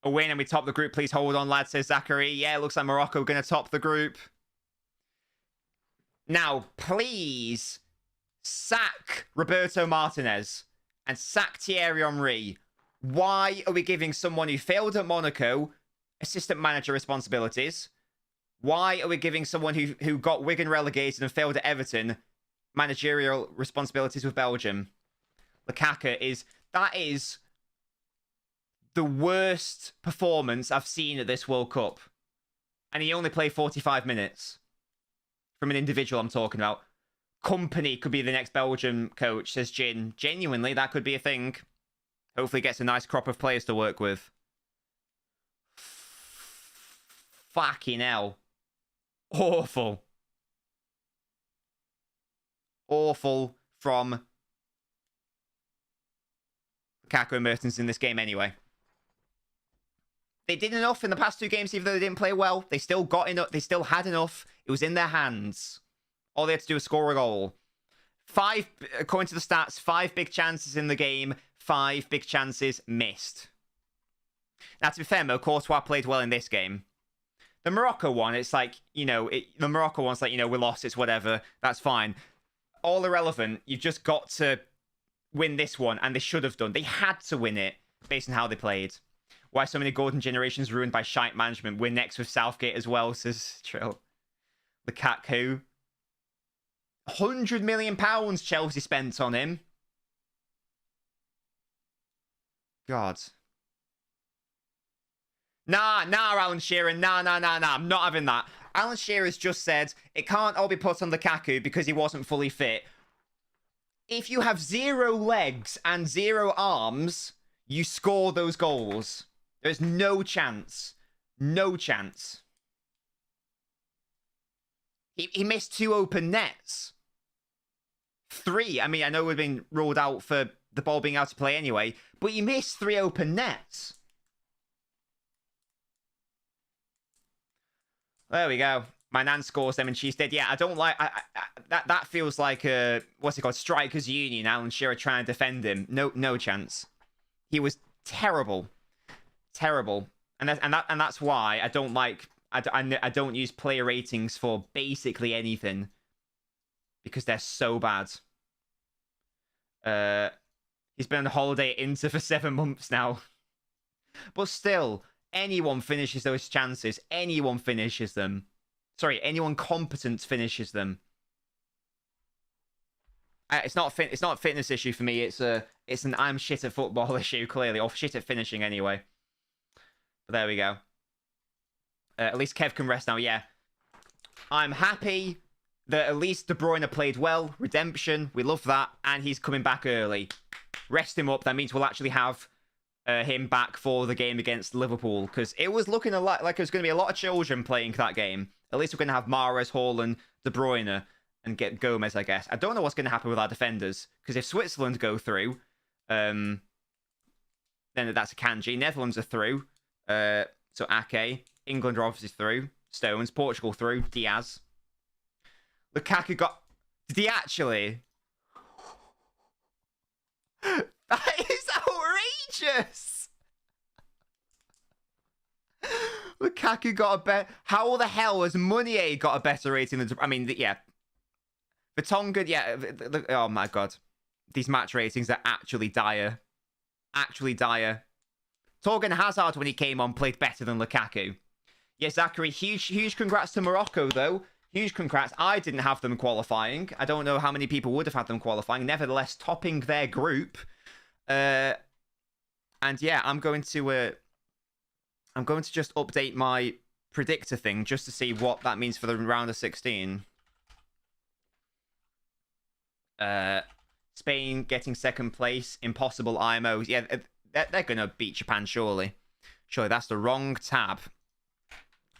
A win and we top the group. Please hold on, lad, says Zachary. Yeah, it looks like Morocco are going to top the group. Now, please sack Roberto Martinez and sack Thierry Henry. Why are we giving someone who failed at Monaco assistant manager responsibilities? Why are we giving someone who got Wigan relegated and failed at Everton managerial responsibilities with Belgium? Lukaku that is the worst performance I've seen at this World Cup. And he only played 45 minutes. From an individual I'm talking about. Company could be the next Belgium coach, says Jin. Genuinely, that could be a thing. Hopefully gets a nice crop of players to work with. Fucking hell. Awful. Awful from Lukaku and Mertens in this game anyway. They did enough in the past 2 games, even though they didn't play well. They still got enough. They still had enough. It was in their hands. All they had to do was score a goal. 5, according to the stats, 5 big chances in the game. 5 big chances missed. Now, to be fair, Courtois played well in this game. The Morocco one, it's like, the Morocco one's like, we lost, it's whatever. That's fine. All irrelevant. You've just got to win this one, and they should have done. They had to win it based on how they played. Why so many golden generations ruined by shite management? We're next with Southgate as well, says Trill. Lukaku. £100 million Chelsea spent on him. God. Nah, Alan Shearer. Nah. I'm not having that. Alan Shearer's just said it can't all be put on Lukaku because he wasn't fully fit. If you have 0 legs and 0 arms, you score those goals. There's no chance. No chance. He missed 2 open nets. 3. I mean, I know we've been ruled out for the ball being out to play anyway, but he missed 3 open nets. There we go. My nan scores them and she's dead. Yeah, I don't like... that feels like a... What's it called? Strikers Union. Alan Shearer trying to defend him. No chance. He was terrible. Terrible. And that's why I don't like... I don't use player ratings for basically anything. Because they're so bad. He's been on holiday at Inter for 7 months now. But still, anyone finishes those chances. Anyone finishes them. Sorry, anyone competent finishes them. It's not a fitness issue for me. It's an I'm shit at football issue, clearly. Or shit at finishing, anyway. But there we go. At least Kev can rest now, yeah. I'm happy that at least De Bruyne played well. Redemption, we love that. And he's coming back early. Rest him up. That means we'll actually have him back for the game against Liverpool. Because it was looking a lot like there's going to be a lot of children playing that game. At least we're going to have Mahrez, Haaland, De Bruyne, and get Gomez, I guess. I don't know what's going to happen with our defenders. Because if Switzerland go through, then that's a Kanji. Netherlands are through. So Ake. England are obviously through. Stones. Portugal through. Diaz. Lukaku got... Did he actually? That is outrageous! Lukaku got a better... How the hell has Meunier got a better rating than... I mean, yeah. Vertonghen, yeah. Oh my God. These match ratings are actually dire. Actually dire. Torgan Hazard, when he came on, played better than Lukaku. Yes, Zachary, huge congrats to Morocco, though. Huge congrats. I didn't have them qualifying. I don't know how many people would have had them qualifying. Nevertheless, topping their group. And yeah, I'm going to just update my predictor thing just to see what that means for the round of 16. Spain getting 2nd place. Impossible IMOs. Yeah, they're going to beat Japan, surely. Surely, that's the wrong tab.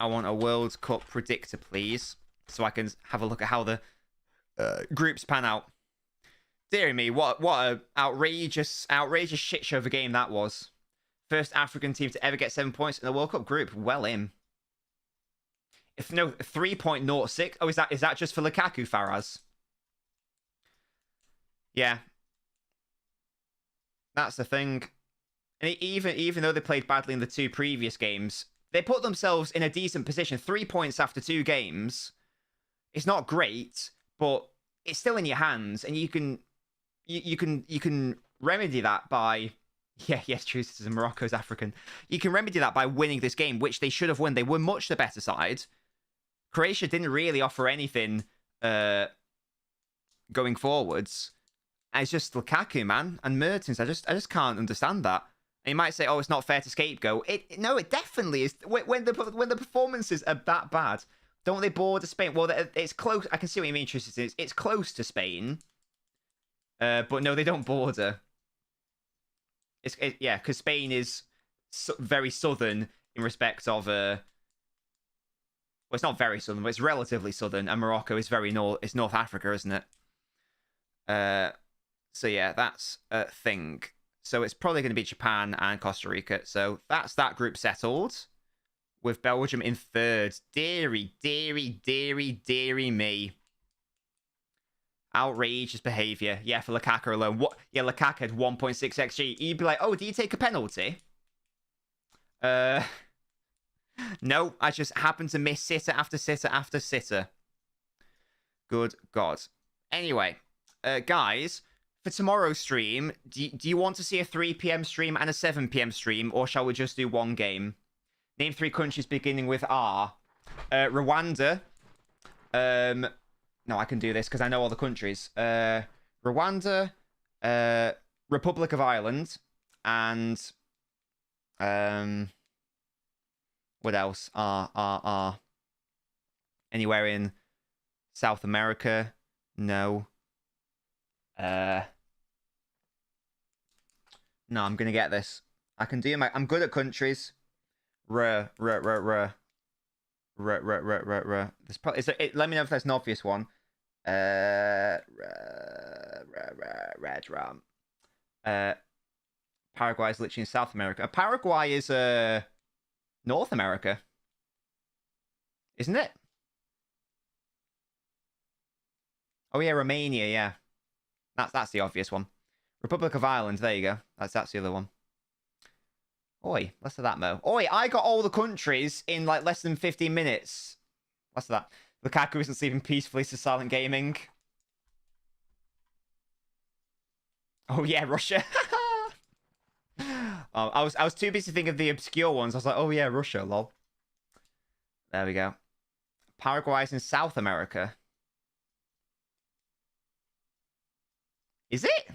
I want a World Cup predictor, please. So I can have a look at how the groups pan out. Dear me, what a outrageous shit show of a game that was. First African team to ever get 7 points in the World Cup group. Well in. If no 3.06. Oh, is that just for Lukaku, Faraz? Yeah. That's the thing. And even though they played badly in the 2 previous games, they put themselves in a decent position. 3 points after 2 games. It's not great, but it's still in your hands, and you can remedy that by yes, true citizen. Morocco's African. You can remedy that by winning this game, which they should have won. They were much the better side. Croatia didn't really offer anything going forwards. And it's just Lukaku, man, and Mertens. I just can't understand that. And you might say, "Oh, it's not fair to scapegoat." No, it definitely is. When the performances are that bad, don't they border Spain? Well, it's close. I can see what you mean, Tristan. It's close to Spain, but no, they don't border. Yeah, because Spain is very southern in respect of well, it's not very southern, but it's relatively southern, and Morocco is very it's North Africa, isn't it? So yeah, that's a thing. So it's probably going to be Japan and Costa Rica. So that's that group settled, with Belgium in third. Deary me. Outrageous behaviour. Yeah, for Lukaku alone. What? Yeah, Lukaku had 1.6 XG. You'd be like, oh, do you take a penalty? No, I just happened to miss sitter after sitter after sitter. Good God. Anyway, guys, for tomorrow's stream, do you want to see a 3 p.m. stream and a 7 p.m. stream, or shall we just do one game? Name 3 countries beginning with R. Rwanda. No, I can do this because I know all the countries. Rwanda, Republic of Ireland, and what else? Anywhere in South America? No. No, I'm gonna get this. I can do I'm good at countries. Let me know if there's an obvious one. Red rum. Paraguay is literally in South America. Paraguay is North America, isn't it? Oh yeah, Romania. Yeah, that's the obvious one. Republic of Ireland. There you go. That's the other one. Oi, less of that, Mo. Oi, I got all the countries in like less than 15 minutes. Less of that. Lukaku isn't sleeping peacefully to silent gaming. Oh yeah, Russia. I was too busy thinking of the obscure ones. I was like, oh yeah, Russia, lol. There we go. Paraguay's in South America. Is it?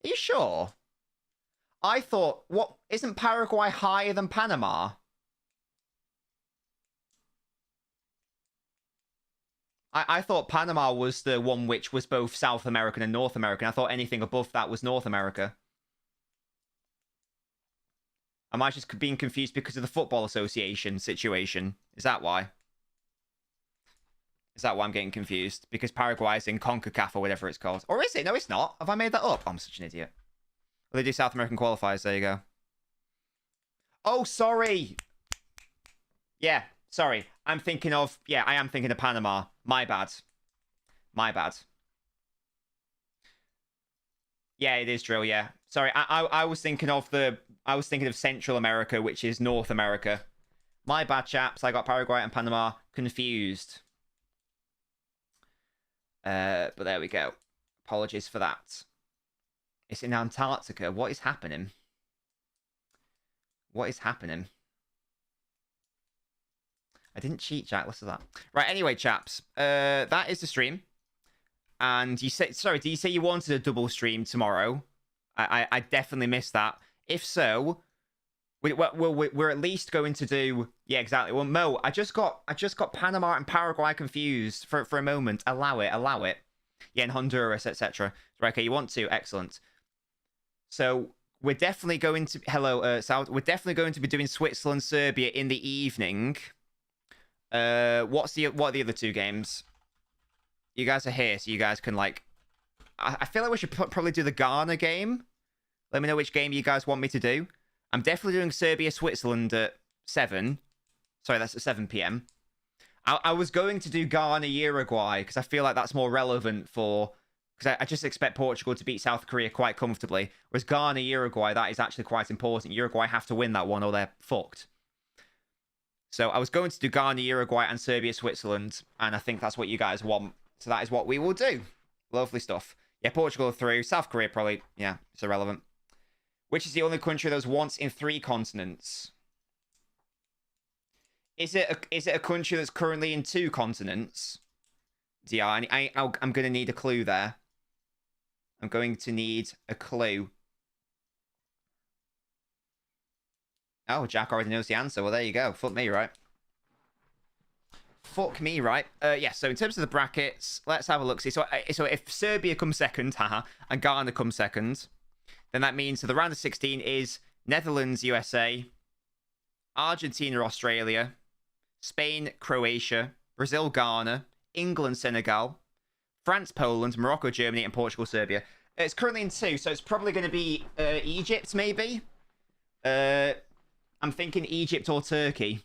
Are you sure? I thought, what, isn't Paraguay higher than Panama? I thought Panama was the one which was both South American and North American. I thought anything above that was North America. Am I just being confused because of the Football Association situation? Is that why? Is that why I'm getting confused? Because Paraguay's in CONCACAF or whatever it's called. Or is it? No, it's not. Have I made that up? I'm such an idiot. Well, they do South American qualifiers. There you go. Oh, sorry. Yeah, sorry. I'm thinking of... Yeah, I am thinking of Panama. My bad. My bad. Yeah, it is drill, yeah. Sorry, I was thinking of Central America, which is North America. My bad, chaps. I got Paraguay and Panama confused. But there we go. Apologies for that. It's in Antarctica. What is happening? What is happening? I didn't cheat, Jack. Listen to that. Right, anyway, chaps. That is the stream. And you said... Sorry, did you say you wanted a double stream tomorrow? I definitely missed that. If so, we're at least going to do... Yeah, exactly. Well, Mo, I just got Panama and Paraguay confused for a moment. Allow it. Yeah, and Honduras, etc. Right, okay, you want to? Excellent. So we're definitely going to... Hello, South. We're definitely going to be doing Switzerland, Serbia in the evening. What are the other 2 games? You guys are here, so you guys can, like, I feel like we should probably do the Ghana game. Let me know which game you guys want me to do. I'm definitely doing Serbia-Switzerland at 7. Sorry, that's at 7 p.m. I was going to do Ghana-Uruguay because I feel like that's more relevant for... Because I just expect Portugal to beat South Korea quite comfortably. Whereas Ghana-Uruguay, that is actually quite important. Uruguay have to win that one or they're fucked. So I was going to do Ghana-Uruguay and Serbia-Switzerland. And I think that's what you guys want. So that is what we will do. Lovely stuff. Yeah, Portugal are through. South Korea probably, yeah, it's irrelevant. Which is the only country that was once in 3 continents? Is it a country that's currently in 2 continents? Yeah, I'm going to need a clue there. I'm going to need a clue. Oh, Jack already knows the answer. Well, there you go. Fuck me, right? Fuck me, right? Yeah, so in terms of the brackets, let's have a look. See, so if Serbia comes second, haha, and Ghana comes second, then that means so the round of 16 is Netherlands, USA, Argentina, Australia, Spain, Croatia, Brazil, Ghana, England, Senegal, France, Poland, Morocco, Germany, and Portugal, Serbia. It's currently in 2, so it's probably going to be Egypt, maybe? I'm thinking Egypt or Turkey.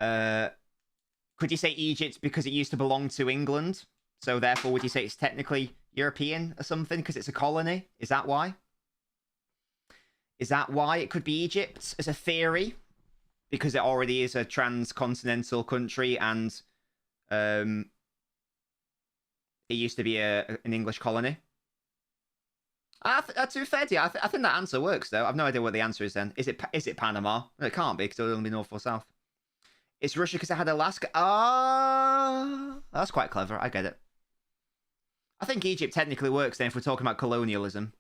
Could you say Egypt because it used to belong to England? So therefore, would you say it's technically European or something because it's a colony? Is that why? Is that why it could be Egypt as a theory? Because it already is a transcontinental country and it used to be an English colony. To be fair, yeah, I think that answer works, though. I've no idea what the answer is then. Is it Panama? No, it can't be because it'll only be north or south. It's Russia because it had Alaska. Ah, that's quite clever. I get it. I think Egypt technically works then if we're talking about colonialism.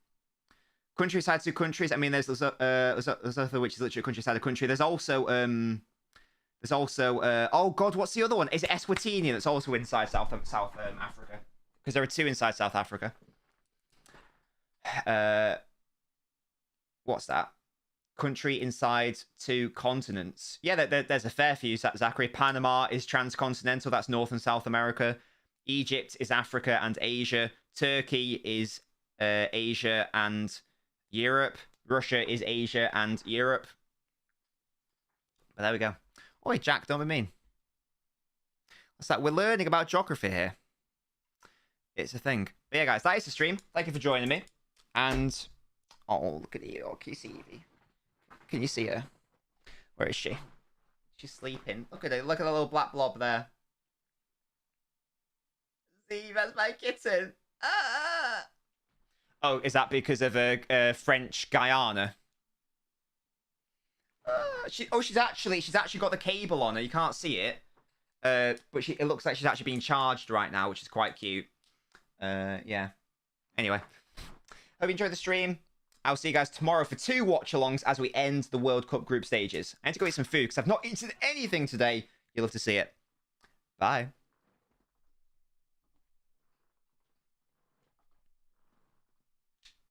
Countryside to countries. I mean, there's other which is literally a countryside of country. There's also oh god, what's the other one? Is it Eswatini that's also inside South Africa? Because there are 2 inside South Africa. What's that? Country inside 2 continents. Yeah, there's a fair few, Zachary. Panama is transcontinental. That's North and South America. Egypt is Africa and Asia. Turkey is Asia and Europe. Russia is Asia and Europe. But there we go. Oi, Jack, don't be mean. What's that? We're learning about geography here. It's a thing. But yeah, guys, that is the stream. Thank you for joining me. And... oh, look at you. Oh, can you see Evie? Can you see her? Where is she? She's sleeping. Look at her. Look at the little black blob there. See, that's my kitten. Ah! Oh, is that because of a French Guyana? She's actually got the cable on her. You can't see it. But it looks like she's actually being charged right now, which is quite cute. Yeah. Anyway. Hope you enjoyed the stream. I'll see you guys tomorrow for 2 watch-alongs as we end the World Cup group stages. I need to go eat some food because I've not eaten anything today. You'll love to see it. Bye.